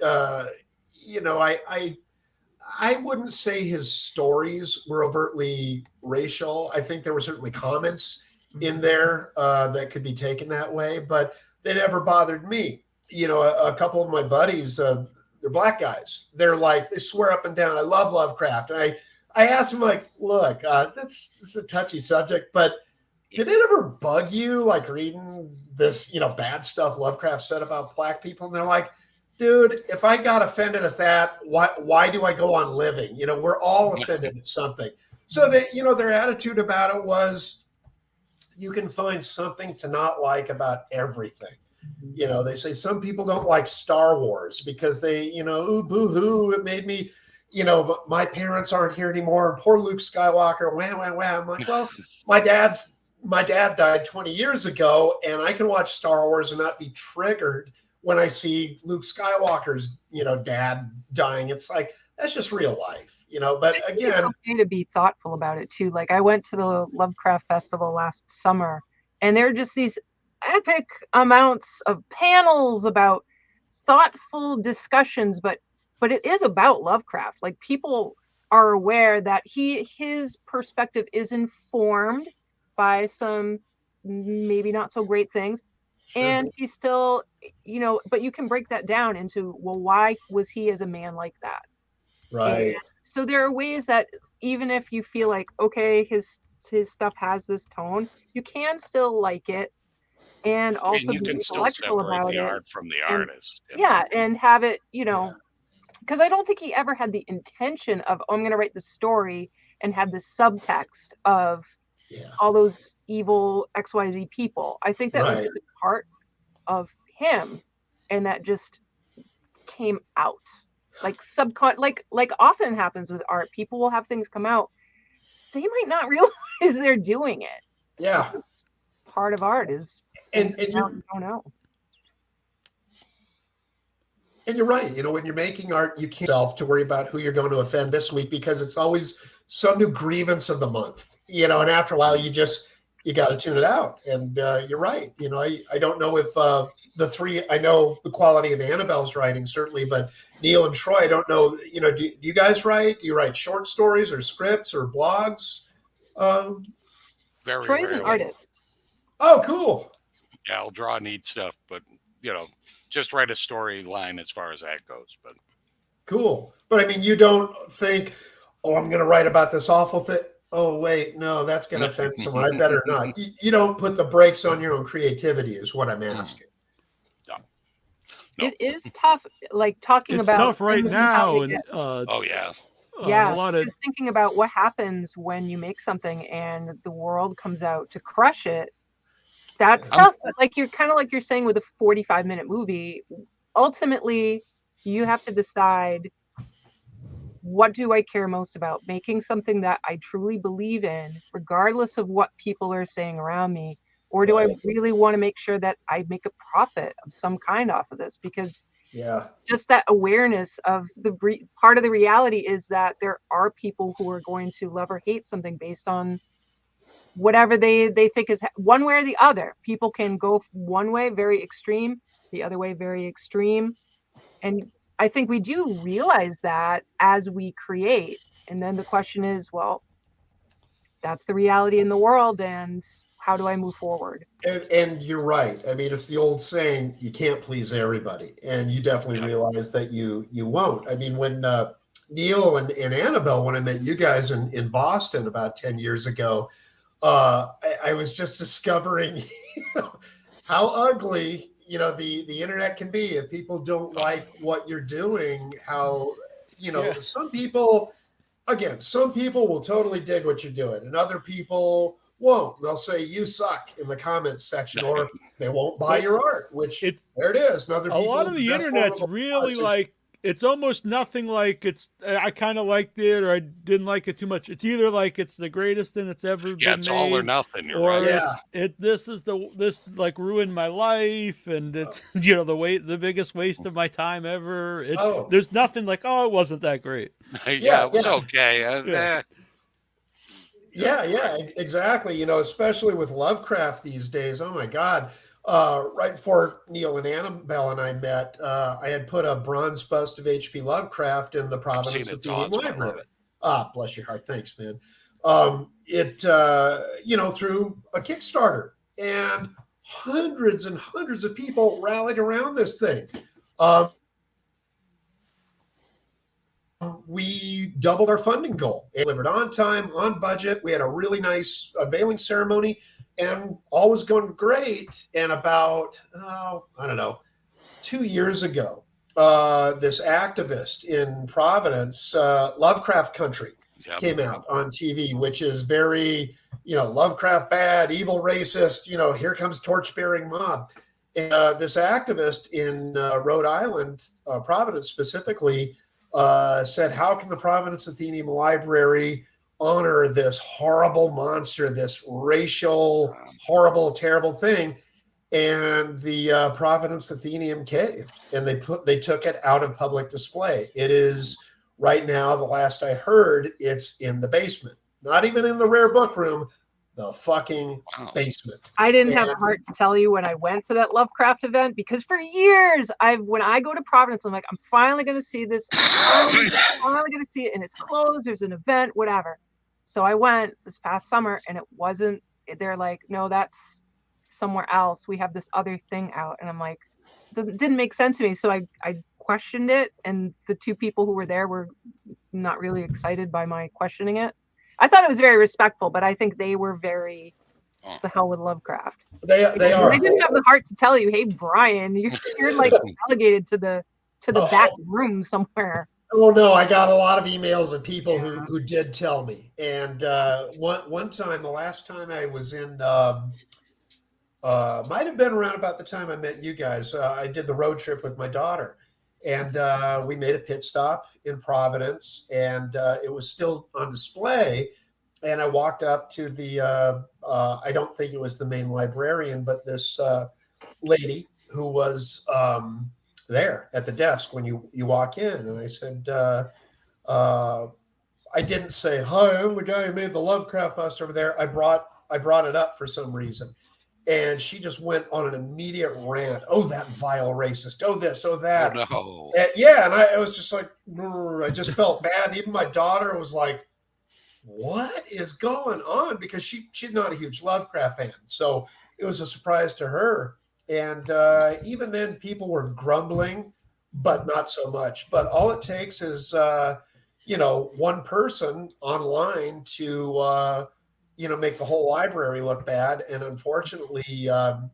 I wouldn't say his stories were overtly racial. I think there were certainly comments in there that could be taken that way, but they never bothered me. A couple of my buddies, they're black guys. They're like, they swear up and down, I love Lovecraft. And I asked them, like, look, this is a touchy subject, but did it ever bug you, like, reading this, bad stuff Lovecraft said about black people? And they're like, dude, if I got offended at that, why do I go on living? We're all offended at something. So their attitude about it was, you can find something to not like about everything. They say some people don't like Star Wars because they, ooh, boo-hoo, it made me, my parents aren't here anymore, and poor Luke Skywalker, wah, wah, wah. I'm like, well, my dad died 20 years ago, and I can watch Star Wars and not be triggered when I see Luke Skywalker's, dad dying. It's like, that's just real life, but again. It's okay to be thoughtful about it too. Like, I went to the Lovecraft Festival last summer, and there are just these epic amounts of panels about thoughtful discussions, but it is about Lovecraft. Like, people are aware that his perspective is informed by some maybe not so great things. Sure. And he's still, but you can break that down into, well, why was he as a man like that? Right. And so there are ways that even if you feel like, okay, his stuff has this tone, you can still like it, and also you be can still intellectual separate about the it. art from the artist. Yeah, and have it, because I don't think he ever had the intention of, I'm going to write the story and have the subtext of all those evil XYZ people. I think that was just a part of him, and that just came out like like often happens with art. People will have things come out, they might not realize they're doing it. Yeah, it's part of art is and you don't know. And you're right. When you're making art, you can't to worry about who you're going to offend this week, because it's always some new grievance of the month. And after a while, you got to tune it out. And you're right. I don't know if the three, I know the quality of Annabelle's writing, certainly, but Neil and Troy, I don't know, do you guys write? Do you write short stories or scripts or blogs? Very Troy's rarely. An artist. Oh, cool. Yeah, I'll draw neat stuff, but, just write a storyline as far as that goes. But cool. But I mean, you don't think, oh, I'm going to write about this awful thing. Oh, wait, no, that's going to offend someone. I better not. You don't put the brakes on your own creativity is what I'm asking. No. It is tough, like talking it's about. It's tough right now. And, oh, yeah. Yeah, just thinking about what happens when you make something and the world comes out to crush it. That's tough. But like you're saying with a 45-minute movie, ultimately you have to decide, what do I care most about? Making something that I truly believe in, regardless of what people are saying around me, or do I really want to make sure that I make a profit of some kind off of this? Because just that awareness of part of the reality is that there are people who are going to love or hate something based on whatever they think is one way or the other. People can go one way, very extreme, the other way, very extreme. And I think we do realize that as we create. And then the question is, well, that's the reality in the world. And how do I move forward? And you're right. I mean, it's the old saying, you can't please everybody. And you definitely realize that you won't. I mean, when Neil and Annabelle, when I met you guys in Boston about 10 years ago, I was just discovering how ugly, the internet can be if people don't like what you're doing, how, some people will totally dig what you're doing and other people won't. They'll say you suck in the comments section, or they won't buy your art, which there it is. And other a people, lot of the internet's really like, it's almost nothing like I kind of liked it or I didn't like it too much. It's either like it's the greatest thing that's ever been made. Yeah, it's all or nothing. You're or right. This like ruined my life, and it's the biggest waste of my time ever. There's nothing like, oh, it wasn't that great. Yeah, it was okay. Yeah, exactly. Especially with Lovecraft these days. Oh my God. Right before Neil and Annabelle and I met, I had put a bronze bust of H.P. Lovecraft in the Providence Atheneum Library. Bless your heart. Thanks, man. Through a Kickstarter, and hundreds and hundreds of people rallied around this thing. We doubled our funding goal. It delivered on time, on budget. We had a really nice unveiling ceremony, and all was going great. And about, 2 years ago, this activist in Providence, Lovecraft Country, came out on TV, which is very, Lovecraft bad, evil, racist, here comes torch-bearing mob. And this activist in Rhode Island, Providence specifically, said, how can the Providence Atheneum Library honor this horrible monster, this racial, horrible, terrible thing? And the Providence Atheneum caved, and they took it out of public display. It is right now, the last I heard, it's in the basement, not even in the rare book room, the fucking basement. I didn't have the heart to tell you when I went to that Lovecraft event, because for years when I go to Providence, I'm like, I'm finally going to see this. I'm finally going to see it, and it's closed. There's an event, whatever. So I went this past summer, and it wasn't. They're like, no, that's somewhere else. We have this other thing out, and I'm like, it didn't make sense to me. So I questioned it, and the two people who were there were not really excited by my questioning it. I thought it was very respectful, but I think they were very the hell with Lovecraft. They are. They didn't have the heart to tell you, hey, Bryan, you're like relegated to the back room somewhere. Oh no, I got a lot of emails of people who did tell me. And one time, the last time I was in, might have been around about the time I met you guys. I did the road trip with my daughter. And we made a pit stop in Providence, and it was still on display. And I walked up to the, I don't think it was the main librarian, but this lady who was there at the desk when you walk in. And I said, I didn't say, hi, I'm the guy who made the Lovecraft bust over there. I brought it up for some reason. And she just went on an immediate rant. Oh, that vile racist. Oh, this, oh, that. Oh, no. And I was just like, I just felt bad. Even my daughter was like, what is going on? Because she's not a huge Lovecraft fan. So it was a surprise to her. And even then, people were grumbling, but not so much. But all it takes is, one person online to make the whole library look bad. And unfortunately, the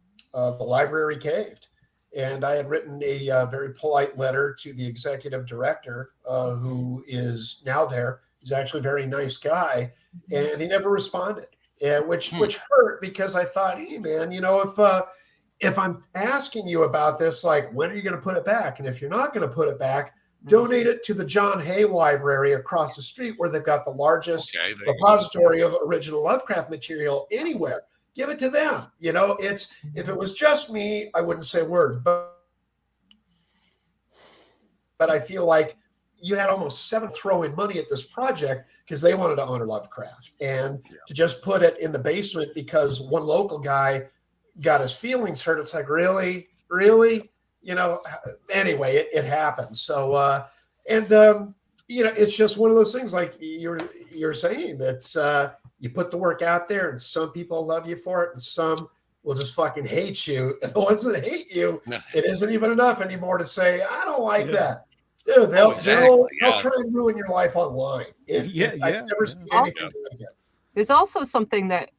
library caved. And I had written a very polite letter to the executive director, who is now there. He's actually a very nice guy, and he never responded, which hurt, because I thought, hey, man, if I'm asking you about this, like, when are you going to put it back? And if you're not going to put it back, donate it to the John Hay Library across the street, where they've got the largest repository of original Lovecraft material anywhere. Give it to them. If it was just me, I wouldn't say a word. But I feel like you had almost 7 throwing money at this project because they wanted to honor Lovecraft. And to just put it in the basement because one local guy got his feelings hurt, it's like, really? Anyway, it happens. So, it's just one of those things, like you're saying, that's, you put the work out there, and some people love you for it, and some will just fucking hate you. And the ones that hate you, it isn't even enough anymore to say, I don't like that. Dude, they'll try and ruin your life online. I've never seen anything like it. There's also something that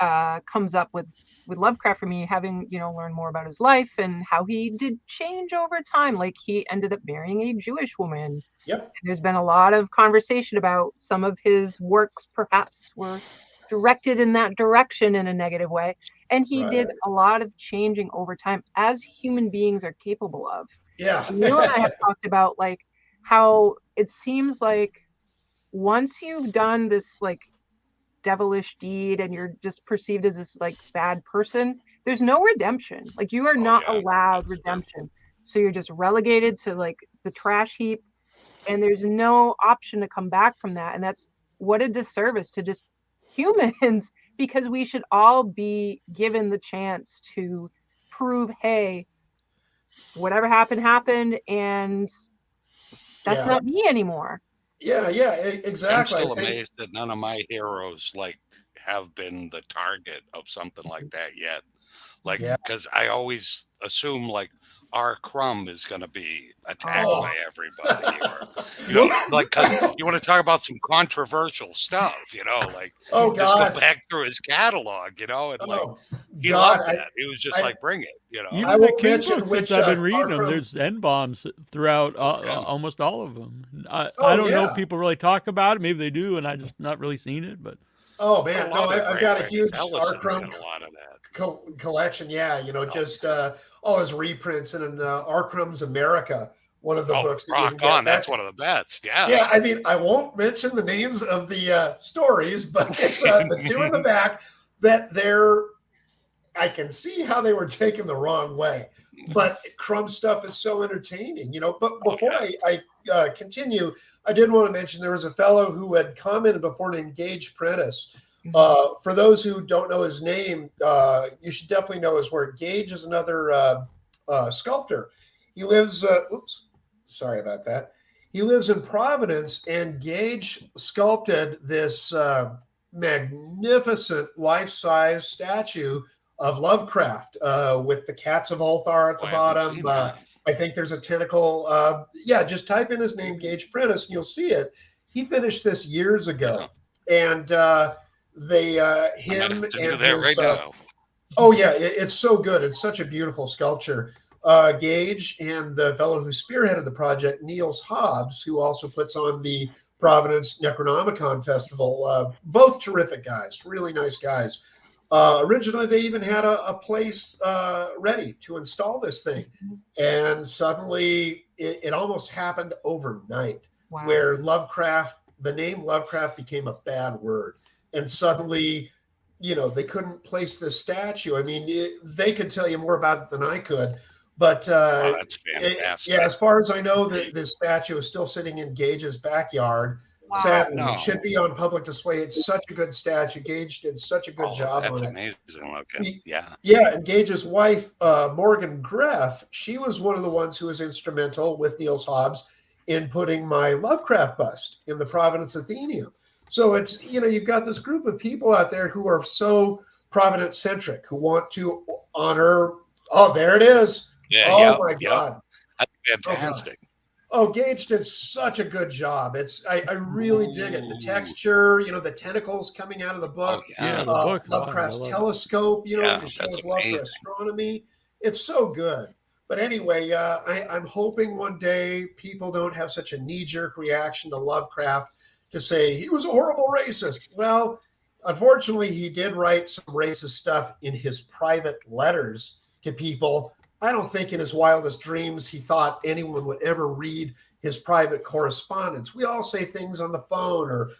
comes up with Lovecraft for me, having, learned more about his life and how he did change over time. Like, he ended up marrying a Jewish woman. Yep. And there's been a lot of conversation about some of his works perhaps were directed in that direction in a negative way. And he did a lot of changing over time, as human beings are capable of. Yeah. Neil and I have talked about, like, how it seems like once you've done this, like, devilish deed and you're just perceived as this, like, bad person, there's no redemption. Like, you are not allowed redemption. So you're just relegated to, like, the trash heap, and there's no option to come back from that. And that's what a disservice to just humans, because we should all be given the chance to prove, hey, whatever happened, and that's not me anymore. Yeah, exactly. I'm still amazed that none of my heroes have been the target of something like that yet. Because I always assume R. Crumb is going to be attacked by everybody, or because you want to talk about some controversial stuff, just go back through his catalog, and he loved that. He was just bring it, Even the King books, since I've been reading them, there's N-bombs throughout almost all of them. I don't know if people really talk about it. Maybe they do, and I just not really seen it. But man, no, I've got a huge R. Crumb collection. Yeah, just his reprints and R. Crumb's America, one of the books that you can get. That's one of the best. Yeah, I mean, I won't mention the names of the stories, but it's the two in the back that I can see how they were taken the wrong way. But Crumb stuff is so entertaining, But before I continue, I did want to mention there was a fellow who had commented before named Gage Prentice. For those who don't know his name, you should definitely know his work. Gage is another sculptor. He lives, sorry about that. He lives in Providence, and Gage sculpted this magnificent life-size statue of Lovecraft with the cats of Ulthar at the bottom. I think there's a tentacle. Just type in his name, Gage Prentice, and you'll see it. He finished this years ago. And him and his, it's so good. It's such a beautiful sculpture. Gage and the fellow who spearheaded the project, Niels Hobbs, who also puts on the Providence Necronomicon Festival, both terrific guys, really nice guys. Originally, they even had a place ready to install this thing, and suddenly it almost happened overnight, where the name Lovecraft became a bad word. And suddenly, they couldn't place this statue. I mean, they could tell you more about it than I could. But that's fantastic. As far as I know, this statue is still sitting in Gage's backyard. Wow. Sadly, it should be on public display. It's such a good statue. Gage did such a good job on it. That's amazing looking. Yeah, and Gage's wife, Morgan Greff, she was one of the ones who was instrumental with Niels Hobbs in putting my Lovecraft bust in the Providence Athenaeum. So it's, you've got this group of people out there who are so Providence centric, who want to honor. Oh, there it is. Yeah. My God. That's fantastic. Oh, Gage did such a good job. I really dig it. The texture, the tentacles coming out of the book. Lovecraft's telescope, it shows love for astronomy. It's so good. But anyway, I'm hoping one day people don't have such a knee-jerk reaction to Lovecraft to say he was a horrible racist. Well, unfortunately, he did write some racist stuff in his private letters to people. I don't think in his wildest dreams he thought anyone would ever read his private correspondence. We all say things on the phone or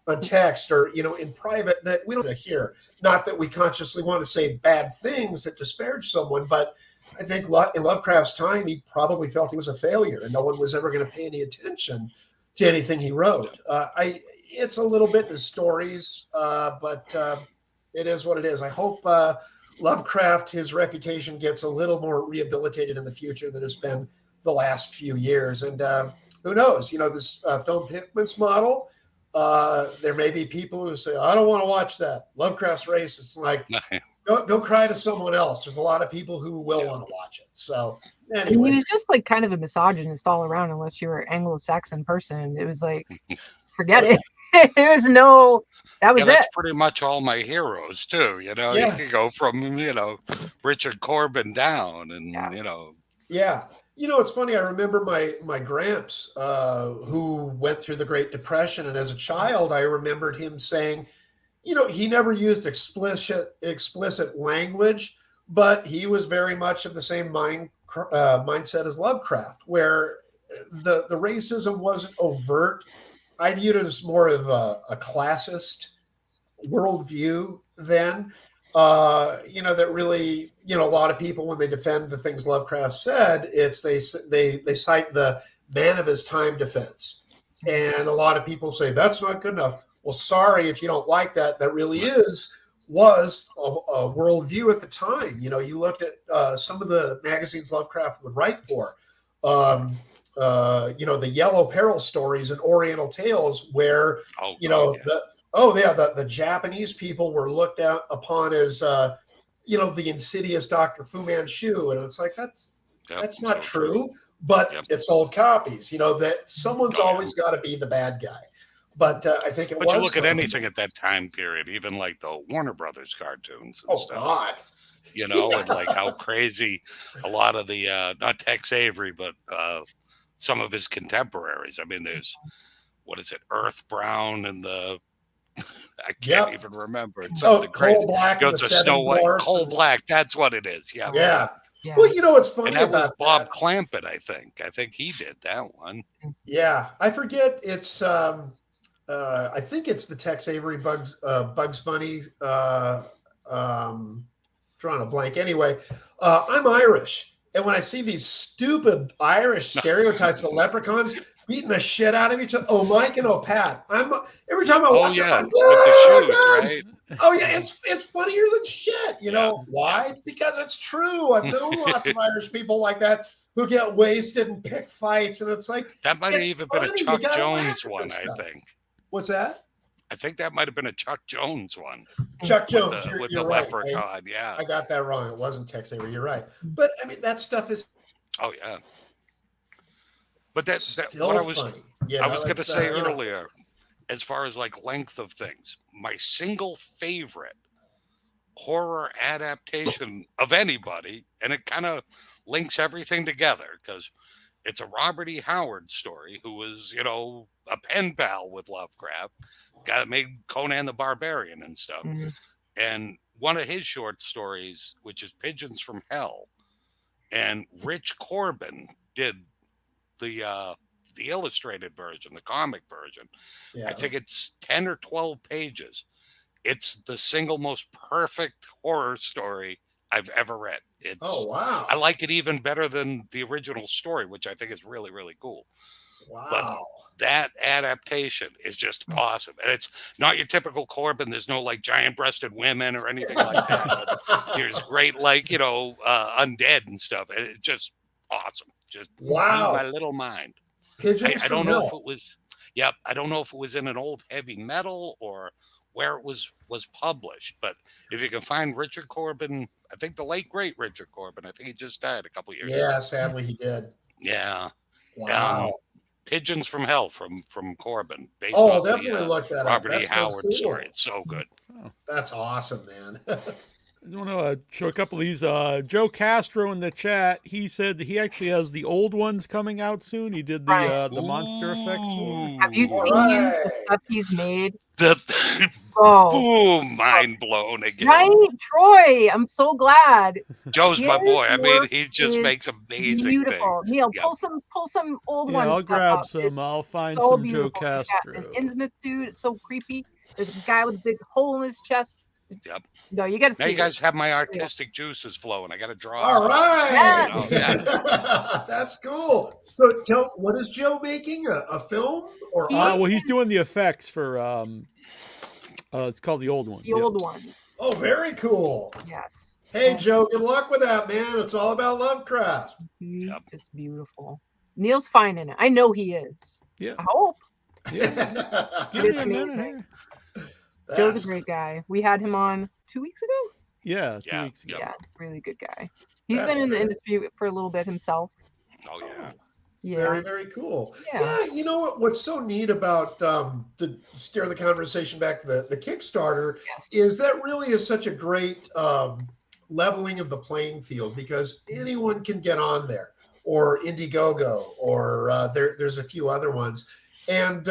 on text or, in private that we don't hear. Not that we consciously want to say bad things that disparage someone, but I think in Lovecraft's time, he probably felt he was a failure and no one was ever going to pay any attention to anything he wrote. It's a little bit in his stories, but it is what it is. I hope Lovecraft, his reputation gets a little more rehabilitated in the future than it's been the last few years. And who knows, this film Pickman's model, there may be people who say, I don't want to watch that. Lovecraft's racist. Like, go cry to someone else. There's a lot of people who will want to watch it. So anyway. He was just like kind of a misogynist all around, unless you were an Anglo-Saxon person. It was like, forget it. There was no, that was that's it. pretty much all my heroes too. You know, you could go from, Richard Corbin down and, Yeah. It's funny. I remember my gramps, who went through the Great Depression. And as a child, I remembered him saying, he never used explicit language, but he was very much of the same mindset as Lovecraft, where the racism wasn't overt. I viewed it as more of a classist worldview then. That really, a lot of people, when they defend the things Lovecraft said, it's they cite the man of his time defense. And a lot of people say that's not good enough. Well, sorry if you don't like that. That really was a worldview at the time. You looked at some of the magazines Lovecraft would write for, the Yellow Peril stories and Oriental Tales, where the Japanese people were looked upon as the insidious Dr. Fu Manchu, and it's like that's not true. But it sold copies. That someone's always got to be the bad guy. But I think it was. But you look at anything at that time period, even like the Warner Brothers cartoons and stuff. God. And like how crazy a lot of the not Tex Avery, but some of his contemporaries. I mean, there's Earth Brown and the I can't even remember. It's something crazy. Coal Black. It's a Snow White. Coal Black. That's what it is. Yeah. Yeah. Well, it's funny and that about was Bob Clampett, I think. I think he did that one. Yeah, I forget. It's I think it's the Tex Avery Bugs Bunny. Drawing a blank. Anyway, I'm Irish, and when I see these stupid Irish stereotypes of leprechauns beating the shit out of each other, Mike and Pat, every time I watch it, I'm with the shoes, right? Oh yeah, it's funnier than shit. Why? Because it's true. I've known lots of Irish people like that who get wasted and pick fights, and it's like that might have even been a Chuck Jones one. I think. What's that? I think that might have been a Chuck Jones one. Chuck Jones, with you're the right. leprechaun. I got that wrong. It wasn't Tex Avery. You're right. But I mean, that stuff is. Oh yeah. But that's what I was. I was going to say earlier, as far as like length of things, my single favorite horror adaptation of anybody, and it kind of links everything together because it's a Robert E. Howard story, who was, a pen pal with Lovecraft, guy that made Conan the Barbarian and stuff. Mm-hmm. And one of his short stories, which is Pigeons from Hell, and Rich Corbin did the illustrated version, the comic version. Yeah. I think it's 10 or 12 pages. It's the single most perfect horror story I've ever read. Wow. I like it even better than the original story, which I think is really, really cool. Wow. But that adaptation is just awesome. And it's not your typical Corbin. There's no like giant breasted women or anything like that. There's great, like, undead and stuff. It's just awesome. Just blew my little mind. I don't know if it was, I don't know if it was in an old heavy metal or where it was published, but if you can find Richard Corbin, I think the late great Richard Corbin, I think he just died a couple years ago. Yeah, sadly he did. Yeah. Wow. Pigeons from Hell from Corbin. Based I'll definitely look that Robert up. E. Howard story. It's so good. Oh. That's awesome, man. I want to show a couple of these. Joe Castro in the chat, he said that he actually has the old ones coming out soon. He did the Monster Effects one. Have you seen the stuff he's made? Boom, mind blown again. Right, Troy? I'm so glad. Joe's my boy. I mean, he just makes amazing beautiful things. Neil, pull some old ones. I'll grab up. some. It's I'll find so some beautiful. Joe Castro. An intimate dude. It's so creepy. There's a guy with a big hole in his chest. Yep. No, you got to see. Now you guys have my artistic juices flowing. I got to draw. All right. Yes. That's cool. So, what is Joe making? A film or? Well, he's doing the effects for. It's called The Old Ones. The Old Ones. Oh, very cool. Yes. Hey, Joe. Good luck with that, man. It's all about Lovecraft. It's beautiful. Neil's fine in it. I know he is. Yeah. I hope. Yeah. It's amazing. Joe's a great guy. We had him on 2 weeks ago. Yeah, 2 weeks ago. Yeah, really good guy. He's been in the industry for a little bit himself. Oh yeah. Yeah. Very, very cool. Yeah, you know what's so neat about to steer the conversation back to the Kickstarter is that really is such a great leveling of the playing field, because anyone can get on there, or Indiegogo, or there's a few other ones, and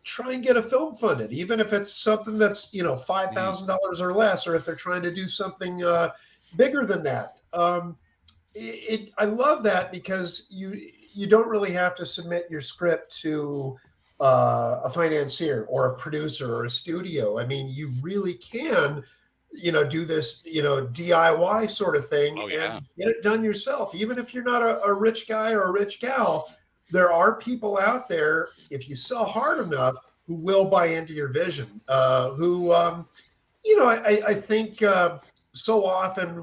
try and get a film funded, even if it's something that's $5,000 or less, or if they're trying to do something bigger than that. I love that, because you don't really have to submit your script to a financier or a producer or a studio. I mean, you really can, do this, DIY sort of thing and get it done yourself. Even if you're not a rich guy or a rich gal, there are people out there, if you sell hard enough, who will buy into your vision, I think so often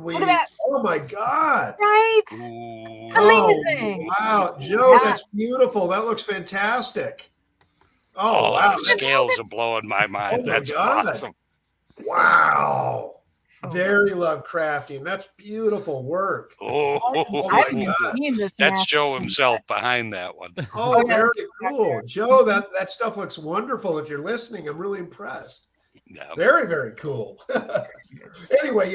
oh my God. Right. It's amazing. Wow. Joe, that's beautiful. That looks fantastic. Oh, wow. The scales are blowing my mind. Oh my That's God. awesome. Wow. Very Lovecraftian. That's beautiful work. Oh my God. That's Joe himself behind that one. Oh, very cool. Joe, that stuff looks wonderful. If you're listening, I'm really impressed. Yeah. Very, very cool. Anyway,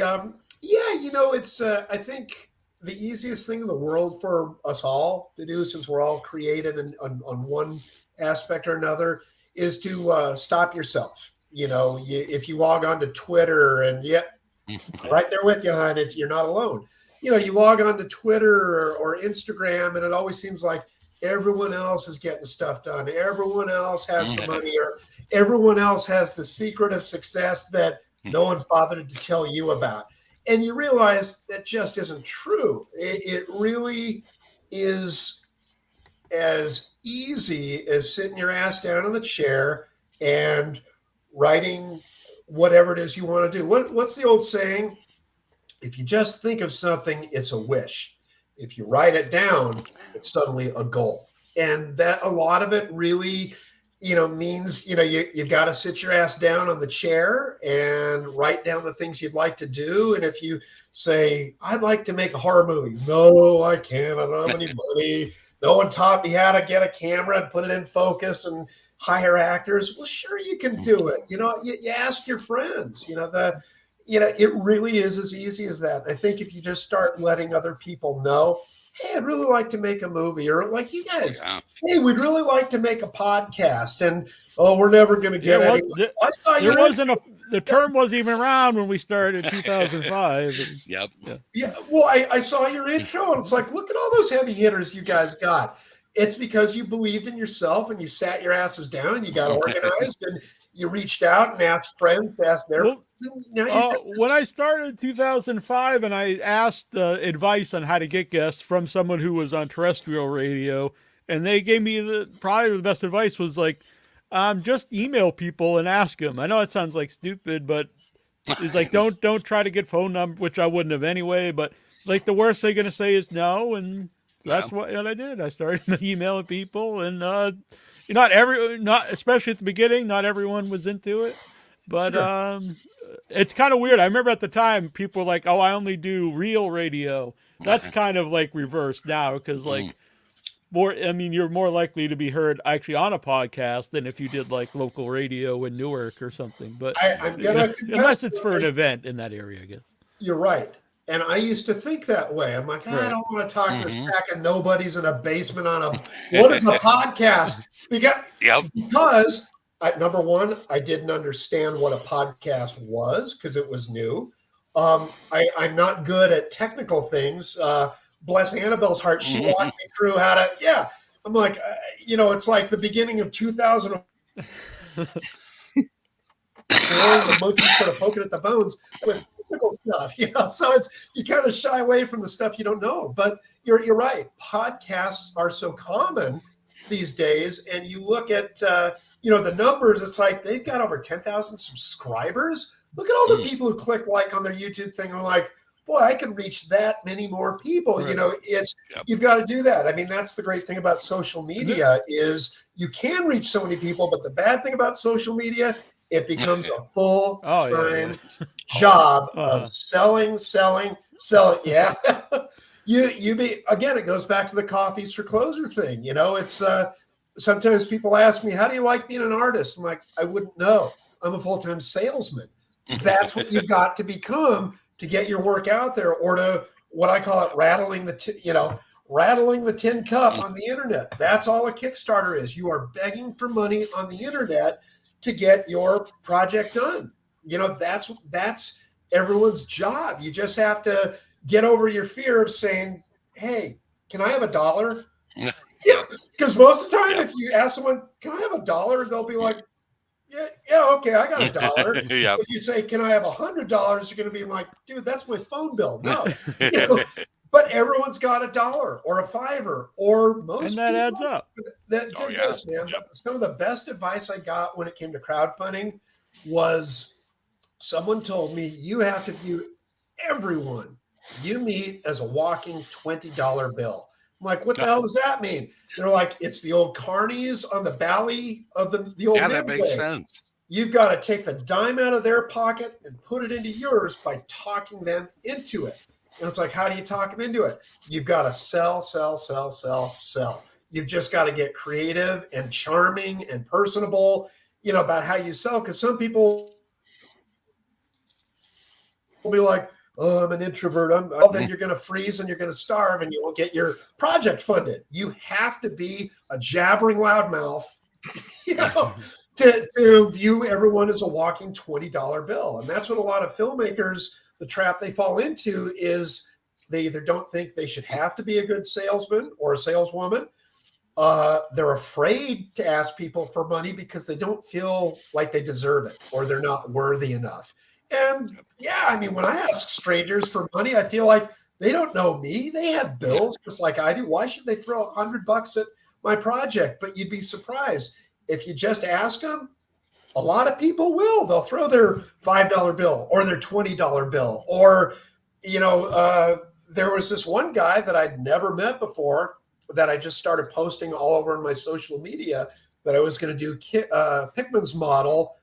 it's I think the easiest thing in the world for us all to do, since we're all creative and on one aspect or another, is to stop yourself. If you log on to Twitter, and right there with you, hon, you're not alone. You log on to Twitter or Instagram, and it always seems like everyone else is getting stuff done. Everyone else has the money, or everyone else has the secret of success that no one's bothered to tell you about. And you realize that just isn't true. It really is as easy as sitting your ass down in the chair and writing whatever it is you want to do. What's the old saying? If you just think of something, it's a wish. If you write it down, it's suddenly a goal. And that a lot of it really, means, you've got to sit your ass down on the chair and write down the things you'd like to do. And if you say, I'd like to make a horror movie. No, I can't. I don't have any money. No one taught me how to get a camera and put it in focus and hire actors. Well, sure, you can do it. You ask your friends, it really is as easy as that. I think if you just start letting other people know, hey, I'd really like to make a movie, or like you guys, hey, we'd really like to make a podcast, and we're never going to get it. The term wasn't even around when we started in 2005. Yep. Yeah. Well, I saw your intro, and it's like, look at all those heavy hitters you guys got. It's because you believed in yourself, and you sat your asses down, and you got organized, and you reached out and asked friends, asked their friends. When I started in 2005, and I asked advice on how to get guests from someone who was on terrestrial radio, and they gave me probably the best advice was like, just email people and ask them. I know it sounds like stupid, but it's like, don't try to get phone number, which I wouldn't have anyway, but like the worst they're going to say is no. And that's what I did. I started emailing people, and not especially at the beginning, not everyone was into it, but it's kind of weird. I remember at the time people were like, oh, I only do real radio. That's kind of like reversed now, because like you're more likely to be heard actually on a podcast than if you did like local radio in Newark or something. But unless it's for an event in that area, I guess. You're right. And I used to think that way. I'm like, I don't want to talk to this pack of nobodies in a basement on what is a podcast? Because number one, I didn't understand what a podcast was, because it was new. I'm not good at technical things. Bless Annabelle's heart. She walked me through how to, I'm like, it's like the beginning of 2000. The monkey sort of poking at the bones with technical stuff, so you kind of shy away from the stuff you don't know. But you're right. Podcasts are so common these days, and you look at the numbers. It's like they've got over 10,000 subscribers. Look at all the people who click like on their YouTube thing and are like, boy, I could reach that many more people. Right. You know, you've got to do that. I mean, that's the great thing about social media is you can reach so many people, but the bad thing about social media, it becomes a full-time job of selling. Yeah. Again, it goes back to the coffees for closer thing. You know, it's sometimes people ask me, how do you like being an artist? I'm like, I wouldn't know. I'm a full-time salesman. That's what you've got to become to get your work out there, or to what I call it, rattling the tin cup on the internet. That's all a Kickstarter is. You are begging for money on the internet to get your project done. You know, that's everyone's job. You just have to get over your fear of saying, hey, can I have $1? Yeah, because most of the time, if you ask someone, can I have $1? They'll be like, yeah, okay, I got $1. If you say, can I have $100? You're going to be like, dude, that's my phone bill. No. You know? But everyone's got $1 or a $5 or most. And that adds up. That did this, man. Some of the best advice I got when it came to crowdfunding was someone told me, you have to view everyone you meet as a walking $20 bill. I'm like, what the hell does that mean? They're like, it's the old carnies on the valley of the old that makes sense. You've got to take the dime out of their pocket and put it into yours by talking them into it. And it's like, how do you talk them into it? You've got to sell. You've just got to get creative and charming and personable, you know, about how you sell. Because some people will be like, oh, I'm an introvert. Then you're going to freeze and you're going to starve and you won't get your project funded. You have to be a jabbering loudmouth, you know, to view everyone as a walking $20 bill. And that's what a lot of filmmakers, the trap they fall into is they either don't think they should have to be a good salesman or a saleswoman. They're afraid to ask people for money because they don't feel like they deserve it or they're not worthy enough. And yeah, I mean, when I ask strangers for money, I feel like they don't know me. They have bills just like I do. Why should they throw $100 at my project? But you'd be surprised if you just ask them. A lot of people will. They'll throw their $5 bill or their $20 bill. Or, you know, there was this one guy that I'd never met before that I just started posting all over on my social media that I was going to do Pickman's model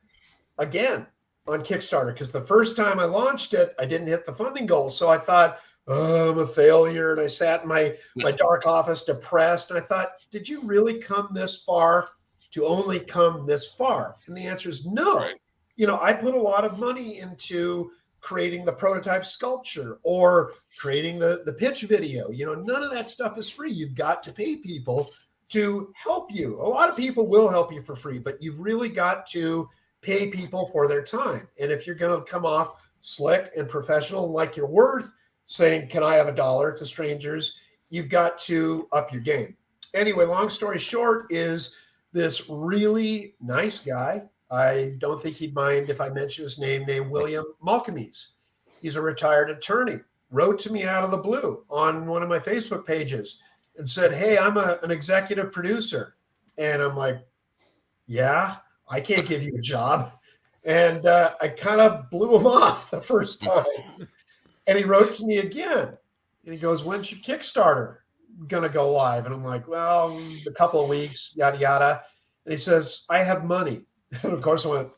again on Kickstarter, because the first time I launched it, I didn't hit the funding goal. So I thought, oh, I'm a failure. And I sat in my dark office depressed. And I thought, did you really come this far to only come this far? And the answer is no. Right. You know, I put a lot of money into creating the prototype sculpture or creating the pitch video. You know, none of that stuff is free. You've got to pay people to help you. A lot of people will help you for free, but you've really got to pay people for their time. And if you're going to come off slick and professional and like you're worth saying, can I have $1 to strangers, you've got to up your game. Anyway, long story short is this really nice guy, I don't think he'd mind if I mention his name, named William Malcolmes. He's a retired attorney, wrote to me out of the blue on one of my Facebook pages and said, hey, I'm an executive producer. And I'm like, yeah, I can't give you a job. And I kind of blew him off the first time. And he wrote to me again. And he goes, when's your Kickstarter going to go live? And I'm like, well, a couple of weeks, yada, yada. And he says, I have money. And of course I went,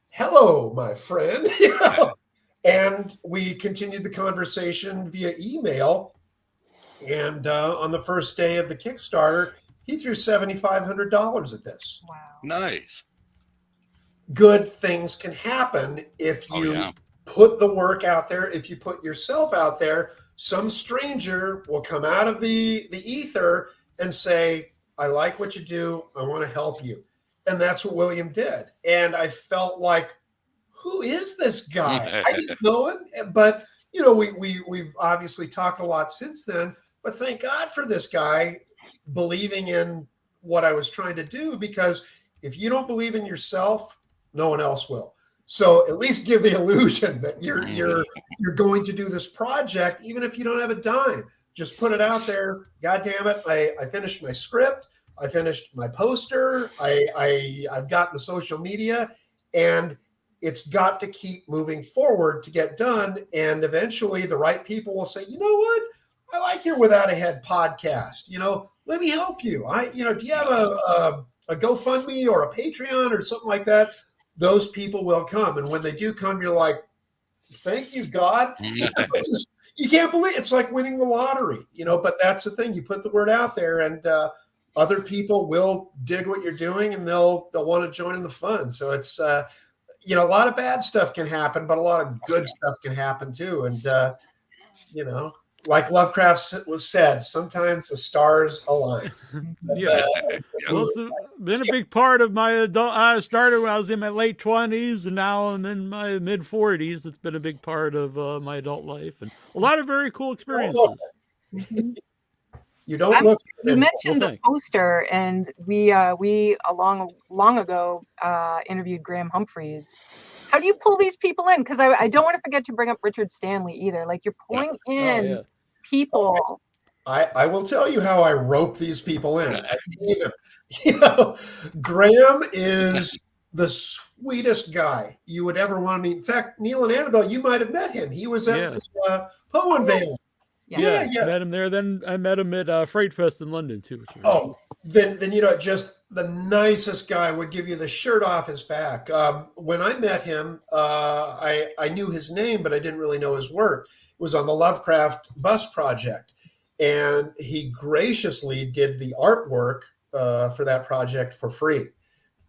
hello, my friend. You know? And we continued the conversation via email. And on the first day of the Kickstarter, he threw $7,500 at this. Wow. Nice. Good things can happen if you put the work out there. If you put yourself out there, some stranger will come out of the ether and say, I like what you do. I want to help you. And that's what William did. And I felt like, who is this guy? I didn't know him, but you know, we've obviously talked a lot since then, but thank God for this guy believing in what I was trying to do, because if you don't believe in yourself, no one else will. So at least give the illusion that you're going to do this project, even if you don't have a dime. Just put it out there. God damn it. I finished my script. I finished my poster. I've gotten the social media. And it's got to keep moving forward to get done. And eventually the right people will say, you know what? I like your Without a Head podcast. Let me help you. Do you have a GoFundMe or a Patreon or something like that? Those people will come. And when they do come, you're like, thank you, God. You can't believe it's like winning the lottery, but that's the thing. You put the word out there and other people will dig what you're doing and they'll want to join in the fun. So it's, a lot of bad stuff can happen, but a lot of good stuff can happen too. And, like Lovecraft was said, sometimes the stars align. Yeah. Well, it's been a big part of my adult. I started when I was in my late 20s, and now I'm in my mid 40s. It's been a big part of my adult life, and a lot of very cool experiences. You don't look. You mentioned the poster, and we long ago interviewed Graham Humphreys. How do you pull these people in? Because I don't want to forget to bring up Richard Stanley either. Like, you're pulling in people. I will tell you how I rope these people in. Graham is the sweetest guy you would ever want to meet. In fact, Neil and Annabelle, you might have met him. He was at the Poe Unveiling. Yeah, met him there. Then I met him at Freight Fest in London too. Then just the nicest guy, would give you the shirt off his back. When I met him, I knew his name, but I didn't really know his work. It was on the Lovecraft bus project, and he graciously did the artwork for that project for free.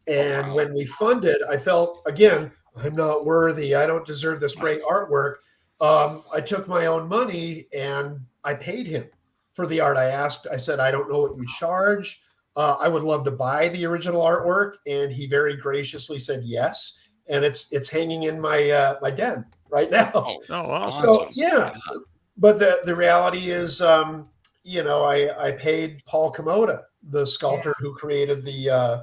And when we funded, I felt, again, I'm not worthy. I don't deserve this great artwork. I took my own money and I paid him for the art. I said, I don't know what you charge. I would love to buy the original artwork. And he very graciously said yes. And it's hanging in my den right now. Oh, awesome. So, yeah. But the reality is, I paid Paul Komoda, the sculptor who created the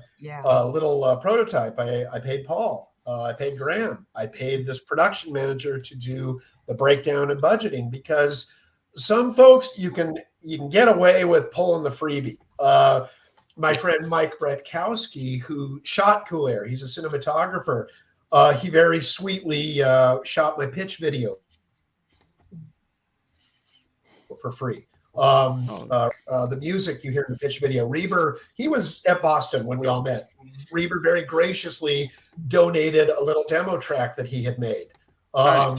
little prototype. I paid Paul. I paid Graham. I paid this production manager to do the breakdown and budgeting, because some folks you can get away with pulling the freebie. My friend Mike Bretkowski, who shot Cool Air, he's a cinematographer. He very sweetly shot my pitch video for free. The music you hear in the pitch video, Reber, he was at Boston when we all met. Reber very graciously donated a little demo track that he had made. I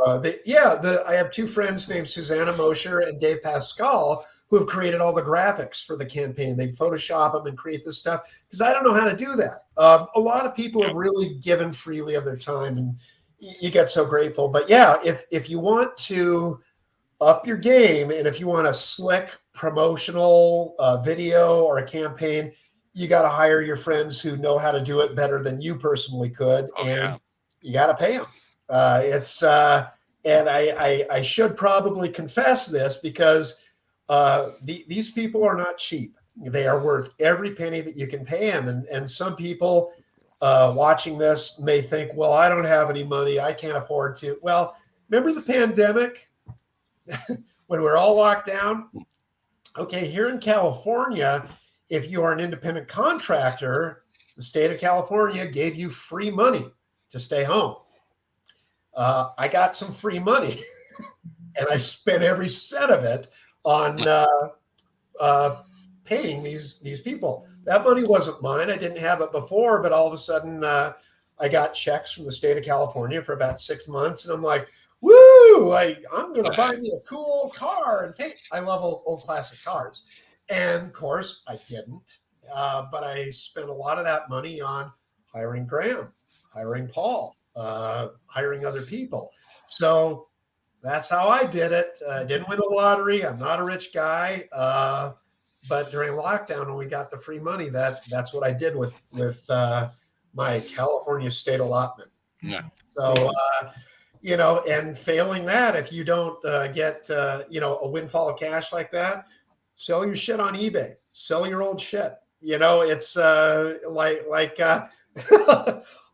have two friends named Susanna Mosher and Dave Pascal who have created all the graphics for the campaign. They Photoshop them and create this stuff because I don't know how to do that. A lot of people have really given freely of their time, and you get so grateful. But yeah, if you want to up your game, and if you want a slick promotional video or a campaign, you got to hire your friends who know how to do it better than you personally could, you got to pay them. And I should probably confess this, because these people are not cheap. They are worth every penny that you can pay them. And some people watching this may think, well, I don't have any money, I can't afford to. Well, remember the pandemic? When we're all locked down? Okay, here in California, if you are an independent contractor, the state of California gave you free money to stay home. I got some free money and I spent every cent of it on paying these people. That money wasn't mine. I didn't have it before, but all of a sudden I got checks from the state of California for about 6 months, and I'm like, woo, I'm going to buy me a cool car and paint. I love old classic cars. And of course I didn't, but I spent a lot of that money on hiring Graham, hiring Paul, hiring other people. So that's how I did it. I didn't win the lottery. I'm not a rich guy. But during lockdown, when we got the free money, that's what I did with my California state allotment. Yeah. So, and failing that, if you don't get, a windfall of cash like that, sell your shit on eBay, sell your old shit. It's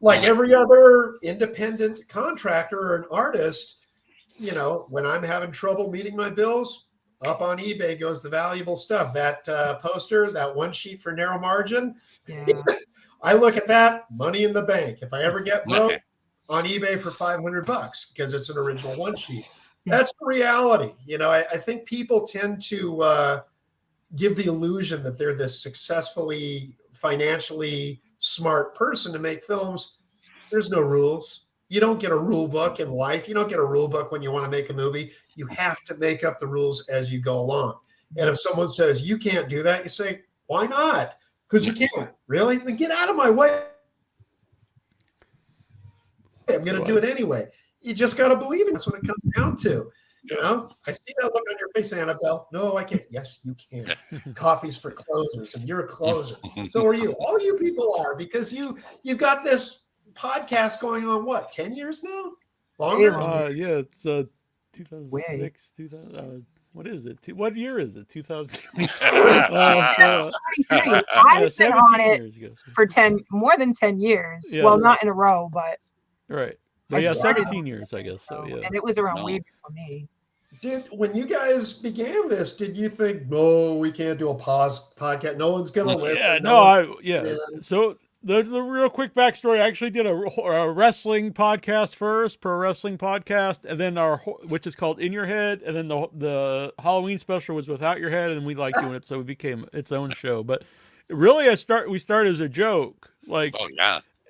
like every other independent contractor or an artist, when I'm having trouble meeting my bills, up on eBay goes the valuable stuff. That poster, that one sheet for narrow margin. Yeah. I look at that, money in the bank. If I ever get broke, on eBay for $500 because it's an original one sheet. That's the reality. I think people tend to give the illusion that they're this successfully, financially smart person to make films. There's no rules. You don't get a rule book in life. You don't get a rule book when you want to make a movie. You have to make up the rules as you go along. And if someone says you can't do that, you say, why not? Because you can't. Really? Then get out of my way. I'm going to do it anyway. You just got to believe it. That's what it comes down to. I see that look on your face, Annabelle. No, I can't. Yes, you can. Coffee's for closers, and you're a closer. So are you. All you people are, because you've got this podcast going on, what, 10 years now? Longer? Yeah, it's 2006, 2000. What is it? What year is it? 2000. I've been on it for more than 10 years. Yeah. Well, not in a row, but right. But yeah, 17 years, I guess. So yeah, and it was around way before me. When you guys began this, did you think, no, we can't do a podcast? No one's gonna listen. So the real quick backstory, I actually did a wrestling podcast first, pro wrestling podcast, and then which is called In Your Head, and then the Halloween special was Without Your Head, and we liked doing it, so it became its own show. But really, we started as a joke, like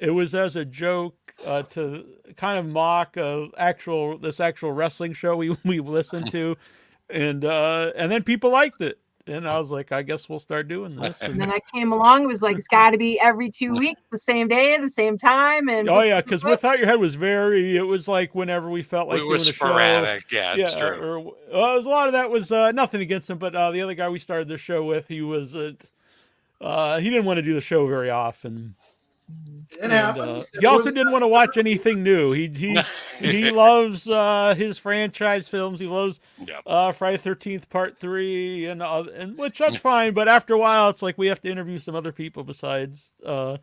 it was as a joke to kind of mock this actual wrestling show we listened to, and then people liked it. And I was like, I guess we'll start doing this. And then I came along. It was like, it's got to be every 2 weeks, the same day, the same time. And because Without Your Head it was like whenever we felt like doing a sporadic. Show. It's true. It was a lot of that was nothing against him, but the other guy we started the show with, he didn't want to do the show very often. It happens. He also didn't want to watch anything new. He loves his franchise films. He loves Friday the 13th Part 3 and which that's fine. But after a while, it's like we have to interview some other people besides the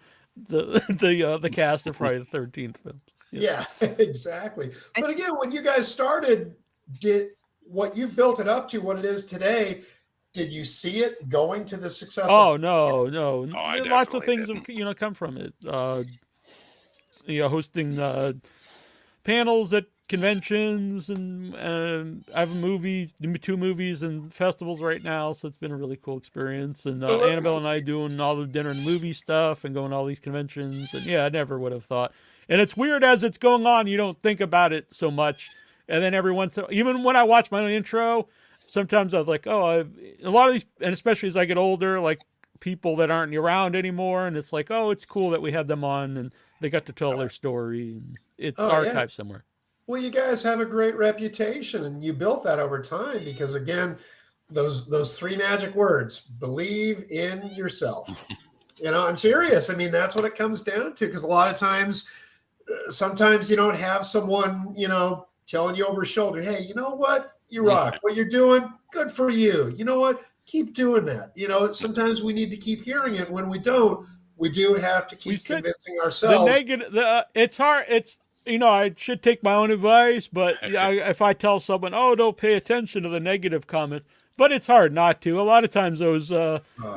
cast of Friday the 13th films. Yeah, exactly. But again, when you guys started, did what you built it up to what it is today? Did you see it going to the success? Oh no! Lots of things have come from it. Hosting panels at conventions, and I have two movies and festivals right now, so it's been a really cool experience. And Annabelle and I doing all the dinner and movie stuff, and going to all these conventions. And I never would have thought. And it's weird as it's going on, you don't think about it so much, and then every once even when I watch my own intro. Sometimes I was like, a lot of these, and especially as I get older, like people that aren't around anymore, and it's like, it's cool that we had them on, and they got to tell their story, and it's archived somewhere. Well, you guys have a great reputation, and you built that over time because, again, those three magic words: believe in yourself. I'm serious. I mean, that's what it comes down to. Because a lot of times, sometimes you don't have someone, telling you over his shoulder, hey, you know what? You rock. What you're doing, good for you. You know what? Keep doing that. Sometimes we need to keep hearing it. When we don't, we do have to keep convincing ourselves. It's hard. It's, I should take my own advice, but if I tell someone, don't pay attention to the negative comments, but it's hard not to. A lot of times those,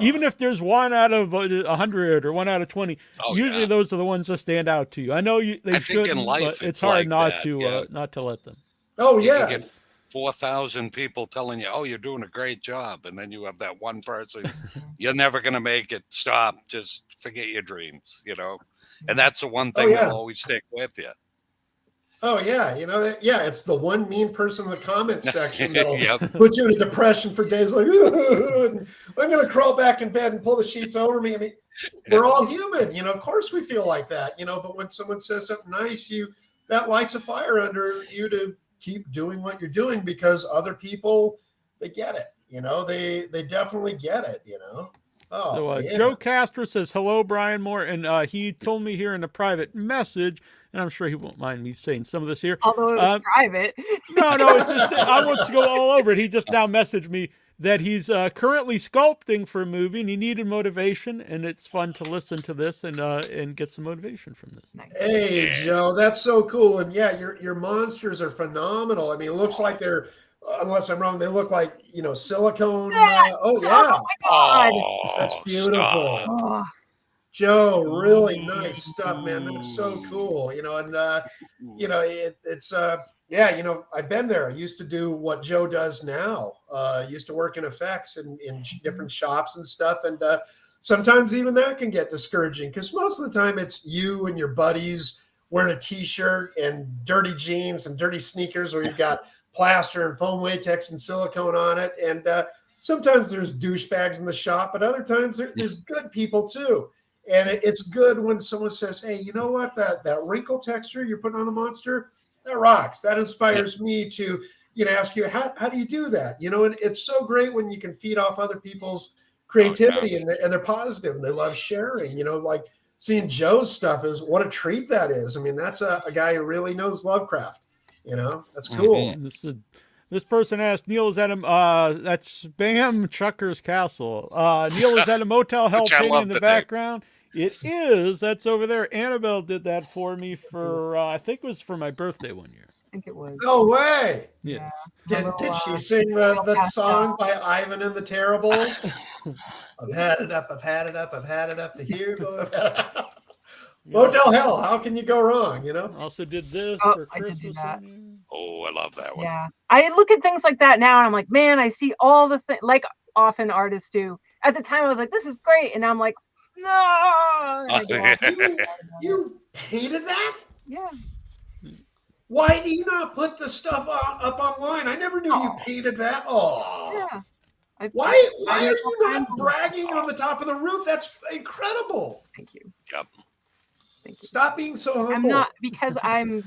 even if there's 1 out of 100 or 1 out of 20, usually those are the ones that stand out to you. I know they shouldn't, but it's hard not to let them. Oh, yeah. You get 4,000 people telling you, you're doing a great job. And then you have that one person, you're never going to make it. Stop. Just forget your dreams, And that's the one thing that'll always stick with you. Oh, yeah. It's the one mean person in the comments section that'll put you in a depression for days. Like, I'm going to crawl back in bed and pull the sheets over me. I mean, we're all human. Of course we feel like that, but when someone says something nice, that lights a fire under you to keep doing what you're doing, because other people, they get it. They definitely get it, Joe Castro says, hello, Bryan Moore. And he told me here in a private message, and I'm sure he won't mind me saying some of this here. Although it was private. No, it's just, I want to go all over it. He just now messaged me that he's currently sculpting for a movie, and he needed motivation, and it's fun to listen to this and get some motivation from this. Hey, Joe, that's so cool. And your monsters are phenomenal. I mean, it looks like they're, unless I'm wrong, they look like, silicone. Oh my God. That's beautiful. Joe, really nice stuff, man. That's so cool. You know, and it's yeah, you know, I've been there. I used to do what Joe does now. Used to work in effects in different shops and stuff, and sometimes even that can get discouraging because most of the time it's you and your buddies wearing a t-shirt and dirty jeans and dirty sneakers, or you've got plaster and foam latex and silicone on it, and sometimes there's douchebags in the shop, but other times there's good people too. And it's good when someone says, hey, you know what, that wrinkle texture you're putting on the monster, that rocks. That inspires me to, you know, ask you, how do you do that? You know, and it's so great when you can feed off other people's creativity and they're positive and they love sharing, you know, like seeing Joe's stuff is what a treat that is. I mean, that's a guy who really knows Lovecraft, you know, that's cool. This person asked, Neil, is at that's Spam Chucker's Castle. Neil, is that a Motel Hell painting in the background? It is. That's over there. Annabelle did that for me for, I think it was for my birthday one year. I think it was. No way. Yes. Did she sing that song by Ivan and the Terribles? I've had it up, I've had it up, I've had it up to here. Motel Hell, how can you go wrong, you know? Also did this for Christmas. I did do that. Oh, I love that one. Yeah. I look at things like that now and I'm like, man, I see all the things, like often artists do. At the time I was like, this is great. And now I'm like, no. You painted that? Yeah. Why do you not put the stuff up online? I never knew you painted that. Oh. Yeah. Why are you not bragging on the top of the roof? That's incredible. Thank you. Yep. Thank you. Stop being so humble. I'm not, because I'm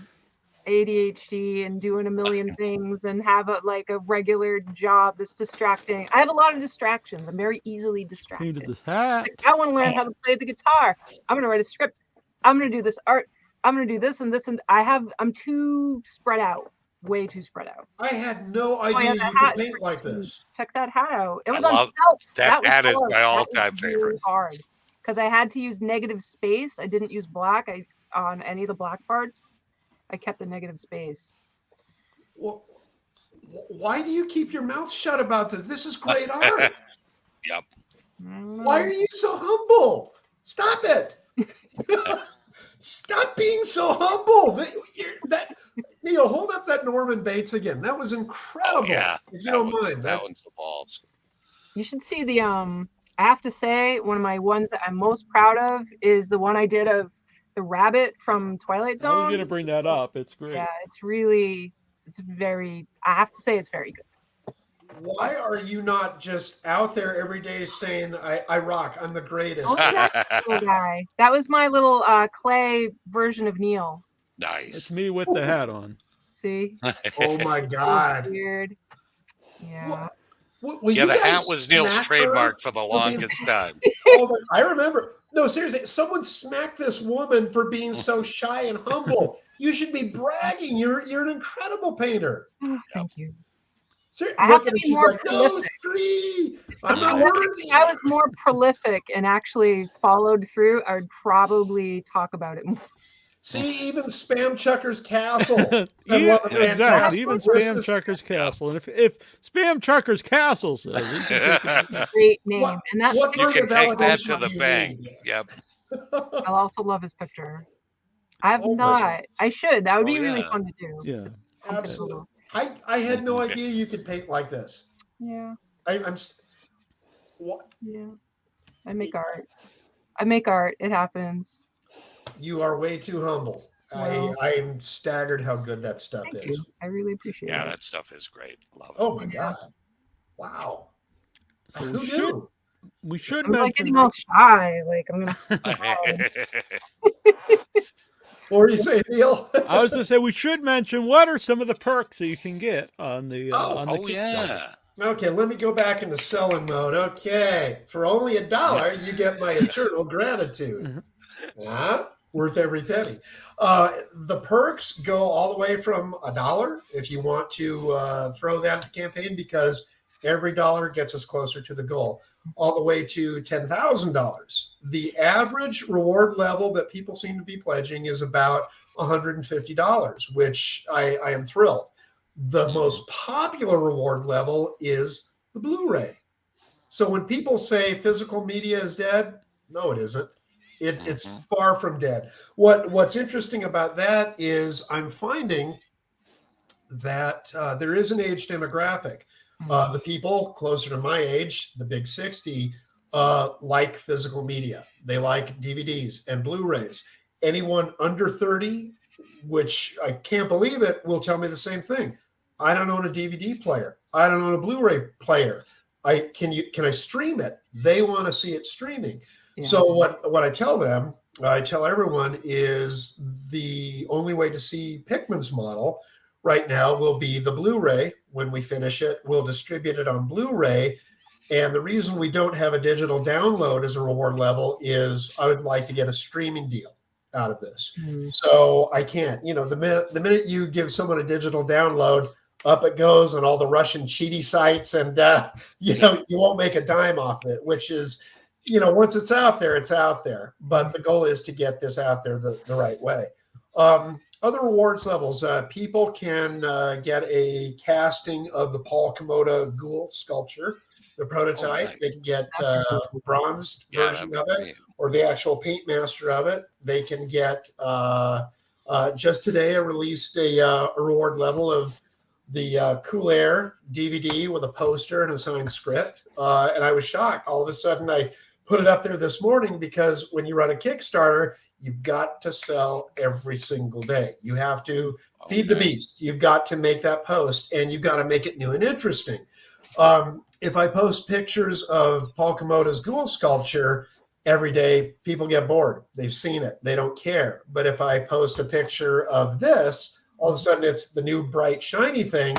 ADHD and doing a million things and have a regular job that's distracting. I have a lot of distractions. I'm very easily distracted. Painted this hat. Like, I want to learn how to play the guitar. I'm going to write a script. I'm going to do this art. I'm going to do this and this. And I'm too spread out. Way too spread out. I had no idea you could paint like this. Check that hat out. It was on felt. That hat is my all-time favorite. really hard because I had to use negative space. I didn't use black. On any of the black parts, I kept the negative space. Well, why do you keep your mouth shut about this? This is great art. Yep. Why are you so humble? Stop it. Stop being so humble. Neil, hold up that Norman Bates again. That was incredible. Oh, yeah. If you don't mind. That one's the balls. You should see the I have to say, one of my ones that I'm most proud of is the one I did of the rabbit from Twilight Zone. I was gonna bring that up. It's great. Yeah, I have to say it's very good. Why are you not just out there every day saying, I rock, I'm the greatest? Oh, that little guy. That was my little clay version of Neil. Nice. It's me with the hat on. See? Oh my God. Weird. Yeah. Yeah, the hat was Neil's trademark for the longest time. I remember. No, seriously, someone smacked this woman for being so shy and humble. You should be bragging. You're an incredible painter. Oh, thank you. I have to be more prolific. I'm not worthy. If I was more prolific and actually followed through, I'd probably talk about it more. See, even Spam Chucker's Castle. Exactly, even Spam Chucker's Castle. And if Spam Chucker's Castle says it, great name. And that's you can take that to the bank. Yep. I'll also love his picture. I have not. I should. That would be really fun to do. Yeah. Absolutely. I had no idea you could paint like this. Yeah. What? Yeah. I make art. It happens. You are way too humble. Well, I am staggered how good that stuff is. You. I really appreciate it. Yeah, that stuff is great. Love it. Oh my God. Wow. So Who knew? We should I'm mention. getting all shy. Like I'm gonna. What were you saying, Neil? I was going to say we should mention what are some of the perks that you can get on the yeah. Okay, let me go back into selling mode. Okay, for only $1, you get my eternal gratitude. Worth every penny. The perks go all the way from $1 if you want to throw that at the campaign, because every dollar gets us closer to the goal, all the way to $10,000. The average reward level that people seem to be pledging is about $150, which I am thrilled. The most popular reward level is the Blu-ray. So when people say physical media is dead, no, it isn't. It's far from dead. What's interesting about that is I'm finding that there is an age demographic. The people closer to my age, the big 60, like physical media. They like DVDs and Blu-rays. Anyone under 30, which I can't believe it, will tell me the same thing. I don't own a DVD player. I don't own a Blu-ray player. Can I stream it? They want to see it streaming. Yeah. So what I tell them, I tell everyone, is the only way to see Pickman's model right now will be the Blu-ray. When we finish it, we'll distribute it on Blu-ray. And the reason we don't have a digital download as a reward level is I would like to get a streaming deal out of this. So I can't, the minute you give someone a digital download, up it goes on all the Russian cheaty sites, and you won't make a dime off it, which is, once it's out there, it's out there. But the goal is to get this out there the right way. Other rewards levels, people can get a casting of the Paul Komoda ghoul sculpture, the prototype. Nice. They can get a bronzed version of it, or the actual paint master of it. They can get, just today I released a reward level of the Cool Air DVD with a poster and a signed script. And I was shocked. All of a sudden I put it up there this morning, because when you run a Kickstarter, you've got to sell every single day. You have to feed the beast. You've got to make that post, and you've got to make it new and interesting. If I post pictures of Paul Komoda's ghoul sculpture every day, people get bored. They've seen it. They don't care. But if I post a picture of this, all of a sudden it's the new bright, shiny thing.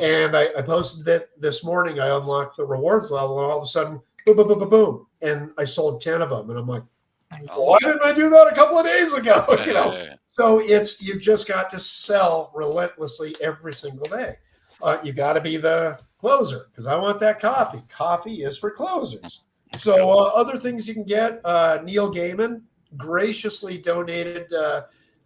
And I posted it this morning. I unlocked the rewards level, and all of a sudden, boom, boom, boom, boom, boom. And I sold 10 of them. And I'm like, why didn't I do that a couple of days ago? So you've just got to sell relentlessly every single day. You got to be the closer, because I want that coffee. Coffee is for closers. So other things you can get, Neil Gaiman graciously donated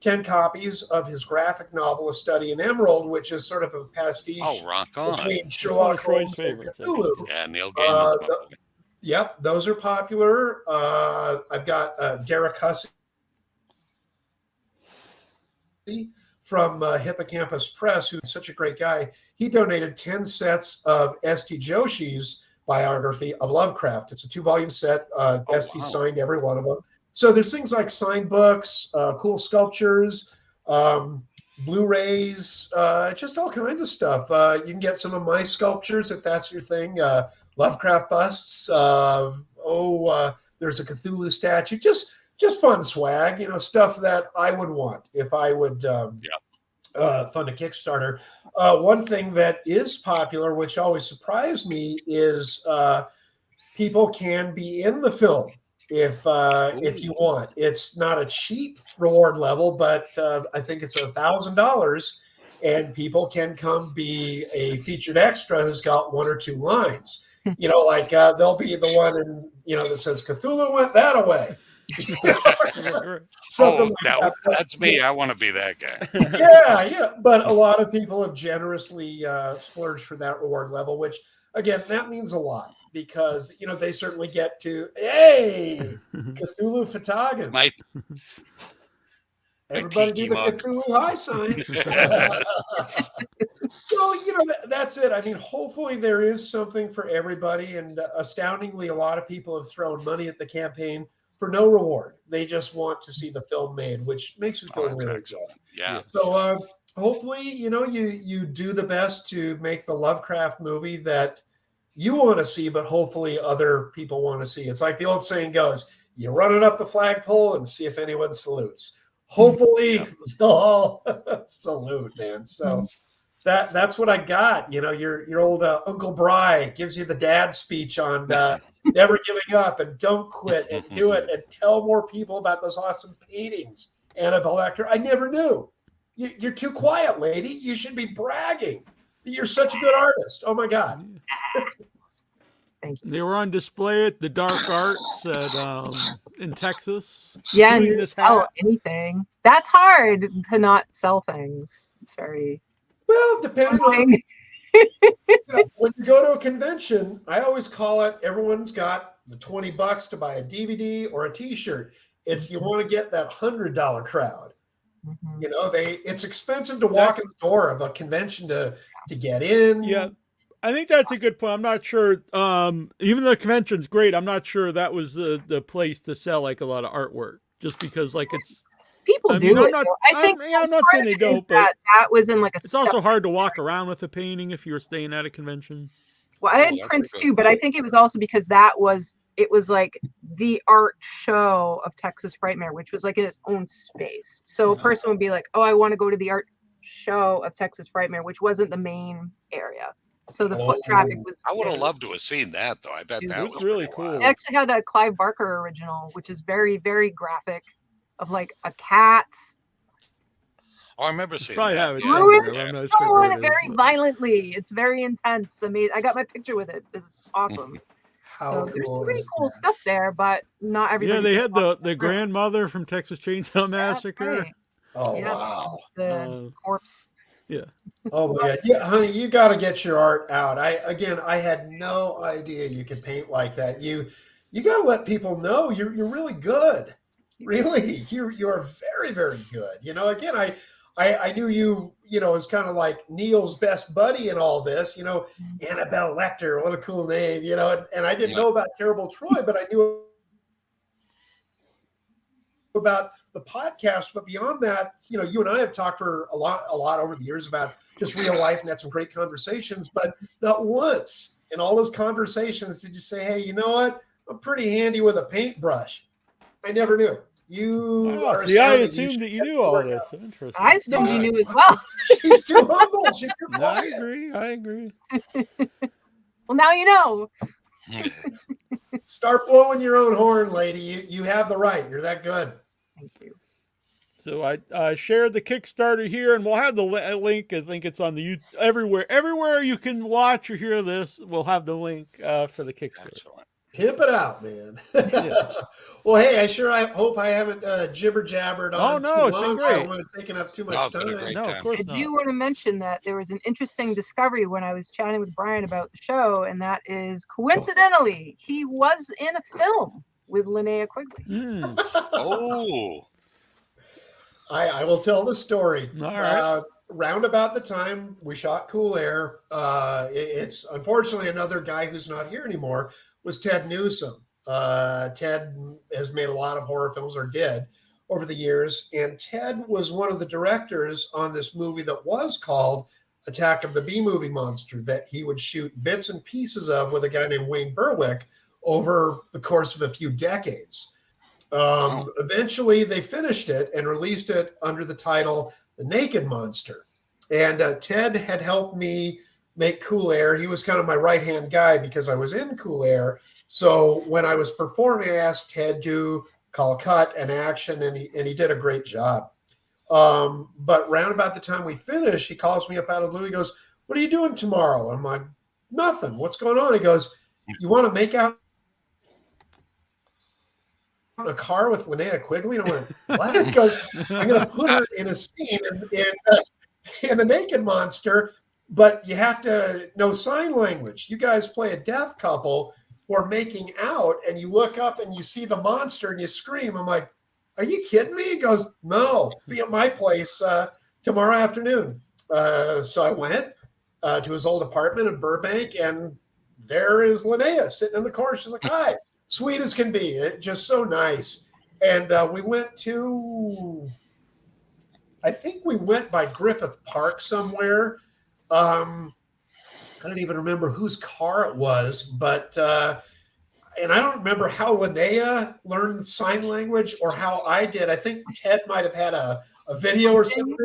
10 copies of his graphic novel, A Study in Emerald, which is sort of a pastiche between Sherlock Holmes and Cthulhu. Yeah, Neil Gaiman's Yep, those are popular. I've got Derek Hussey from Hippocampus Press, who's such a great guy. He donated 10 sets of S.T. Joshi's biography of Lovecraft. It's a 2-volume set. S.T. signed every one of them. So there's things like signed books, cool sculptures, Blu-rays, just all kinds of stuff. You can get some of my sculptures if that's your thing. Lovecraft busts. There's a Cthulhu statue. Just fun swag, stuff that I would want if I would fund a Kickstarter. One thing that is popular, which always surprised me, is people can be in the film if you want. It's not a cheap reward level, but I think it's $1,000, and people can come be a featured extra who's got 1 or 2 lines. They'll be the one that says Cthulhu went that away. That's me. I want to be that guy. Yeah. But a lot of people have generously splurged for that reward level, which again, that means a lot, because they certainly get to, hey, Cthulhu Fatagan. Everybody do the Cthulhu high sign. So, that's it. I mean, hopefully there is something for everybody. And astoundingly, a lot of people have thrown money at the campaign for no reward. They just want to see the film made, which makes me feel really good. Yeah. So hopefully, you do the best to make the Lovecraft movie that you want to see, but hopefully other people want to see. It's like the old saying goes, you run it up the flagpole and see if anyone salutes. Hopefully they'll all salute, man. So that's what I got. Your old Uncle Bry gives you the dad speech on never giving up and don't quit and do it and tell more people about those awesome paintings. Annabelle Lecter, I never knew. You're too quiet, lady. You should be bragging. You're such a good artist. Oh my God. Thank you. They were on display at the Dark Arts in Texas. Yeah, and you sell anything. That's hard to not sell things. It's very depending on when you go to a convention, I always call it, everyone's got the $20 to buy a DVD or a t-shirt. It's you want to get that $100 crowd. You know, it's expensive to walk in the door of a convention to get in. Yeah. I think that's a good point. I'm not sure. Even though the convention's great, I'm not sure that was the place to sell like a lot of artwork. Just because like it's people do it. I'm not saying they don't, but that was in like a. It's also hard to walk around with a painting if you're staying at a convention. Well, I had prints too, but I think it was also because it was like the art show of Texas Frightmare, which was like in its own space. So a person would be like, "Oh, I want to go to the art show of Texas Frightmare," which wasn't the main area. So the foot traffic was. I would have loved to have seen that, though. I bet that was really cool. It actually had a Clive Barker original, which is very, very graphic, of like a cat. Oh, I remember seeing that. It very violently. It's very intense. I mean, I got my picture with it. It's awesome. How so cool there's pretty cool stuff there, but not everybody. Yeah, they had the grandmother from Texas Chainsaw Massacre. Right. Oh, wow. The corpse. Yeah. Oh my God. Yeah, honey, you got to get your art out. I had no idea you could paint like that. You got to let people know you're really good. Really, you're very, very good. You know, again, I knew you as kind of like Neil's best buddy in all this, Annabelle Lecter, what a cool name, and I didn't know about Terrible Troy, but I knew about the podcast. But beyond that, you and I have talked for a lot over the years about just real life and had some great conversations, but not once in all those conversations did you say, hey, you know what? I'm pretty handy with a paintbrush. I never knew. I assumed that you knew all this. Interesting. I assumed you knew as well. She's too humble. She's too quiet. I agree. Well, now you know. Start blowing your own horn, lady. You have the right. You're that good. Thank you. So I shared the Kickstarter here, and we'll have the link. I think it's on the YouTube everywhere you can watch or hear this. We'll have the link for the Kickstarter. Excellent. Pimp it out, man. Yeah. Well, hey, I hope I haven't jibber jabbered on too long. It's been great. I don't want to take up too much time. Of course not. I do want to mention that there was an interesting discovery when I was chatting with Bryan about the show, and that is coincidentally he was in a film with Linnea Quigley. Oh. I will tell the story. All right. Round about the time we shot Cool Air, it's unfortunately another guy who's not here anymore, was Ted Newsom. Ted has made a lot of horror films, or did, over the years. And Ted was one of the directors on this movie that was called Attack of the B-Movie Monster, that he would shoot bits and pieces of with a guy named Wayne Berwick over the course of a few decades. Eventually, they finished it and released it under the title The Naked Monster. And Ted had helped me make Cool Air. He was kind of my right-hand guy because I was in Cool Air. So when I was performing, I asked Ted to call cut and action, and he did a great job. But round about the time we finished, he calls me up out of the blue. He goes, "What are you doing tomorrow?" I'm like, "Nothing. What's going on?" He goes, "You want to make out in a car with Linnea Quigley?" And I went, "What?" He goes, "I'm going to put her in a scene in The Naked Monster, but you have to know sign language. You guys play a deaf couple who are making out, and you look up and you see the monster and you scream." I'm like, "Are you kidding me?" He goes, "No, be at my place tomorrow afternoon." So I went to his old apartment in Burbank, and there is Linnea sitting in the corner. She's like, "Hi." Sweet as can be. Just so nice. And we went to, I think we went by Griffith Park somewhere. I don't even remember whose car it was, but, and I don't remember how Linnea learned sign language or how I did. I think Ted might have had a video or something.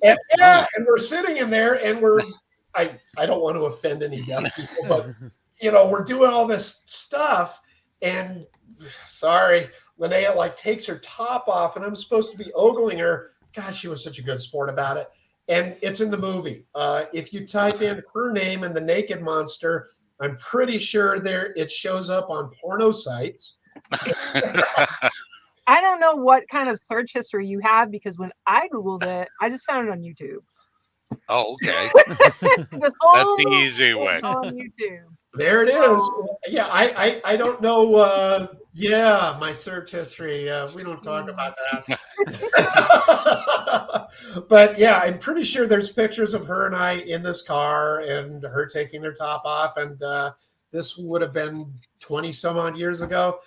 And, and we're sitting in there, and I don't want to offend any deaf people, but, we're doing all this stuff. And sorry, Linnea takes her top off, and I'm supposed to be ogling her. God, she was such a good sport about it. And it's in the movie. If you type in her name and The Naked Monster, I'm pretty sure it shows up on porno sites. I don't know what kind of search history you have, because when I Googled it, I just found it on YouTube. Oh, okay. That's the easy way. On YouTube. There it is. Yeah, I don't know. Yeah, my search history. We don't talk about that. But yeah, I'm pretty sure there's pictures of her and I in this car and her taking her top off. And this would have been 20 some odd years ago.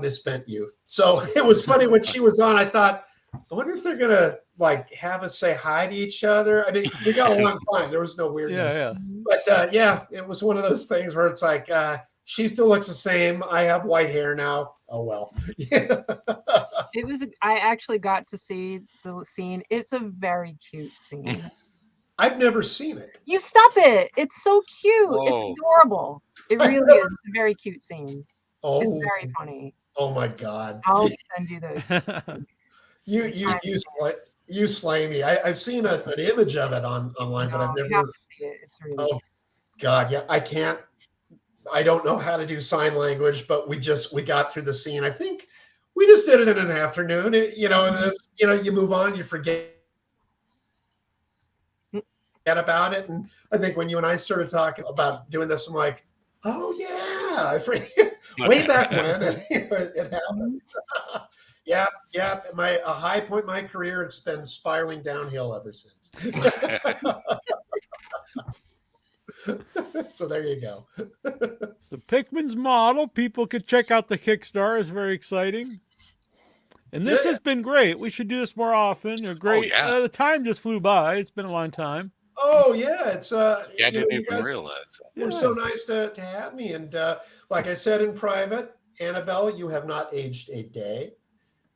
Misspent youth. So it was funny when she was on. I thought, I wonder if they're gonna like have us say hi to each other. I mean, we got along fine. There was no weirdness. Yeah. But yeah, it was one of those things where it's like she still looks the same. I have white hair now. Oh well. It was. I actually got to see the scene. It's a very cute scene. I've never seen it. You stop it! It's so cute. Whoa. It's adorable. It really is a very cute scene. Oh, It's very funny. oh my God. I'll send you the. You slay me. I've seen an image of it online, but I've You have never. to see it. It's really. Oh God, yeah. I don't know how to do sign language, but we got through the scene. I think we just did it in an afternoon. And you move on, you forget about it. And I think when you and I started talking about doing this, I'm like, oh yeah, I forget. Way back when it happened. Yeah. A high point in my career. It's been spiraling downhill ever since. So there you go. So Pickman's model, people could check out the Kickstarter. It's very exciting. And this has been great. We should do this more often. They're great. Oh, yeah. The time just flew by. It's been a long time. Oh yeah, it's I didn't even realize. We're so nice to have me. And like I said in private, Annabelle, you have not aged a day.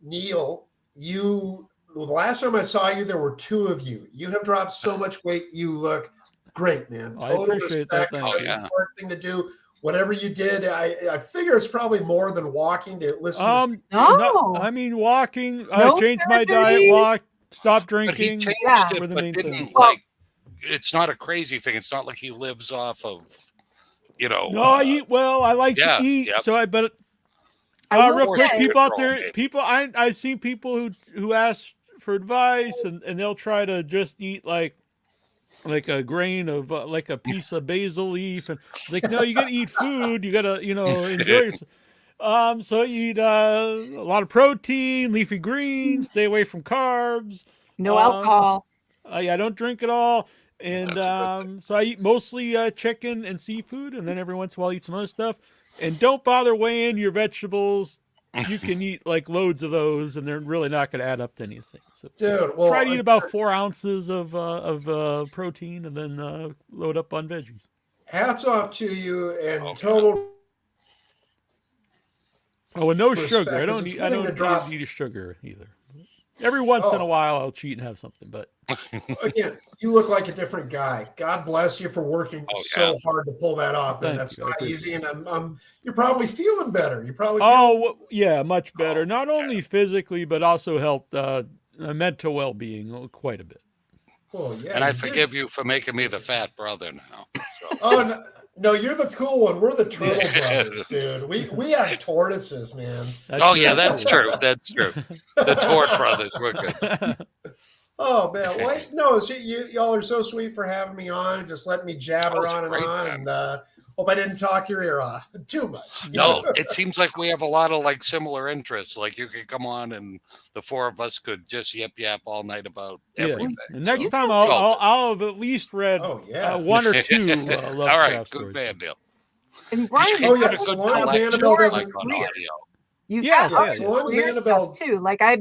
Neil, the last time I saw you, there were two of you. You have dropped so much weight. You look great, man. I appreciate that. That's Thank a hard thing to do. Whatever you did, I figure it's probably more than walking to listen to. No. I mean, walking, No changed my surgery. diet, walk, stop But he drinking. changed Yeah. it, Were the but main didn't things. like. It's not a crazy thing. It's not like he lives off of, No, I eat well. I like to eat. Yep. So I bet. I will Real quick, say- people out there, I've seen people who ask for advice, and they'll try to just eat like a grain of like a piece of basil leaf, and like, no, you gotta eat food. You gotta enjoy yourself. So you eat a lot of protein, leafy greens, stay away from carbs. No alcohol. I don't drink at all. And so I eat mostly chicken and seafood, and then every once in a while I eat some other stuff. And don't bother weighing your vegetables. You can eat like loads of those, and they're really not going to add up to anything. So Dude, well, try to eat about 4 ounces of protein, and then load up on veggies. Hats off to you and total. Oh, and no Respect, sugar. I 'cause don't it's eat. one thing to drop- Need a sugar either. Every once in a while, I'll cheat and have something, but Again, you look like a different guy. God bless you for working so hard to pull that off. And that's not easy. And you're probably feeling better. You're probably. Yeah, much better. Not only physically, but also helped mental well-being quite a bit. Oh yeah. And I forgive you for making me the fat brother now. So. Oh no, you're the cool one. We're the turtle brothers, dude. We have tortoises, man. That's true. That's true. The Tort brothers, we're good. Oh man, wait, no, so y'all are so sweet for having me on and just letting me jabber on and on. And hope I didn't talk your ear off too much. No, it seems like we have a lot of like similar interests. Like you could come on and the four of us could just yap all night about everything. And next time I'll have at least read one or two Lovecraft all right, stories. good man, Neil. And Bryan, as long as Annabelle doesn't on audio. as long as Annabelle too. Like I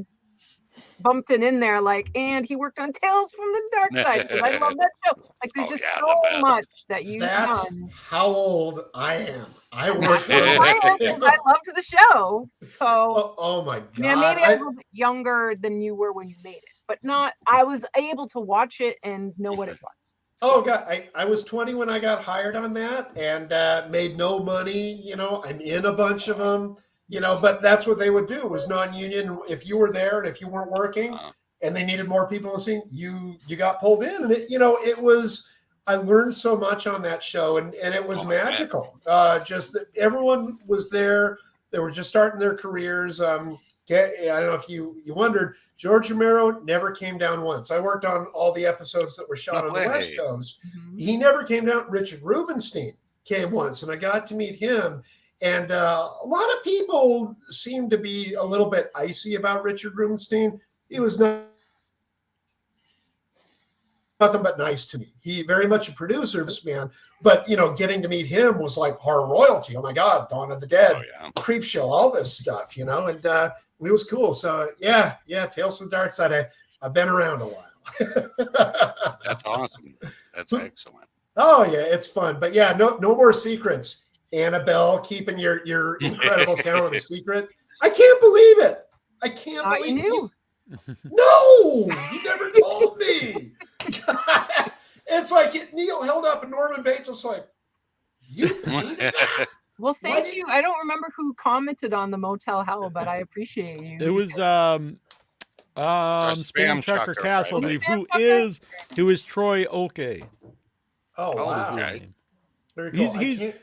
bumped it in there, like, and he worked on Tales from the Dark Side because I love that show. Like, there's just so much that you've done. How old I am. I worked on I loved the show. So oh my god. Yeah, maybe I was a little bit younger than you were when you made it, but not I was able to watch it and know what it was. Oh god, I was 20 when I got hired on that and made no money. I'm in a bunch of them. But that's what they would do was non-union. If you were there and if you weren't working and they needed more people listening, you got pulled in. And it was, I learned so much on that show and it was magical. Just that everyone was there. They were just starting their careers. I don't know if you wondered, George Romero never came down once. I worked on all the episodes that were shot on the West Coast. He never came down. Richard Rubenstein came once, and I got to meet him. And a lot of people seem to be a little bit icy about Richard Rubenstein. He was nothing but nice to me. He very much a producer, this man, but getting to meet him was like horror royalty. Oh my God, Dawn of the Dead, Creep Show, all this stuff, and it was cool. So yeah, Tales from the Dark Side. I've been around a while. That's awesome. That's excellent. Oh yeah, it's fun. But yeah, no more secrets. Annabelle, keeping your incredible talent a secret. I can't believe it. I can't believe you. No, you never told me. It's like Neil held up and Norman Bates was like, you painted that? Well, thank you. I don't remember who commented on the Motel Hell, but I appreciate you. It was Spam Chucker Castle, I believe, who is Troy Oke. Oh wow. Okay. Very cool.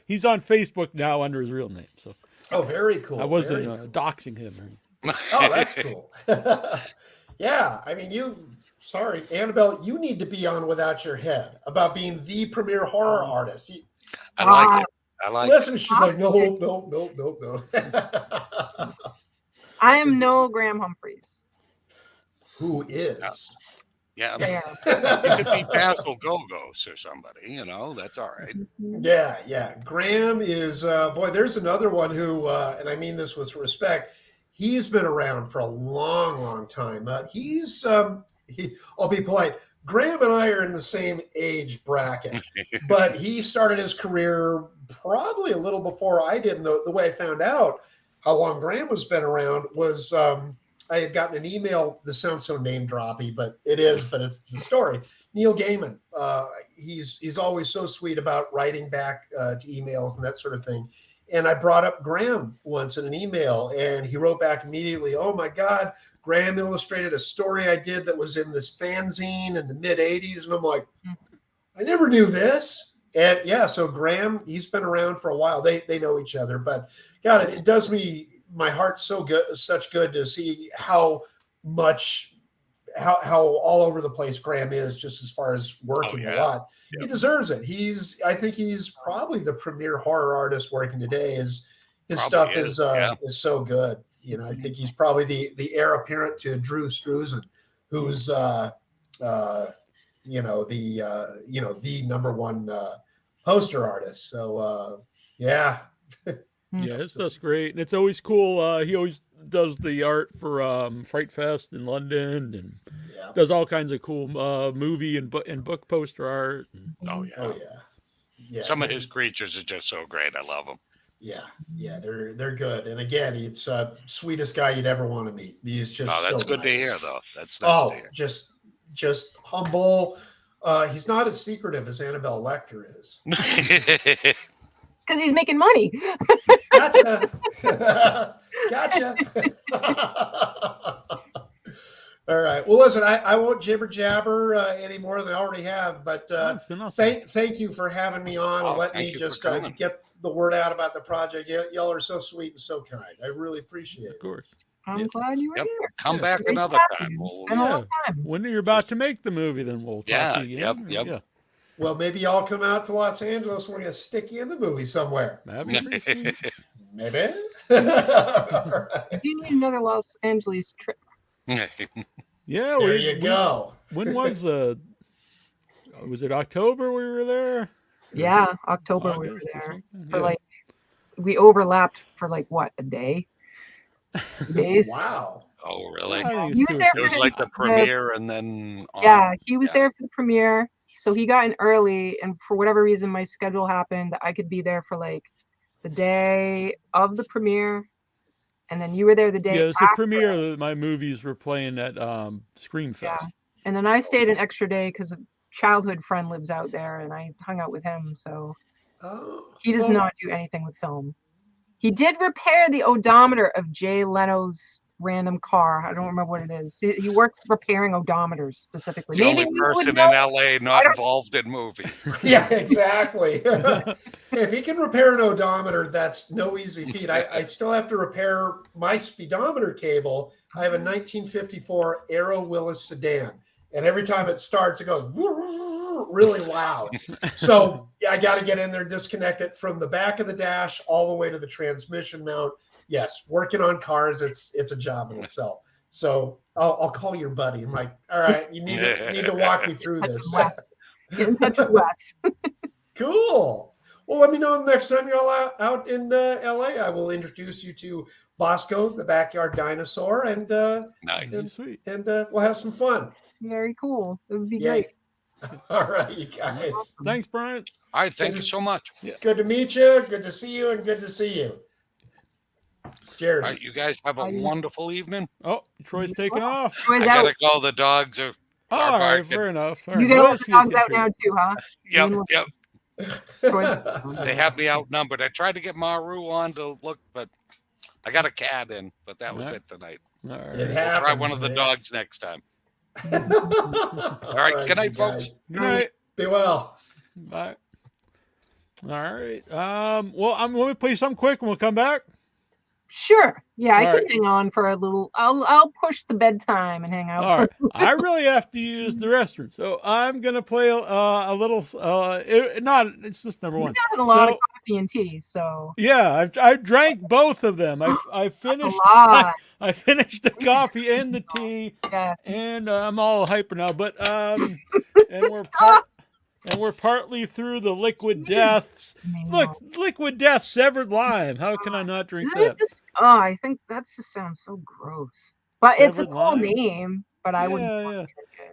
He's on Facebook now under his real name. So. Oh, very cool. I wasn't doxing him. Oh, that's cool. Yeah, I mean, sorry, Annabelle, you need to be on Without Your Head about being the premier horror artist. I like it. I like Listen, it. she's like, no. I am no Graham Humphreys. Who is? Yeah. You could be Pascal Gogos or somebody, that's all right. Yeah. Graham is, boy, there's another one who, and I mean this with respect, he's been around for a long, long time. I'll be polite. Graham and I are in the same age bracket, but he started his career probably a little before I did. And the way I found out how long Graham has been around was I had gotten an email. This sounds so name droppy, but it's the story. Neil Gaiman, he's always so sweet about writing back to emails and that sort of thing. And I brought up Graham once in an email, and he wrote back immediately, oh my God, Graham illustrated a story I did that was in this fanzine in the mid 80s. And I'm like, I never knew this. And yeah, so Graham, he's been around for a while. They know each other, but God, it does me, my heart's such good to see how all over the place Graham is, just as far as working a lot. Yep. He deserves it. I think he's probably the premier horror artist working today. His stuff is so good. I think he's probably the heir apparent to Drew Struzan, who's the number one poster artist. So yeah. Yeah, his stuff's great, and it's always cool. He always does the art for Fright Fest in London, and does all kinds of cool movie and book poster art. Oh yeah. Some of his creatures are just so great. I love them. Yeah, they're good. And again, it's sweetest guy you'd ever want to meet. He's just that's so good nice to hear, though. That's nice to hear. Just humble. He's not as secretive as Annabelle Lecter is. Because he's making money. Gotcha. All right. Well, listen, I won't jibber jabber any more than I already have, but it's been awesome. Thank you for having me on and let me just get the word out about the project. Y'all are so sweet and so kind. I really appreciate it. Of course. I'm glad you were here. Come back another time. When you're about to make the movie, then we'll talk to you. Yep. Yeah. Well, maybe y'all come out to Los Angeles and we're going to stick you in the movie somewhere. Maybe. Maybe. Right. You need another Los Angeles trip. Yeah. There you go. When was it October we were there? Yeah, October we were there. For we overlapped for a day? 2 days. Wow. Oh, really? He was there. It was like the premiere and then... he was there for the premiere. So he got in early, and for whatever reason, my schedule happened. I could be there for the day of the premiere, and then you were there the day. Yeah, it's the premiere that my movies were playing at Screamfest. Yeah, and then I stayed an extra day because a childhood friend lives out there, and I hung out with him. So he does not do anything with film. He did repair the odometer of Jay Leno's random car. I don't remember what it is. He works repairing odometers specifically. The only person in LA not involved in movies. Yeah, exactly. If he can repair an odometer, that's no easy feat. I still have to repair my speedometer cable. I have a 1954 Aero Willis sedan, and every time it starts, it goes. really loud. So I got to get in there, disconnect it from the back of the dash all the way to the transmission mount. Yes, working on cars, it's a job in itself. So I'll call your buddy. I'm like, all right, you need to walk me through this. Get in touch with Wes. Cool. Well, let me know the next time you're all out in LA. I will introduce you to Bosco, the backyard dinosaur, and nice. And we'll have some fun. Very cool. It would be great. All right, you guys. Thanks, Brian. All right, thank you so much. Good to meet you. Good to see you, and good to see you. Cheers. All right, you guys have a wonderful evening. Oh, Troy's taking off. Troy's I out. gotta go. The dogs are. All right, fair enough. All You right. got all the dogs out now too, huh? Yep. Troy. They have me outnumbered. I tried to get Maru on to look, but I got a cat in. But that was it tonight. All right. It We'll happens, try one of the man. dogs next time. All right, good night, folks. Good night. Be well. Bye. All right. Well, I'm going to play something quick and we'll come back. Sure. Yeah, I All can right. hang on for a little. I'll push the bedtime and hang out. All right. I really have to use the restroom, so I'm gonna play a little. It's just number one. I've had a lot of coffee and tea, so Yeah, I drank both of them. I finished. lot. I finished the coffee and the tea, yeah. and I'm all hyper now. But and we're partly through the Liquid Deaths. Look, Liquid Death Severed Lime. How can I not drink that? I think that just sounds so gross. But it's a Severed cool lime? name. But I wouldn't. Yeah,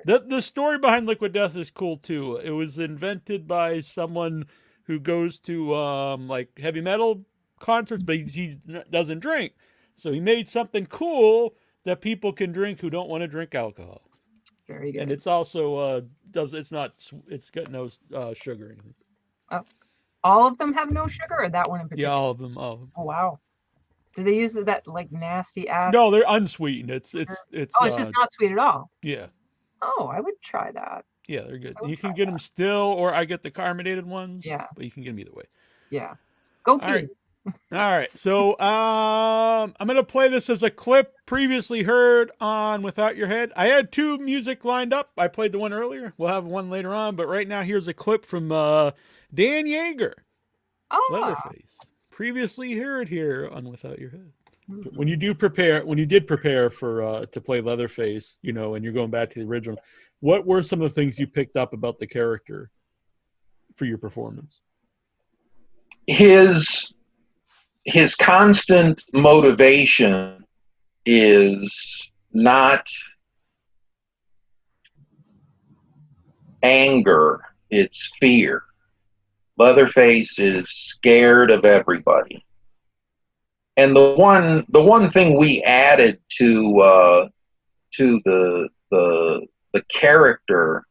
yeah. The story behind Liquid Death is cool too. It was invented by someone who goes to like heavy metal concerts, but he doesn't drink. So he made something cool that people can drink who don't want to drink alcohol. Very good. And it's also it's got no sugar in it. Oh, all of them have no sugar, or that one in particular? Yeah, all of them. All of them. Oh wow. Do they use that like nasty ass? No, they're unsweetened. It's Oh, it's just not sweet at all. Yeah. Oh, I would try that. Yeah, they're good. You can get them still, or I get the carbonated ones. Yeah. But you can get them either way. Yeah. Go pee. All right. All right. So I'm gonna play this as a clip previously heard on Without Your Head. I had two music lined up. I played the one earlier. We'll have one later on, but right now here's a clip from Dan Yeager. Oh. Leatherface. Previously heard here on Without Your Head. When you did prepare for to play Leatherface, and you're going back to the original, what were some of the things you picked up about the character for your performance? His constant motivation is not anger, it's fear. Leatherface is scared of everybody. And the one thing we added to the character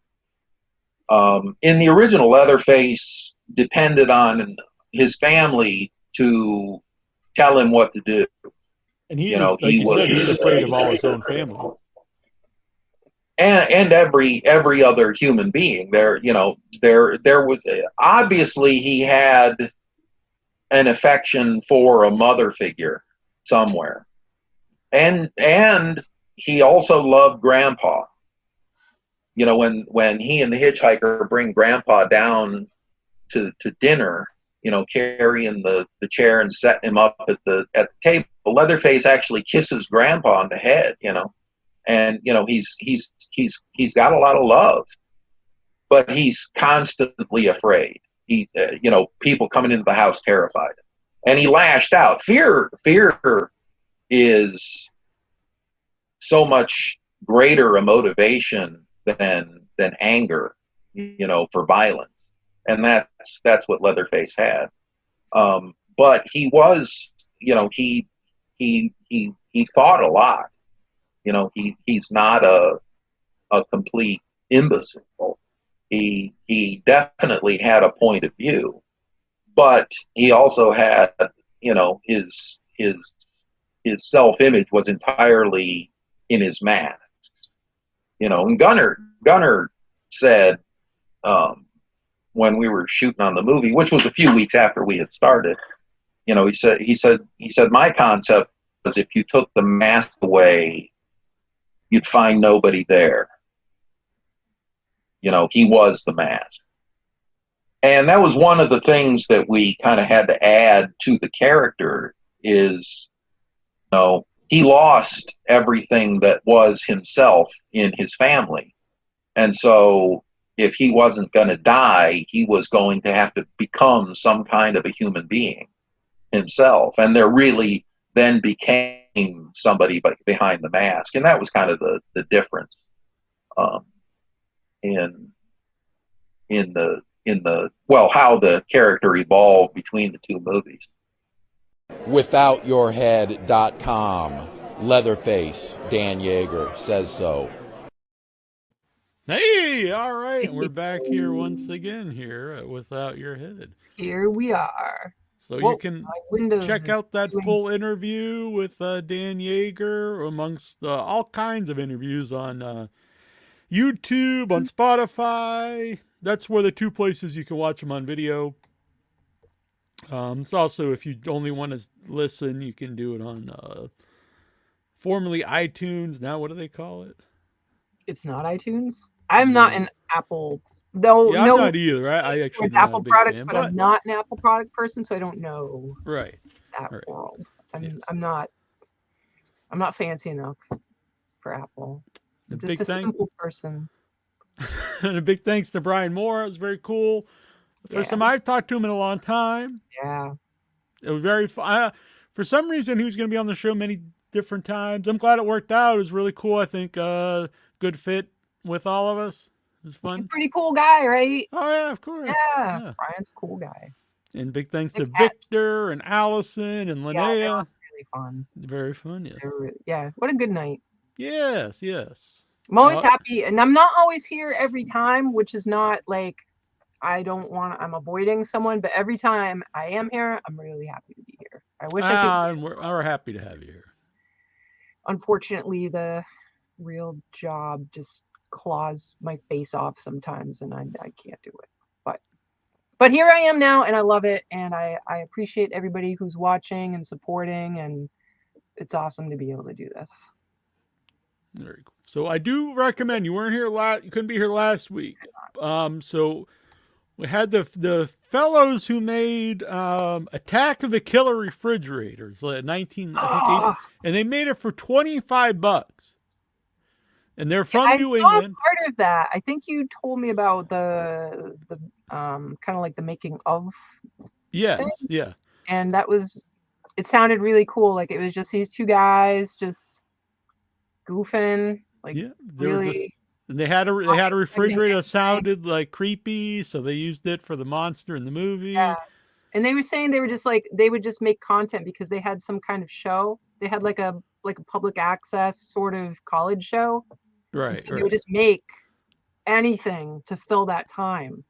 in the original, Leatherface depended on his family to tell him what to do. And he was afraid of all his own family. And every other human being. There was obviously he had an affection for a mother figure somewhere. And he also loved Grandpa. When he and the hitchhiker bring Grandpa down to dinner, carrying the chair and setting him up at the table, Leatherface actually kisses Grandpa on the head, and he's got a lot of love, but he's constantly afraid. People coming into the house terrified, and he lashed out. Fear is so much greater a motivation than anger, for violence. And that's what Leatherface had. But he was, he thought a lot. He's not a complete imbecile. He definitely had a point of view, but he also had, his self-image was entirely in his mask. And Gunnar said, when we were shooting on the movie, which was a few weeks after we had started, he said my concept was if you took the mask away, you'd find nobody there. You know, he was the mask. And that was one of the things that we kind of had to add to the character is, you know, he lost everything that was himself in his family. And so if he wasn't going to die, he was going to have to become some kind of a human being himself. And there really then became somebody behind the mask. And that was kind of the difference in how the character evolved between the two movies. WithoutYourHead.com. Leatherface, Dan Yeager says so. Hey, all right. We're back here once again here at Without Your Head. Here we are. So you can check out that full interview with Dan Yeager amongst all kinds of interviews on YouTube, on Spotify. That's where the two places you can watch them on video. It's also, if you only want to listen, you can do it on formerly iTunes. Now, what do they call it? It's not iTunes. I'm not an Apple. Though, yeah, I'm not either. I actually it's Apple products, fan, but I'm not an Apple product person, so I don't know. Right. That world. I'm not fancy enough for Apple. I'm just a simple person. And a big thanks to Bryan Moore. It was very cool. First time I've talked to him in a long time. Yeah. It was very fun. For some reason, he was going to be on the show many different times. I'm glad it worked out. It was really cool. I think good fit with all of us. It was fun. He's a pretty cool guy, right? Oh, yeah, of course. Yeah. Bryan's a cool guy. And big thanks to Victor and Allison and Linnea. Yeah, they were really fun. Very fun, yes. Yeah, what a good night. Yes, yes. I'm always happy, and I'm not always here every time, which is not like I'm avoiding someone, but every time I am here, I'm really happy to be here. I wish I could. We're happy to have you here. Unfortunately, the real job just claws my face off sometimes, and I can't do it. But here I am now, and I love it, and I appreciate everybody who's watching and supporting, and it's awesome to be able to do this. Very cool. So I do recommend, you weren't here you couldn't be here last week. So we had the fellows who made Attack of the Killer Refrigerators, 19, I think, and they made it for $25. And they're from New England. Part of that, I think you told me about the kind of like the making of. Yeah, thing. Yeah. And it sounded really cool. Like it was just these two guys just goofing. Like really. And they had a refrigerator that sounded like creepy, so they used it for the monster in the movie. Yeah. And they were saying they would just make content because they had some kind of show. They had like a public access sort of college show. Right. So they would just make anything to fill that time,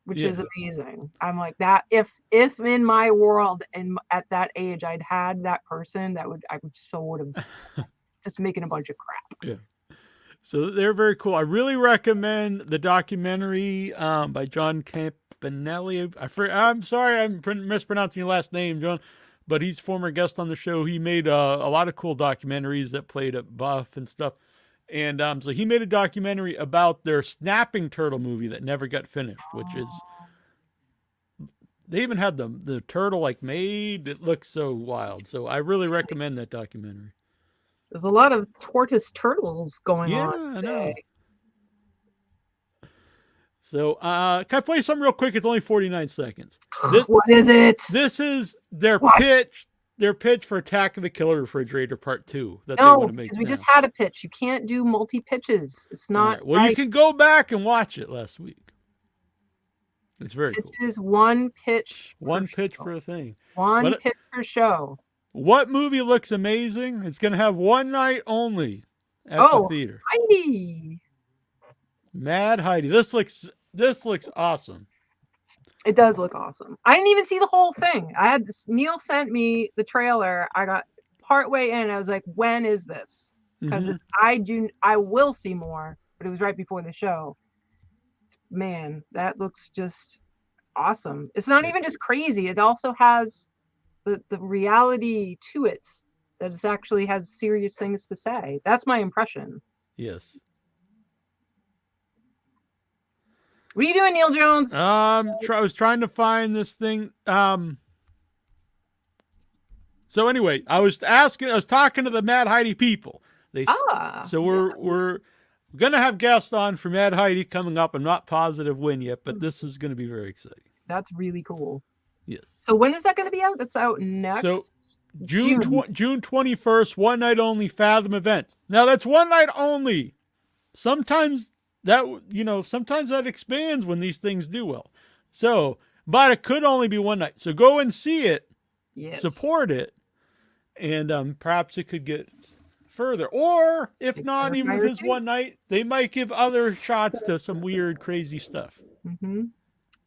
which is amazing. I'm like that. If in my world and at that age I'd had that person, I would have just making a bunch of crap. Yeah. So they're very cool. I really recommend the documentary by John Campanelli. I'm sorry, I'm mispronouncing your last name, John, but he's a former guest on the show. He made a lot of cool documentaries that played at Buff and stuff. And so he made a documentary about their snapping turtle movie that never got finished, which is, they even had the turtle made. It looks so wild. So I really recommend that documentary. There's a lot of tortoise turtles going on today. I know. So can I play something real quick? It's only 49 seconds. What is it? This is their pitch. Their pitch for Attack of the Killer Refrigerator Part 2 that they want to make. Because we just had a pitch. You can't do multi-pitches. It's not. Right. Well, you can go back and watch it last week. It's very cool. It is one pitch. One pitch for a thing. One pitch per show. What movie looks amazing? It's going to have one night only at the theater. Heidi. Mad Heidi. This looks awesome. It does look awesome. I didn't even see the whole thing. Neil sent me the trailer. I got partway in. I was like, when is this? Because I will see more, but it was right before the show. Man, that looks just awesome. It's not even just crazy. It also has the reality to it, that it actually has serious things to say. That's my impression. Yes. What are you doing, Neil Jones? I was trying to find this thing. So anyway, I was talking to the Mad Heidi people. So we're gonna have guests on for Mad Heidi coming up. I'm not positive when yet, but this is gonna be very exciting. That's really cool. Yes. So when is that going to be out? That's out next. So June 21st, one night only Fathom event. Now that's one night only. Sometimes that expands when these things do well. So, but it could only be one night. So go and see it. Yes. Support it, and perhaps it could get further. Or if not, even if it's one night, they might give other shots to some weird, crazy stuff. Mm-hmm.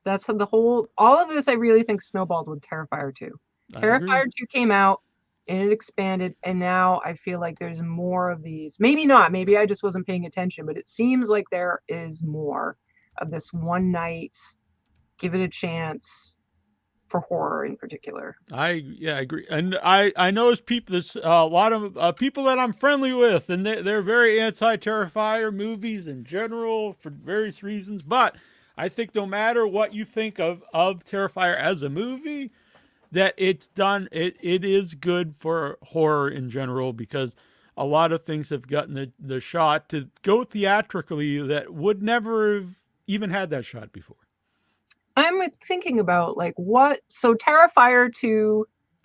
That's all of this I really think snowballed with Terrifier 2. Terrifier 2 came out and it expanded, and now I feel like there's more of these. Maybe not, maybe I just wasn't paying attention, but it seems like there is more of this one night, give it a chance for horror in particular. I agree. And I know there's a lot of people that I'm friendly with, and they're very anti-Terrifier movies in general for various reasons, but I think no matter what you think of Terrifier as a movie, that it is good for horror in general, because a lot of things have gotten the shot to go theatrically that would never have even had that shot before. I'm thinking about so Terrifier 2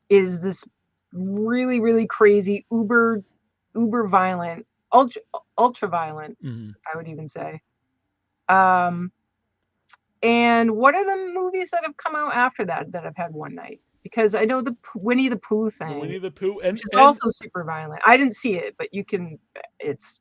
is this really, really crazy, uber violent, ultra violent, I would even say. And what are the movies that have come out after that have had one night? Because I know the Winnie the Pooh thing. Winnie the Pooh, which is also super violent. I didn't see it, but it's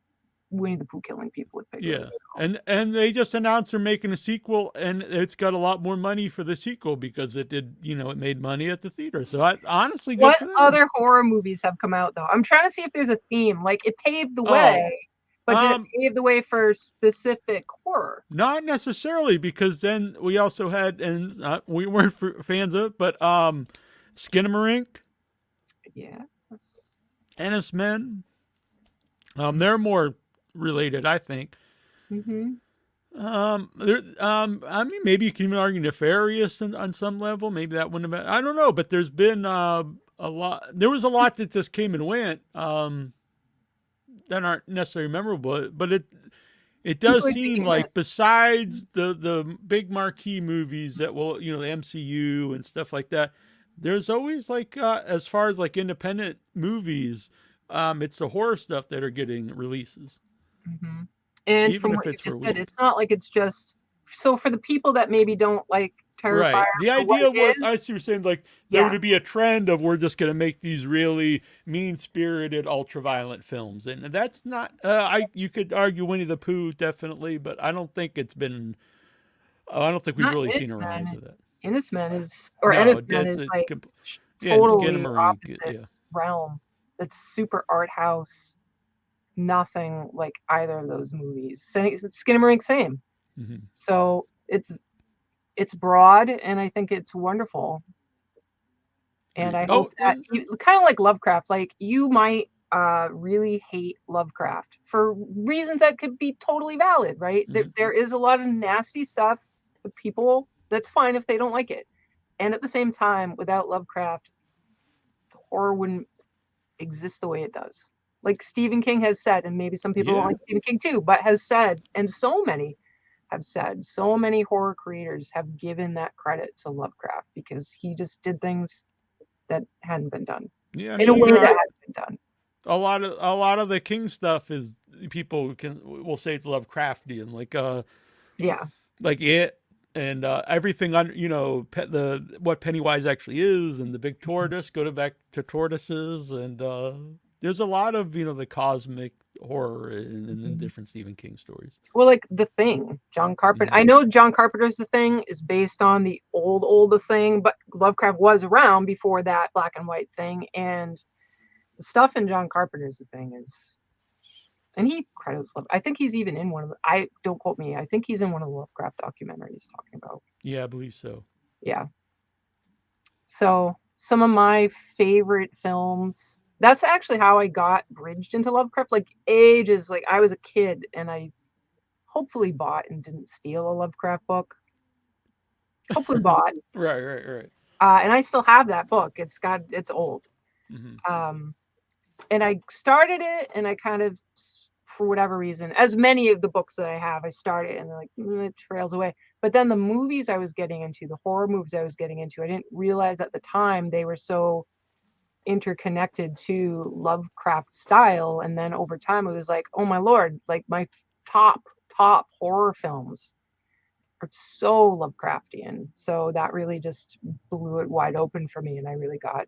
Winnie the Pooh killing people with pigtails. Yeah, so. And they just announced they're making a sequel, and it's got a lot more money for the sequel because it did, it made money at the theater. So I honestly, what other horror movies have come out though? I'm trying to see if there's a theme. Like it paved the way. But did it pave the way for specific horror? Not necessarily, because then we also had, and we weren't fans of it, but Skinamarink. Yeah. Ennis Men. They're more related, I think. Mm-hmm. I mean, maybe you can even argue Nefarious on some level. Maybe that wouldn't have been, I don't know, but there's been a lot. There was a lot that just came and went. That aren't necessarily memorable, but it does seem like besides the big marquee movies that will, the MCU and stuff like that, there's always as far as independent movies, it's the horror stuff that are getting releases. Mm-hmm. And even from what you just said, it's not like it's just so for the people that maybe don't like Terrifier. Right. The idea was, I see you're saying there would be a trend of we're just going to make these really mean-spirited, ultra-violent films, and that's not. You could argue Winnie the Pooh definitely, but I don't think it's been. I don't think we've really seen a rise of that. Ennis Men is totally opposite realm. It's super art house. Nothing like either of those movies. Skinamarink, same. Mm-hmm. So it's broad, and I think it's wonderful. And I hope that kind of like Lovecraft, you might really hate Lovecraft for reasons that could be totally valid, right? Mm-hmm. There is a lot of nasty stuff with people. That's fine if they don't like it. And at the same time, without Lovecraft, horror wouldn't exist the way it does. Like Stephen King has said, and maybe some people don't like Stephen King too, but has said, and so many have said, so many horror creators have given that credit to Lovecraft because he just did things that hadn't been done in a way that hadn't been done. A lot of the King stuff is people will say it's Lovecraftian, like it and everything on what Pennywise actually is, and the big tortoise. Go back to tortoises, and there's a lot of the cosmic horror in different Stephen King stories. Well, like The Thing, John Carpenter. Mm-hmm. I know John Carpenter's The Thing is based on the old The Thing, but Lovecraft was around before that black and white thing, and the stuff in John Carpenter's The Thing is, and he credits Love. I think he's even in one of the. Don't quote me. I think he's in one of the Lovecraft documentaries talking about. Yeah, I believe so. Yeah. So some of my favorite films. That's actually how I got bridged into Lovecraft. Ages. I was a kid and I hopefully bought and didn't steal a Lovecraft book. Hopefully bought. Right. And I still have that book. It's old. Mm-hmm. And I started it, and I kind of, for whatever reason, as many of the books that I have, I started and like it trails away. But then the movies I was getting into, the horror movies I was getting into, I didn't realize at the time they were so interconnected to Lovecraft style. And then over time, it was like, oh my Lord, like my top horror films are so Lovecraftian. So that really just blew it wide open for me. And I really got,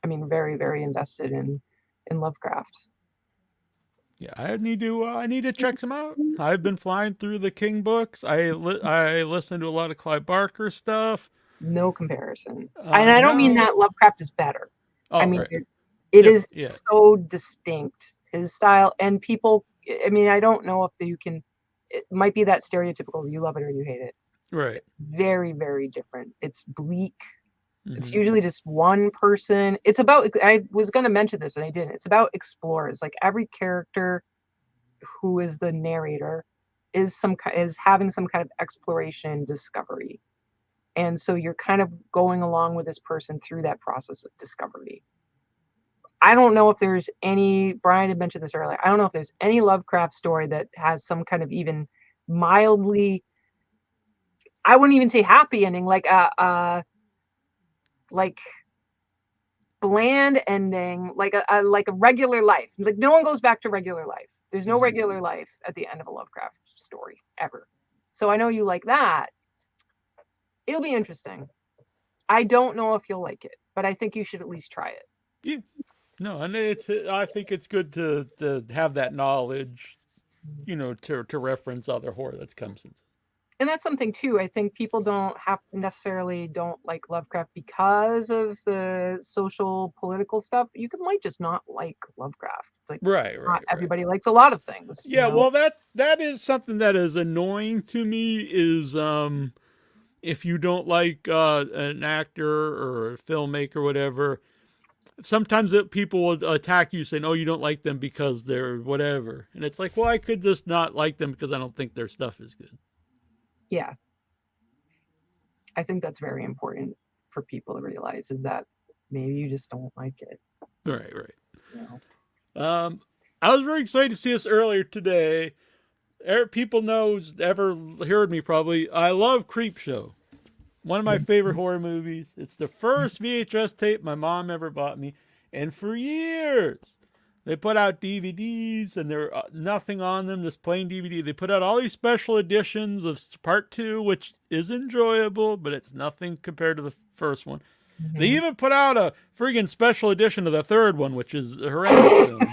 very, very invested in Lovecraft. Yeah, I need to check some out. I've been flying through the King books. I listen to a lot of Clive Barker stuff. No comparison. And I don't mean that Lovecraft is better. Oh, I mean, right. it is so distinct, his style. And people, I don't know if you can, it might be that stereotypical, you love it or you hate it. Right. It's very, very different. It's bleak. Mm-hmm. It's usually just one person. It's about, I was going to mention this and I didn't. It's about explorers. Like every character who is the narrator is having some kind of exploration discovery. And so you're kind of going along with this person through that process of discovery. I don't know if there's any, Brian had mentioned this earlier, I don't know if there's any Lovecraft story that has some kind of even mildly, I wouldn't even say happy ending, like bland ending, like a regular life. Like no one goes back to regular life. There's no regular life at the end of a Lovecraft story ever. So I know you like that. It'll be interesting. I don't know if you'll like it, but I think you should at least try it. Yeah. No, and I think it's good to have that knowledge, to reference other horror that's come since. And that's something too. I think people don't like Lovecraft because of the social political stuff. You might just not like Lovecraft. Like right. Everybody likes a lot of things. Yeah, well that is something that is annoying to me is if you don't like an actor or a filmmaker or whatever, sometimes people will attack you saying, oh, you don't like them because they're whatever. And it's like, well, I could just not like them because I don't think their stuff is good. Yeah. I think that's very important for people to realize is that maybe you just don't like it. Right. I was very excited to see us earlier today. People ever heard me probably. I love Creepshow. One of my favorite horror movies. It's the first VHS tape my mom ever bought me. And for years, they put out DVDs and there are nothing on them, just plain DVD. They put out all these special editions of part 2, which is enjoyable, but it's nothing compared to the first one. Mm-hmm. They even put out a friggin' special edition of the third one, which is a horrendous film.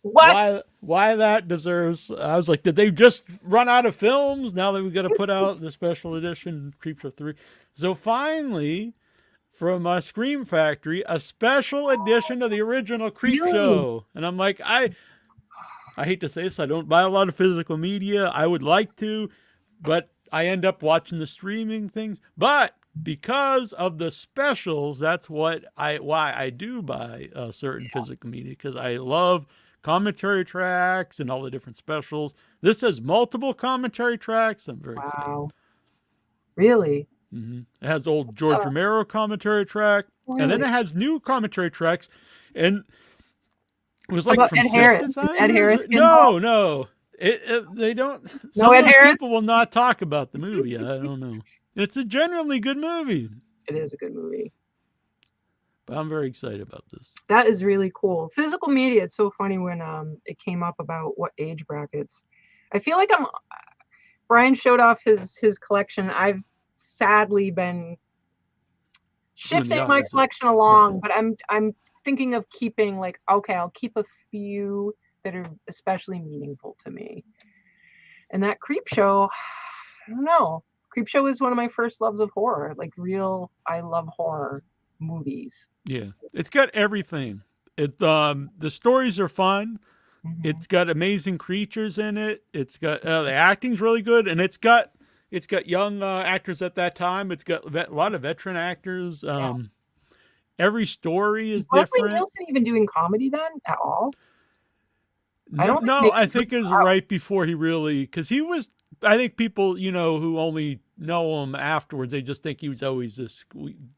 What? Why that deserves... I was like, did they just run out of films? Now that we got to put out the special edition, Creepshow 3. So finally, from Scream Factory, a special edition of the original Creepshow. And I'm like, I hate to say this, I don't buy a lot of physical media. I would like to, but I end up watching the streaming things. But because of the specials, that's why I do buy certain physical media, because I love commentary tracks and all the different specials. This has multiple commentary tracks. I'm very excited. Really? Mm-hmm. It has old George Romero commentary track, and then it has new commentary tracks, and it was like from Ed Harris. Ed Harris? No. They don't. Some of those people will not talk about the movie. I don't know. It's a genuinely good movie. It is a good movie. But I'm very excited about this. That is really cool. Physical media, it's so funny when it came up about what age brackets. I feel like Brian showed off his collection. I've sadly been shifting my collection along, but I'm thinking of keeping I'll keep a few that are especially meaningful to me. And that Creepshow, I don't know. Creepshow is one of my first loves of horror. I love horror movies. Yeah, it's got everything. The stories are fun. Mm-hmm. It's got amazing creatures in it. It's got the acting's really good, and it's got young actors at that time. It's got a lot of veteran actors. Every story is different. Was Leslie Nielsen even doing comedy then at all? I think it was right before he really, because he was. I think people, who only know him afterwards, they just think he was always this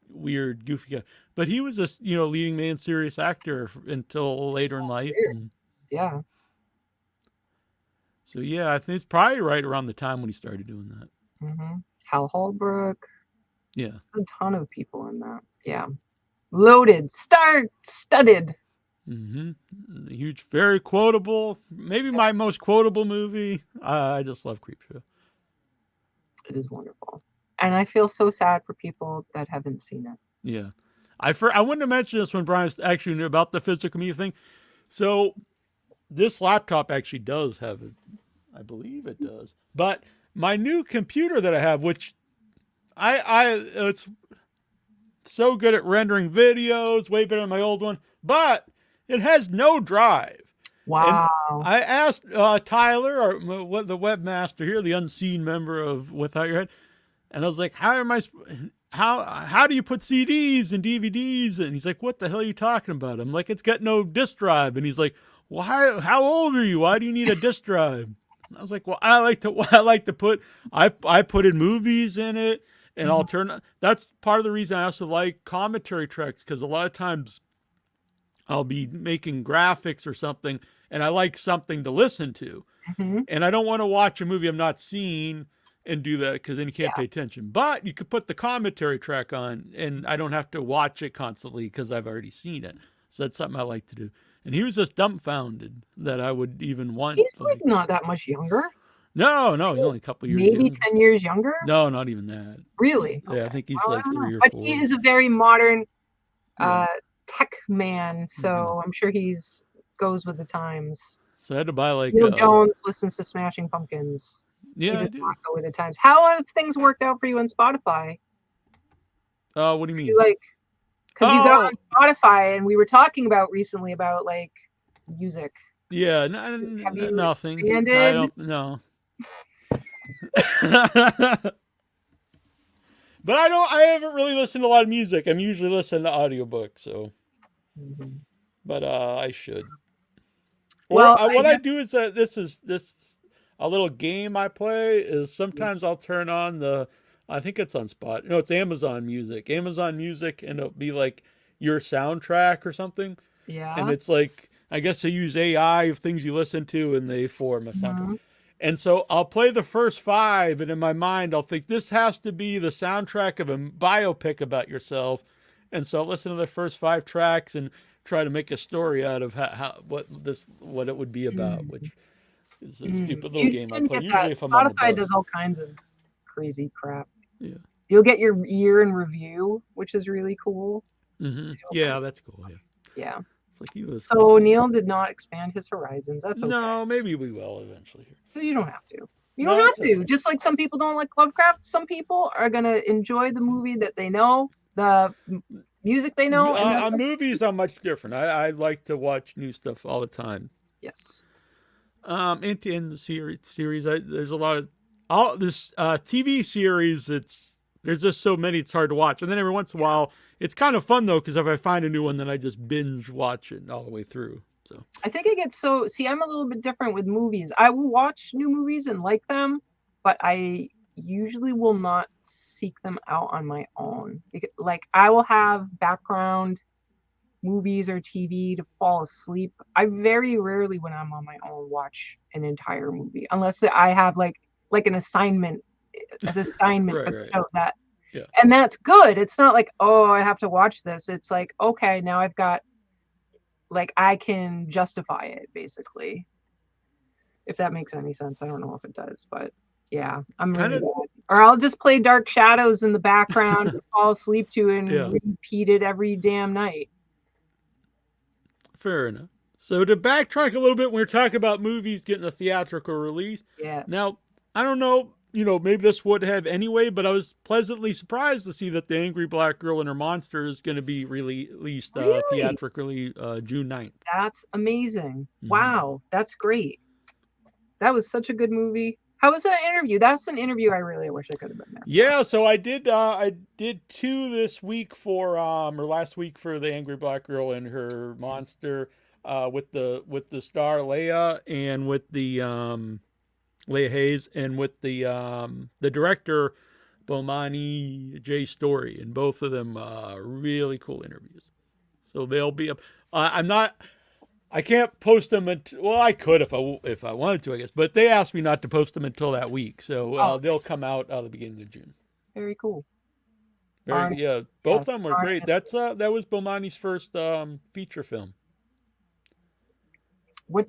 weird, goofy guy. But he was this, leading man, serious actor until later in life. Yeah. So yeah, I think it's probably right around the time when he started doing that. Mm-hmm. Hal Holbrook. Yeah. A ton of people in that. Yeah. Loaded, star-studded. Mm-hmm. Huge, very quotable. Maybe my most quotable movie. I just love Creepshow. It is wonderful, and I feel so sad for people that haven't seen it. Yeah, I wouldn't have mentioned this when Brian was actually knew about the physical media thing. So this laptop actually does have it. I believe it does. But my new computer that I have, which it's so good at rendering videos, way better than my old one, but it has no drive. Wow. And I asked Tyler, or the webmaster here, the unseen member of Without Your Head, and I was like, how do you put CDs and DVDs? And he's like, what the hell are you talking about? I'm like, it's got no disk drive. And he's like, well, how old are you? Why do you need a disk drive? And I was like, well, I like to put in movies in it and alternate. That's part of the reason I also like commentary tracks, because a lot of times I'll be making graphics or something, and I like something to listen to. Mm-hmm. And I don't want to watch a movie I'm not seeing and do that, because then you can't pay attention. But you could put the commentary track on, and I don't have to watch it constantly because I've already seen it. So that's something I like to do. And he was just dumbfounded that I would even want. He's like not that much younger. No, he's only a couple years. Maybe 10 years younger. No, not even that. Really? Yeah, I think he's like 3 or 4. But he is a very modern tech man, so I'm sure he's goes with the times. So I had to buy like Neil Jones listens to Smashing Pumpkins. Yeah, I do. Not go with the times. How have things worked out for you on Spotify? What do you mean? Because you got on Spotify, and we were talking about recently about like music. Yeah, nothing. Expanded? I don't know. But I haven't really listened to a lot of music. I'm usually listening to audiobooks, so. Mm-hmm. But I should. Well, what I do is this a little game I play is sometimes I'll turn on I think it's on Spot. No, it's Amazon Music. Amazon Music, and it'll be like your soundtrack or something. Yeah. And it's like, I guess they use AI of things you listen to, and they form a soundtrack. And so I'll play the first 5, and in my mind I'll think this has to be the soundtrack of a biopic about yourself. And so I'll listen to the first 5 tracks and try to make a story out of what it would be about, which is a stupid little game I play. Usually if I'm on the bus. Spotify does all kinds of crazy crap. Yeah. You'll get your year in review, which is really cool. Mm-hmm. Yeah, that's cool. Yeah. Yeah. It's like you listen. So Neil did not expand his horizons. That's okay. No, maybe we will eventually. You don't have to. You don't have to. Just like some people don't like Lovecraft, some people are gonna enjoy the movie that they know, the music they know. Movies are much different. I like to watch new stuff all the time. Yes. In the series, there's a lot of this TV series. There's just so many, it's hard to watch. And then every once in a while, it's kind of fun though, because if I find a new one, then I just binge watch it all the way through. So I think I get I'm a little bit different with movies. I will watch new movies and like them, but I usually will not seek them out on my own. Like I will have background movies or TV to fall asleep. I very rarely, when I'm on my own, watch an entire movie unless I have like an assignment for the show that. Yeah. And that's good. It's not like, oh, I have to watch this. It's like, okay, now I've got, like, I can justify it, basically. If that makes any sense. I don't know if it does, but yeah, I'm really bad. Or I'll just play Dark Shadows in the background to fall asleep to and repeat it every damn night. Fair enough. So to backtrack a little bit, when we were talking about movies getting a theatrical release. Yes. Now, I don't know, maybe this would have anyway, but I was pleasantly surprised to see that The Angry Black Girl and Her Monster is going to be released theatrically June 9th. That's amazing. Mm-hmm. Wow, that's great. That was such a good movie. How was that interview? That's an interview I really wish I could have been there. Yeah, so I did 2 this week or last week for The Angry Black Girl and Her Monster. with the star Leia and with the Leia Hayes and with the director Bomani J. Story, and both of them really cool interviews. So they'll be up. I can't post them until, well, I could if I wanted to, I guess, but they asked me not to post them until that week. So they'll come out the beginning of June. Very cool. Both of them were great. That was Bomani's first feature film. What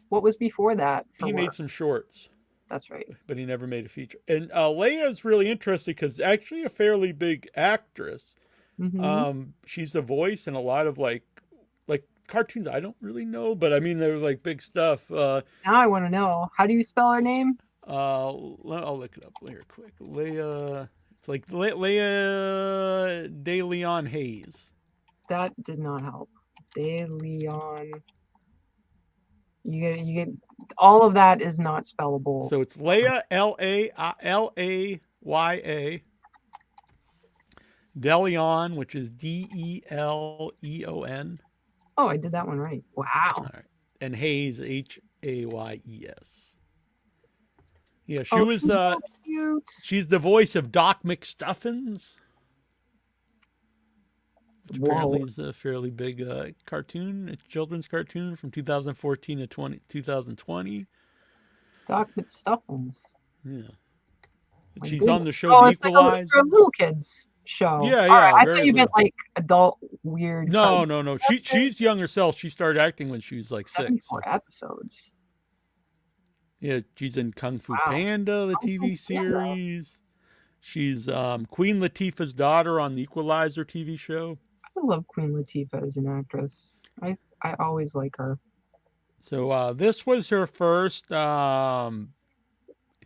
was before that? He made some shorts. That's right. But he never made a feature. And Leia is really interesting because actually a fairly big actress. Mm-hmm. She's a voice in a lot of like cartoons I don't really know, but I mean they're like big stuff. Now I want to know, how do you spell her name? I'll look it up here quick. Leia, it's like Leia De Leon Hayes. That did not help. De Leon. You get all of that is not spellable. So it's Leia, L-A-Y-A. DeLeon, which is D-E-L-E-O-N. Oh, I did that one right. Wow. All right. And Hayes, H-A-Y-E-S. Yeah, she was so cute. She's the voice of Doc McStuffins, which apparently is a fairly big cartoon, a children's cartoon from 2014 to 2020. Doc McStuffins. Yeah. She's on the show The Equalizer. For little kids show. Yeah. Right. I thought you meant like adult weird. No. She's young herself. She started acting when she was like 74 episodes. Yeah, she's in Kung Fu Panda, the TV series. She's Queen Latifah's daughter on the Equalizer TV show. I love Queen Latifah as an actress. I always like her. So this was her first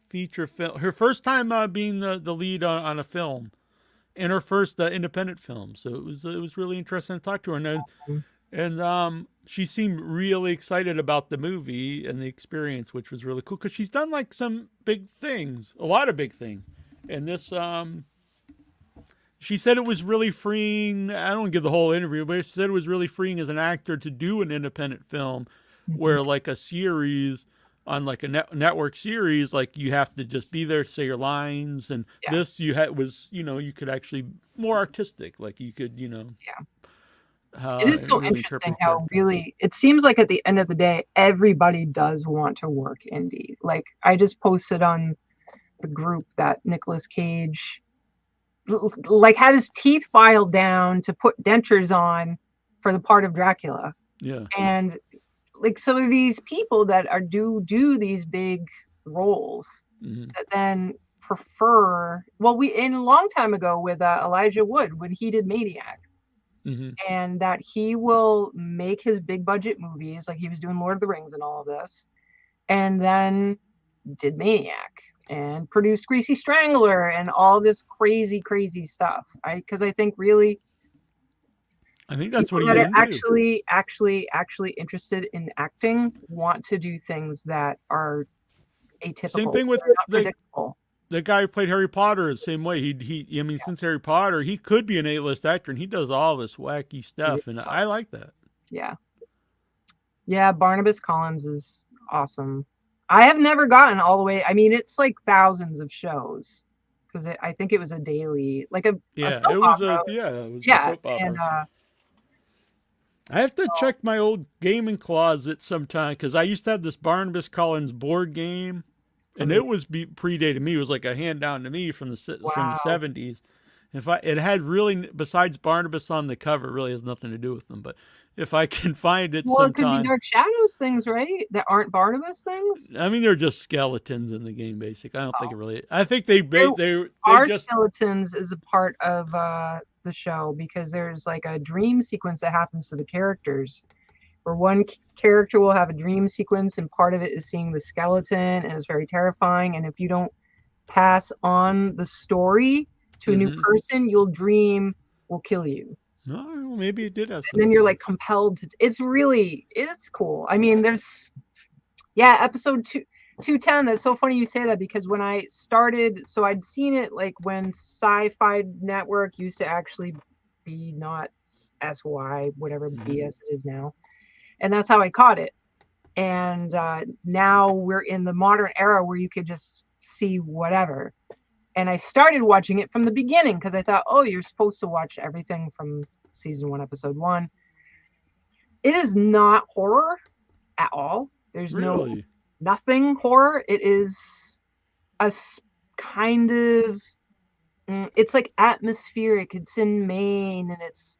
feature film, her first time being the lead on a film, and her first independent film. So it was really interesting to talk to her, and she seemed really excited about the movie and the experience, which was really cool because she's done like some big things, a lot of big things, and this she said it was really freeing. I don't want to give the whole interview, but she said it was really freeing as an actor to do an independent film where like a series on like a network series, like you have to just be there to say your lines, and this you could actually more artistic, like you could it is so really interesting how really it seems like at the end of the day everybody does want to work indie. Like I just posted on the group that Nicolas Cage like had his teeth filed down to put dentures on for the part of Dracula. Yeah. And like some of these people that are do these big roles that then prefer, well, we in a long time ago with Elijah Wood when he did Maniac, and that he will make his big budget movies like he was doing Lord of the Rings and all of this, and then did Maniac and produced Greasy Strangler and all this crazy stuff. I think that's what he did. Actually interested in acting want to do things that are atypical. Same thing with the guy who played Harry Potter. The same way since Harry Potter, he could be an A-list actor, and he does all this wacky stuff, and I like that. Yeah. Barnabas Collins is awesome. I have never gotten all the way. I mean, it's like thousands of shows because I think it was a daily, like a soap opera. A soap opera. And I have to check my old gaming closet sometime because I used to have this Barnabas Collins board game, and it was predated me. It was like a hand down to me from the 70s. It had really, besides Barnabas on the cover, really has nothing to do with them. But if I can find it sometime. It could be Dark Shadows things, right? That aren't Barnabas things? I mean, they're just skeletons in the game, basically. I don't think it really. I think they skeletons is a part of the show because there's like a dream sequence that happens to the characters where one character will have a dream sequence and part of it is seeing the skeleton, and it's very terrifying. And if you don't pass on the story to a new person, your dream will kill you. No, maybe it did have something. And then you're like compelled to. It's cool. I mean, there's episode 210. That's so funny you say that because when I started, so I'd seen it like when Sci-Fi Network used to actually be not SY, whatever BS it is now. And that's how I caught it. And now we're in the modern era where you could just see whatever. And I started watching it from the beginning because I thought, oh, you're supposed to watch everything from season 1, episode 1. It is not horror at all. There's nothing horror. It is a kind of, it's like atmospheric. It's in Maine, and it's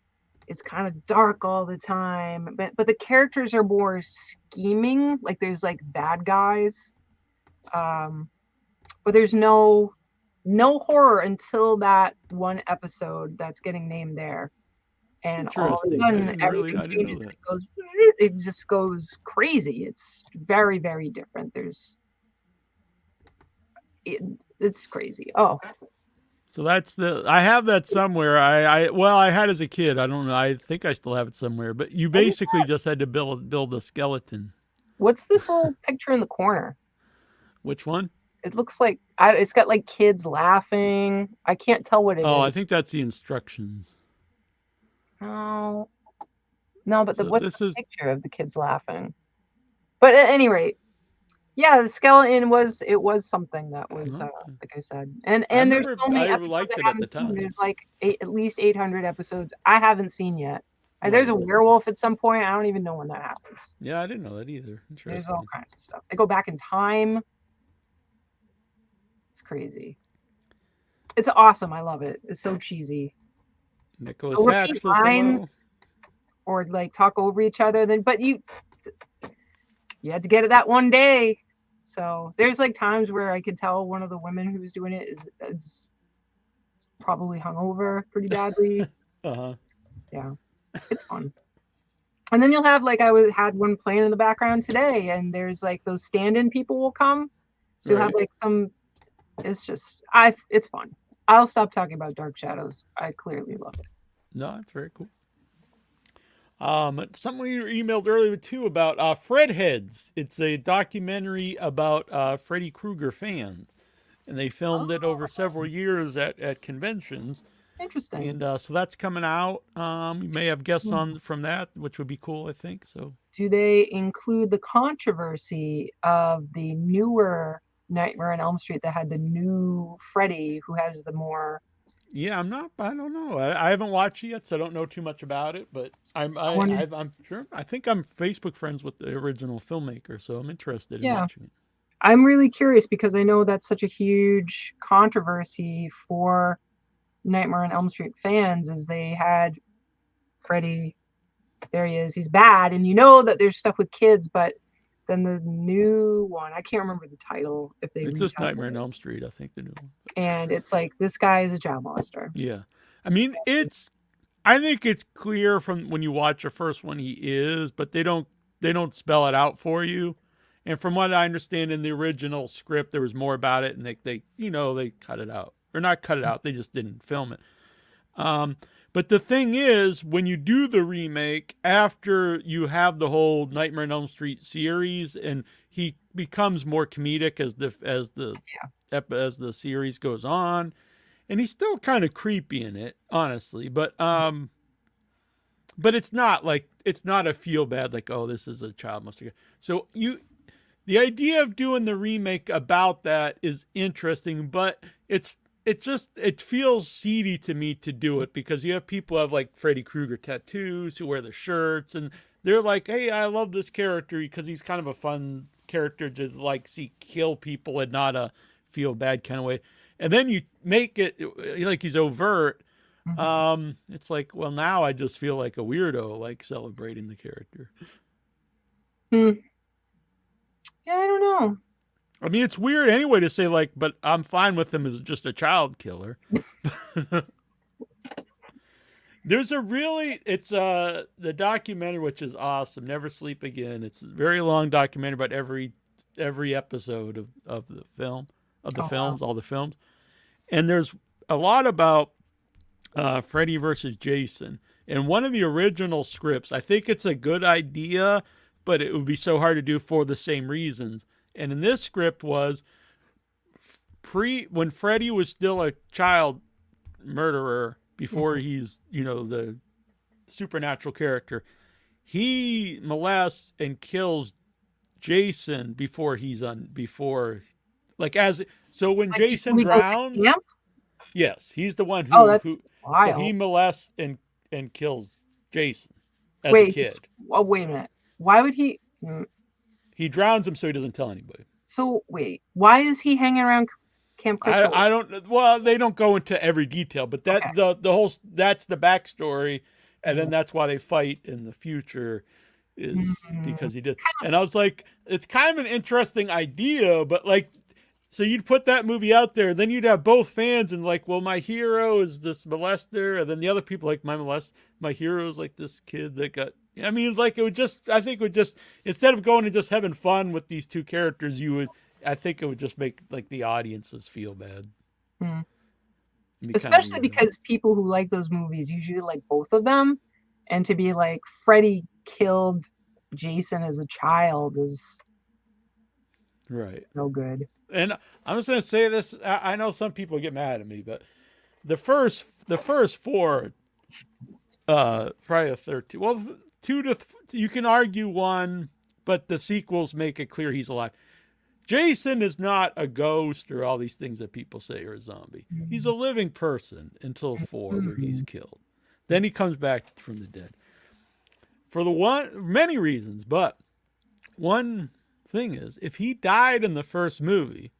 kind of dark all the time. But the characters are more scheming. Like there's like bad guys, but there's no horror until that one episode that's getting named there. And all of a sudden, everything changes. And it just goes crazy. It's very, very different. It's crazy. Oh. So that's I have that somewhere. I had as a kid. I don't know. I think I still have it somewhere. But you basically just had to build a skeleton. What's this little picture in the corner? Which one? It looks like it's got like kids laughing. I can't tell what it is. Oh, I think that's the instructions. No, but what's the picture of the kids laughing? But at any rate, yeah, the skeleton was something that was like I said, and there's so many episodes liked it at the time. There's like at least 800 episodes I haven't seen yet. There's a werewolf at some point. I don't even know when that happens. Yeah, I didn't know that either. There's all kinds of stuff. They go back in time. It's crazy. It's awesome. I love it. It's so cheesy. Nicholas lines or like talk over each other. But you had to get it that one day. So there's like times where I could tell one of the women who's doing it is probably hungover pretty badly. Yeah, it's fun. And then you'll have like had one playing in the background today, and there's like those stand-in people will come. So you'll have like some. It's just it's fun. I'll stop talking about Dark Shadows. I clearly love it. No, it's very cool. Something you emailed earlier too about Fred Heads. It's a documentary about Freddy Krueger fans, and they filmed it over several years at conventions. Interesting. And so that's coming out. We may have guests on from that, which would be cool, I think. So, do they include the controversy of the newer Nightmare on Elm Street that had the new Freddy, who has the more? Yeah, I don't know. I haven't watched it yet, so I don't know too much about it. But I'm sure. I think I'm Facebook friends with the original filmmaker, so I'm interested in watching it. I'm really curious because I know that's such a huge controversy for Nightmare on Elm Street fans. Is they had Freddy, there he is, he's bad, and you know that there's stuff with kids, but then the new one, I can't remember the title. It's just Nightmare on Elm Street, I think, the new one. And it's like, this guy is a child molester. Yeah. I mean, I think it's clear from when you watch the first one he is, but they don't spell it out for you. And from what I understand in the original script, there was more about it, and they cut it out. Or not cut it out, they just didn't film it. But the thing is, when you do the remake, after you have the whole Nightmare on Elm Street series, and he becomes more comedic as the series goes on, and he's still kind of creepy in it, honestly. But it's not a feel bad like, oh, this is a child molester. So the idea of doing the remake about that is interesting, but it feels seedy to me to do it because you have people who have like Freddy Krueger tattoos who wear the shirts, and they're like, hey, I love this character because he's kind of a fun character to like see kill people and not a feel bad kind of way. And then you make it like he's overt. It's like, well, now I just feel like a weirdo, like celebrating the character. Yeah, I don't know. I mean, it's weird anyway to say like, but I'm fine with him as just a child killer. There's the documentary, which is awesome. Never Sleep Again. It's a very long documentary about every episode of the film, all the films. And there's a lot about Freddy versus Jason. And one of the original scripts, I think it's a good idea, but it would be so hard to do for the same reasons. And in this script was when Freddy was still a child murderer before he's, the supernatural character. He molests and kills Jason before so when Jason drowns, yes, he's the one who wild. So he molests and kills Jason as a kid. Oh, wait a minute. Why would he? He drowns him so he doesn't tell anybody. So wait, why is he hanging around Camp Crystal? I don't. Well, they don't go into every detail, but the whole that's the backstory, and then that's why they fight in the future, is because he did. And I was like, it's kind of an interesting idea, but like, so you'd put that movie out there, then you'd have both fans and like, well, my hero is this molester, and then the other people like my hero is like this kid that got. I mean, like I think it would just, instead of going and just having fun with these two characters, I think it would just make like the audiences feel bad. Especially because people who like those movies usually like both of them, and to be like Freddy killed Jason as a child is right. No good. And I'm just gonna say this. I know some people get mad at me, but the first four, Friday the 13th. Well, you can argue one, but the sequels make it clear he's alive. Jason is not a ghost or all these things that people say are a zombie. He's a living person until 4, where he's killed. Then he comes back from the dead. For many reasons, but one thing is, if he died in the first movie,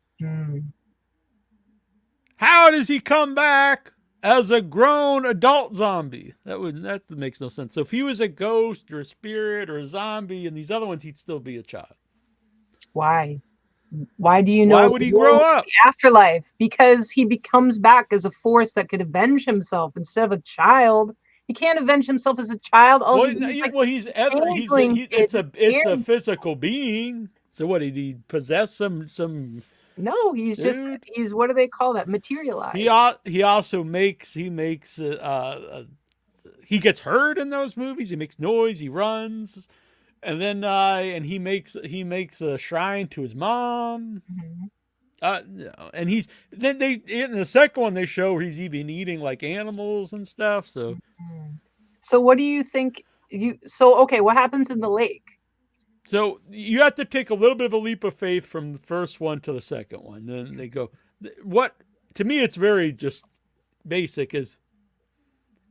how does he come back as a grown adult zombie? That makes no sense. So if he was a ghost or a spirit or a zombie in these other ones, he'd still be a child. Why? Why do you know? Why would he grow up? Afterlife? Because he becomes back as a force that could avenge himself instead of a child. He can't avenge himself as a child. It's a physical being. So what, did he possess some? No, he's what do they call that? Materialized. He also makes he gets hurt in those movies. He makes noise. He runs, and then and he makes a shrine to his mom. And in the second one they show he's even eating like animals and stuff. So what do you think? What happens in the lake? So you have to take a little bit of a leap of faith from the first one to the second one. Then they go, to me it's very just basic, is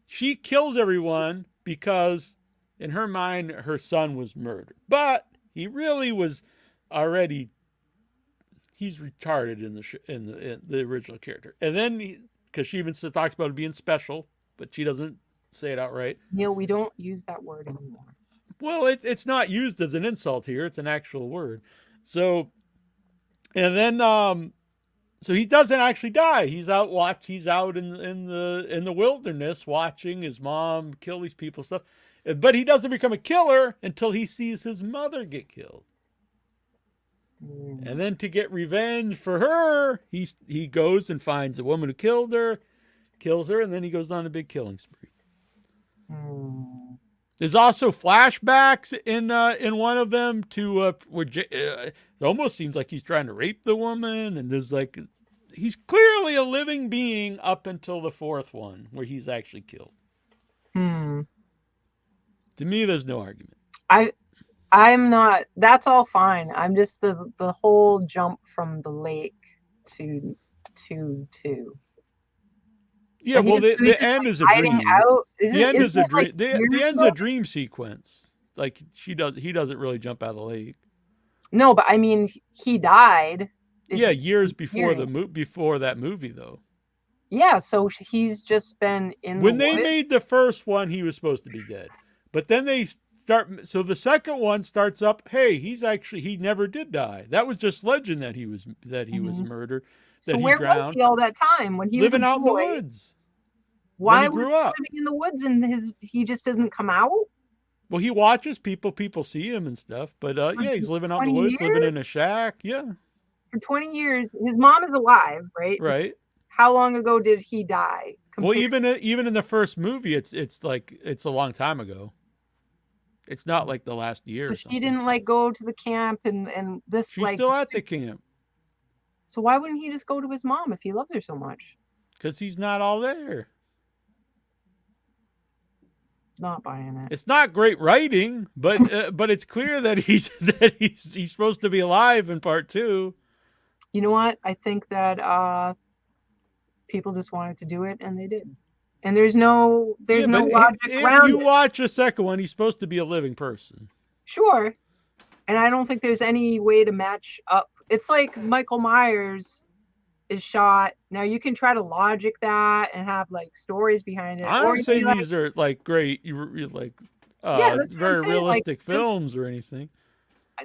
she kills everyone because in her mind her son was murdered. But he really was already, he's retarded in the original character. And then because she even talks about it being special, but she doesn't say it outright. Neil, we don't use that word anymore. Well, it's not used as an insult here. It's an actual word. So, and then, so he doesn't actually die. He's out in the wilderness watching his mom kill these people stuff. But he doesn't become a killer until he sees his mother get killed. And then to get revenge for her, he goes and finds the woman who killed her, kills her, and then he goes on a big killing spree. There's also flashbacks in one of them to where it almost seems like he's trying to rape the woman, and there's like, he's clearly a living being up until the fourth one where he's actually killed. To me, there's no argument. I'm not. That's all fine. I'm just the whole jump from the lake to 2. Yeah, well, the end is a dream. The end is a dream. The end's a dream sequence. Like he doesn't really jump out of the lake. No, but I mean, he died. Yeah, years before before that movie, though. Yeah, so he's just been in. When they made the first one, he was supposed to be dead, but then they start. So the second one starts up. Hey, he never did die. That was just legend that he was murdered. So where was he all that time when he living was out in the woods? Why was he living in the woods and he just doesn't come out? Well, he watches people. People see him and stuff. But he's living out in the woods, living in a shack. Yeah. For 20 years, his mom is alive, right? Right. How long ago did he die? Well, even in the first movie, it's a long time ago. It's not like the last year. So she didn't like go to the camp and this. She's still at the camp. So why wouldn't he just go to his mom if he loves her so much? Because he's not all there. Not buying it. It's not great writing, but it's clear that he's supposed to be alive in part 2. You know what? I think that people just wanted to do it, and they did. And there's no logic around it. If you watch the second one, he's supposed to be a living person. Sure. And I don't think there's any way to match up. It's like Michael Myers is shot. Now you can try to logic that and have like stories behind it. I'm not saying these are like great, you're like very realistic films or anything.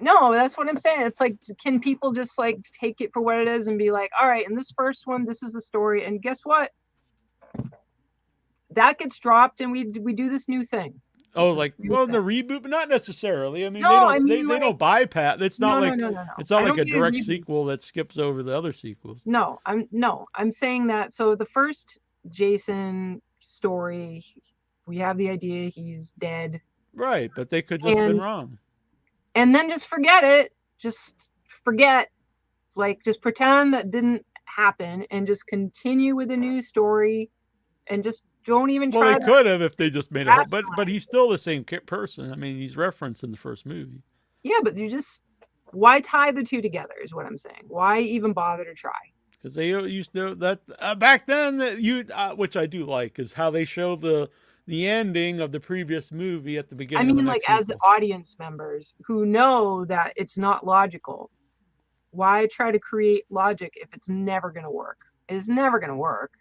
No, that's what I'm saying. It's like, can people just like take it for what it is and be like, all right, in this first one, this is the story, and guess what? That gets dropped, and we do this new thing. Oh, like the reboot, but not necessarily. I mean, No, they don't bypass. It's not no. It's not like a direct sequel that skips over the other sequels. I'm saying that. So the first Jason story, we have the idea he's dead. Right, but they could just been wrong. And then just forget it. Just forget, like, just pretend that didn't happen, and just continue with the new story, and just don't even try. Well, they could have if they just made it, but he's still the same person. I mean, he's referenced in the first movie. Yeah, but why tie the two together is what I'm saying. Why even bother to try? Because they used to that back then. Which I do like, is how they show the ending of the previous movie at the beginning. I mean, like, as the audience members who know that it's not logical, why try to create logic if it's never going to work? It's never going to work.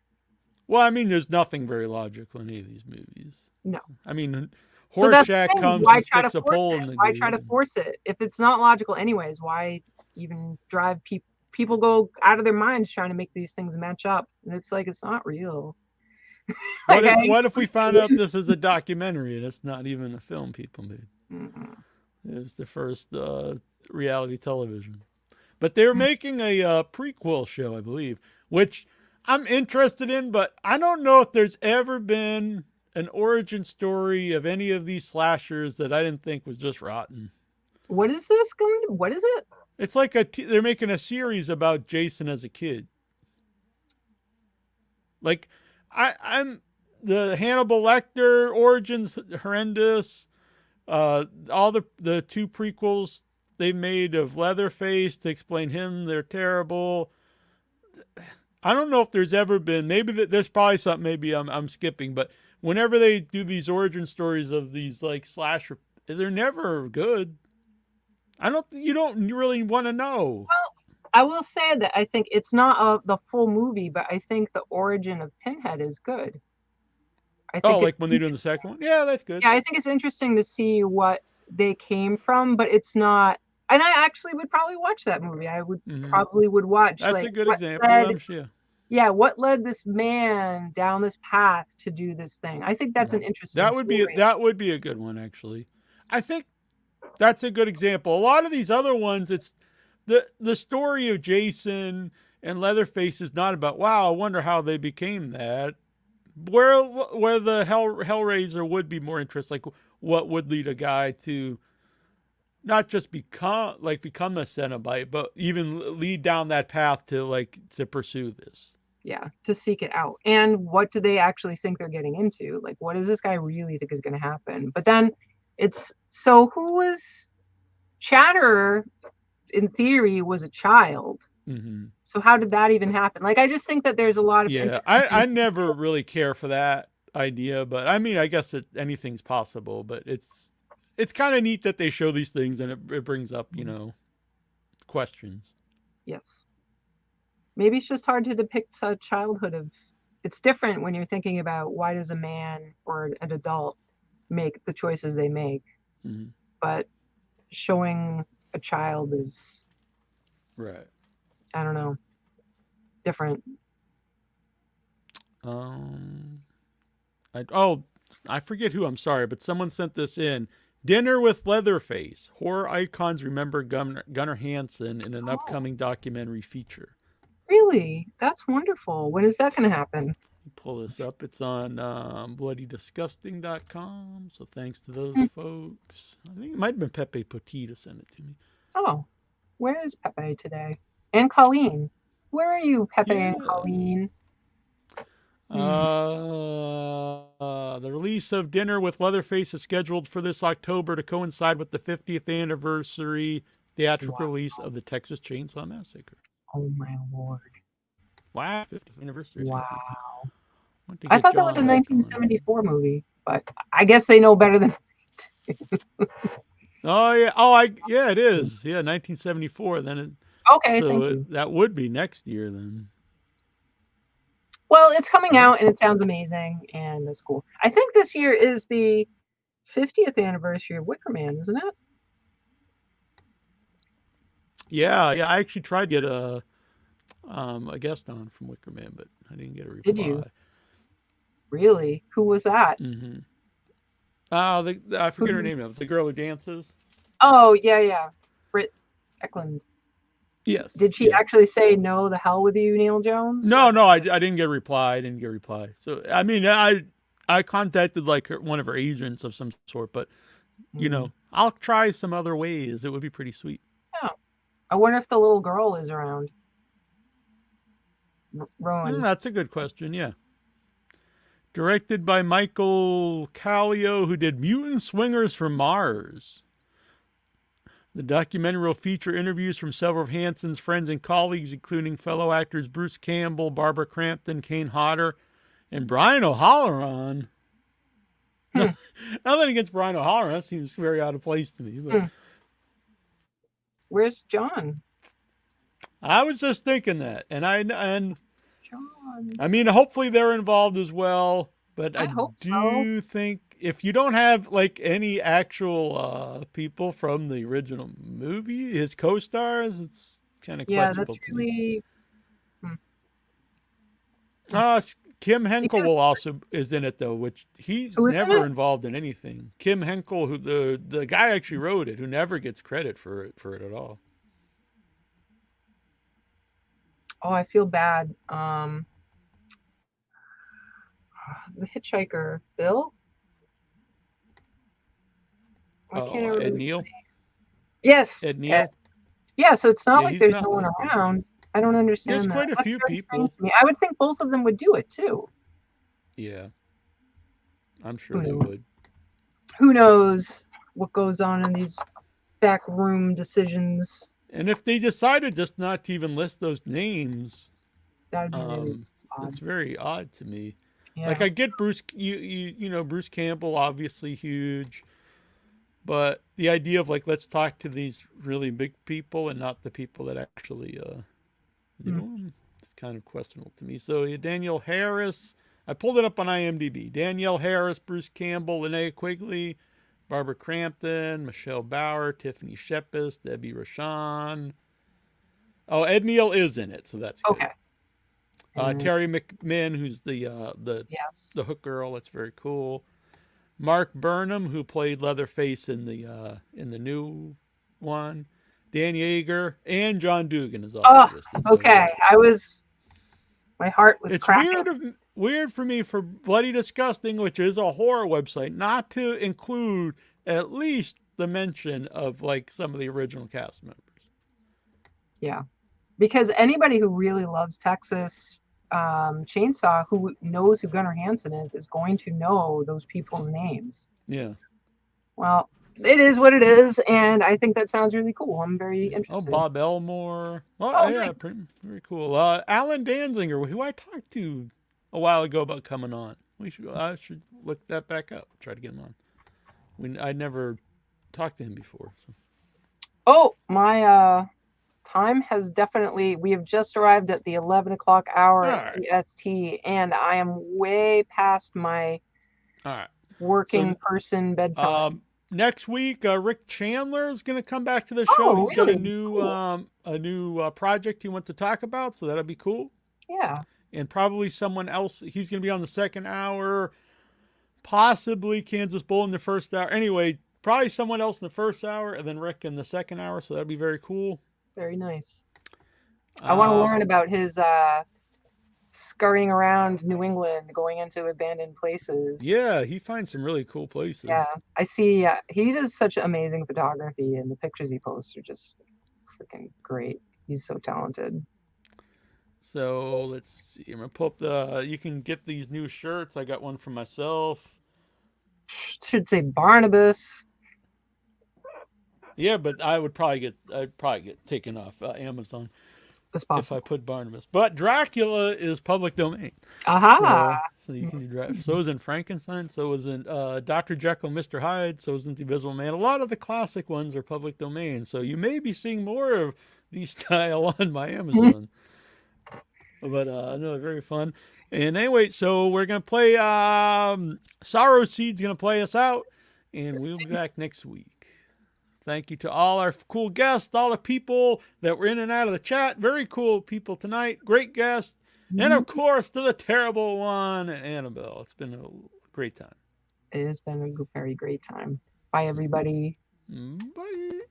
Well, I mean, there's nothing very logical in any of these movies. No. I mean, Horseshack comes and sticks a pole in the Why try to force it? If it's not logical anyways, why even drive people? People go out of their minds trying to make these things match up. And it's like, it's not real. What if we found out this is a documentary and it's not even a film people made? It was the first reality television. But they were making a prequel show, I believe, which I'm interested in, but I don't know if there's ever been an origin story of any of these slashers that I didn't think was just rotten. What is this going to? What is it? It's like they're making a series about Jason as a kid. Like, I'm the Hannibal Lecter origins horrendous. All the 2 prequels they made of Leatherface to explain him, they're terrible. I don't know if there's ever been, maybe there's probably something maybe I'm skipping, but whenever they do these origin stories of these like slasher, they're never good. You don't really want to know. Well, I will say that I think it's not the full movie, but I think the origin of Pinhead is good. I think like when they're doing the second one? Yeah, that's good. Yeah, I think it's interesting to see what they came from, but it's not. And I actually would probably watch that movie. I would probably would watch. That's a good example. Yeah, what led this man down this path to do this thing? I think that's an interesting. That would be a good one, actually. I think that's a good example. A lot of these other ones, it's the story of Jason and Leatherface is not about, wow, I wonder how they became that. Where the Hellraiser would be more interest, like what would lead a guy to not just become a Cenobite, but even lead down that path to pursue this. Yeah, to seek it out. And what do they actually think they're getting into? Like, what does this guy really think is going to happen? But then who was Chatterer, in theory, was a child. Mm-hmm. So how did that even happen? Like, I just think that there's a lot of... Yeah, I never really care for that idea, but I mean, I guess anything's possible, but it's kind of neat that they show these things and it brings up, questions. Yes. Maybe it's just hard to depict a childhood of... It's different when you're thinking about why does a man or an adult make the choices they make. Mm-hmm. But showing a child is... Right. I don't know. Different. I forget who, I'm sorry, but someone sent this in. Dinner with Leatherface. Horror icons remember Gunnar Hansen in an upcoming documentary feature. Really? That's wonderful. When is that going to happen? Pull this up. It's on bloodydisgusting.com. So thanks to those folks. I think it might have been Pepe Potita sent it to me. Oh, where is Pepe today? And Colleen. Where are you, Pepe and Colleen? The release of Dinner with Leatherface is scheduled for this October to coincide with the 50th anniversary theatrical release of the Texas Chainsaw Massacre. Oh my Lord! Wow, 50th anniversary. Wow! I thought that was a 1974 movie, but I guess they know better than. Oh yeah! Yeah, it is. Yeah, 1974. Then it. Okay, so thank you. That would be next year then. Well, it's coming out and it sounds amazing, and that's cool. I think this year is the 50th anniversary of Wicker Man, isn't it? Yeah. I actually tried to get a guest on from Wicker Man, but I didn't get a reply. Did you? Really? Who was that? Mm-hmm. I forget her name now. The girl who dances. Oh yeah, Britt Eklund. Yes. Did she actually say no? The hell with you, Neil Jones? No, I didn't get a reply. So I mean, I contacted like one of her agents of some sort, but you know, I'll try some other ways. It would be pretty sweet. Yeah. I wonder if the little girl is around. Rowan. That's a good question. Yeah. Directed by Michael Callio, who did Mutant Swingers from Mars. The documentary will feature interviews from several of Hanson's friends and colleagues, including fellow actors Bruce Campbell, Barbara Crampton, Kane Hodder, and Brian O'Halloran. Nothing against Brian O'Halloran. That seems very out of place to me. But where's John? I was just thinking that. And John. I mean, hopefully they're involved as well. But I do think if you don't have like any actual people from the original movie, his co-stars, it's kind of questionable. That's really. Kim Henkel also is in it though, which he's never involved in anything. Kim Henkel, who the guy actually wrote it, who never gets credit for it at all. Oh, I feel bad. The hitchhiker, Bill? Why can't I remember Ed Neal? Yes. Ed Neal? Yeah, so it's not like there's no one around. I don't understand. There's quite a few people. I would think both of them would do it too. Yeah. I'm sure they would. Who knows what goes on in these backroom decisions? And if they decided just not to even list those names, that'd be really odd. It's very odd to me. Yeah. Like I get Bruce, you know, Bruce Campbell, obviously huge, but the idea of like, let's talk to these really big people and not the people that actually, you know, it's kind of questionable to me. So Danielle Harris, I pulled it up on IMDb. Danielle Harris, Bruce Campbell, Linnea Quigley, Barbara Crampton, Michelle Bauer, Tiffany Shepis, Debbie Rochon. Oh, Ed Neal is in it, so that's good. Okay. Terry McMinn, who's the hook girl, that's very cool. Mark Burnham, who played Leatherface in the new one. Dan Yeager and John Dugan is also listed. Okay. My heart was cracking. It's weird for me for Bloody Disgusting, which is a horror website, not to include at least the mention of like some of the original cast members. Yeah, because anybody who really loves Texas Chainsaw, who knows who Gunnar Hansen is going to know those people's names. Yeah. Well, it is what it is, and I think that sounds really cool. I'm very interested. Oh, Bob Elmore. Nice. Very cool. Alan Danziger, who I talked to a while ago about coming on. I should look that back up. Try to get him on. I never talked to him before. So. Oh, my time has we have just arrived at the 11 o'clock hour at EST, and I am way past my working person bedtime. Next week, Rick Chandler is going to come back to the show. He's got a new project he wants to talk about, so that'll be cool. Yeah. And probably someone else. He's going to be on the second hour, possibly Kansas Bull in the first hour. Anyway, probably someone else in the first hour, and then Rick in the second hour, so that'll be very cool. Very nice. I want to learn about his scurrying around New England, going into abandoned places. Yeah, he finds some really cool places. Yeah, I see. He does such amazing photography, and the pictures he posts are just freaking great. He's so talented. So let's see. I'm gonna pull up the. You can get these new shirts. I got one for myself. Should say Barnabas. Yeah, but I'd probably get taken off Amazon if I put Barnabas. But Dracula is public domain. Aha! So you can do Dracula. So is in Frankenstein. So is in Dr. Jekyll, Mr. Hyde. So is in The Invisible Man. A lot of the classic ones are public domain. So you may be seeing more of these style on my Amazon. But no, very fun. And anyway, so we're gonna play. Sorrow Seed's gonna play us out, and we'll be back next week. Thank you to all our cool guests, all the people that were in and out of the chat. Very cool people tonight. Great guests. And of course, to the terrible one, Annabelle. It's been a great time. It has been a very great time. Bye, everybody. Bye.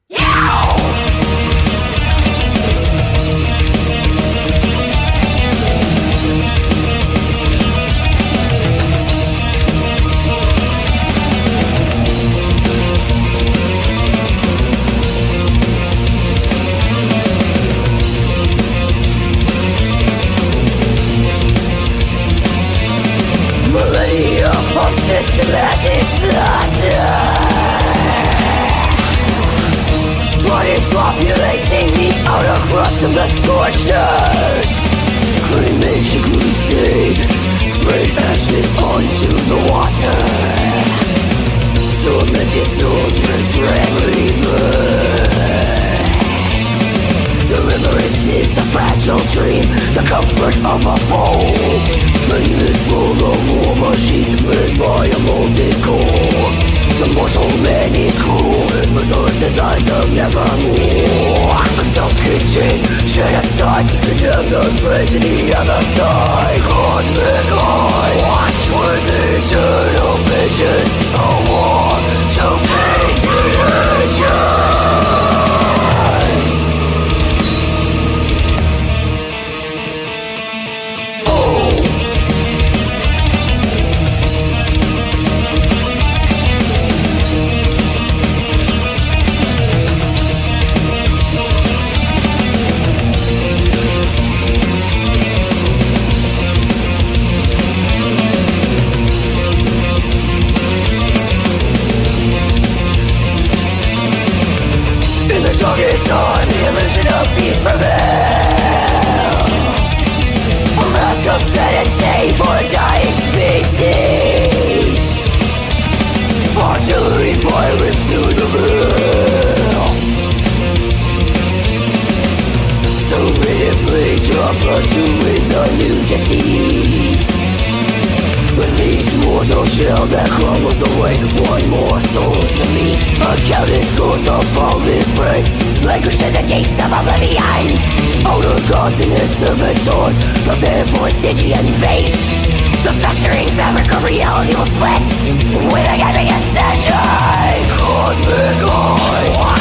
Millennia of systematic slaughter. What is populating the outer crust of the scorched earth? Cremation crusade, spray ashes onto the water. Tormented soldiers rapidly burn. Deliverance is a fragile dream, the comfort of a foe. Many is full of war machines made by a molten core. The mortal man is cruel, but those designs of nevermore. A self-kitchen should have started to condemn the threat to the other side. Cosmic eye, watch with eternal vision. A war to paint the edges. In the darkest time, the illusion of peace prevails. A mask of sanity for a dying species. Artillery firing through the veil. So vividly drop to with the new disease. Release mortal shell that crumbles away. One more soul to meet. Accounted schools of fallen prey. Languish at the gates of oblivion. Outer gods and their servitors prepare for Stygian face. The festering fabric of reality will split with a gaping incision. Cosmic eye.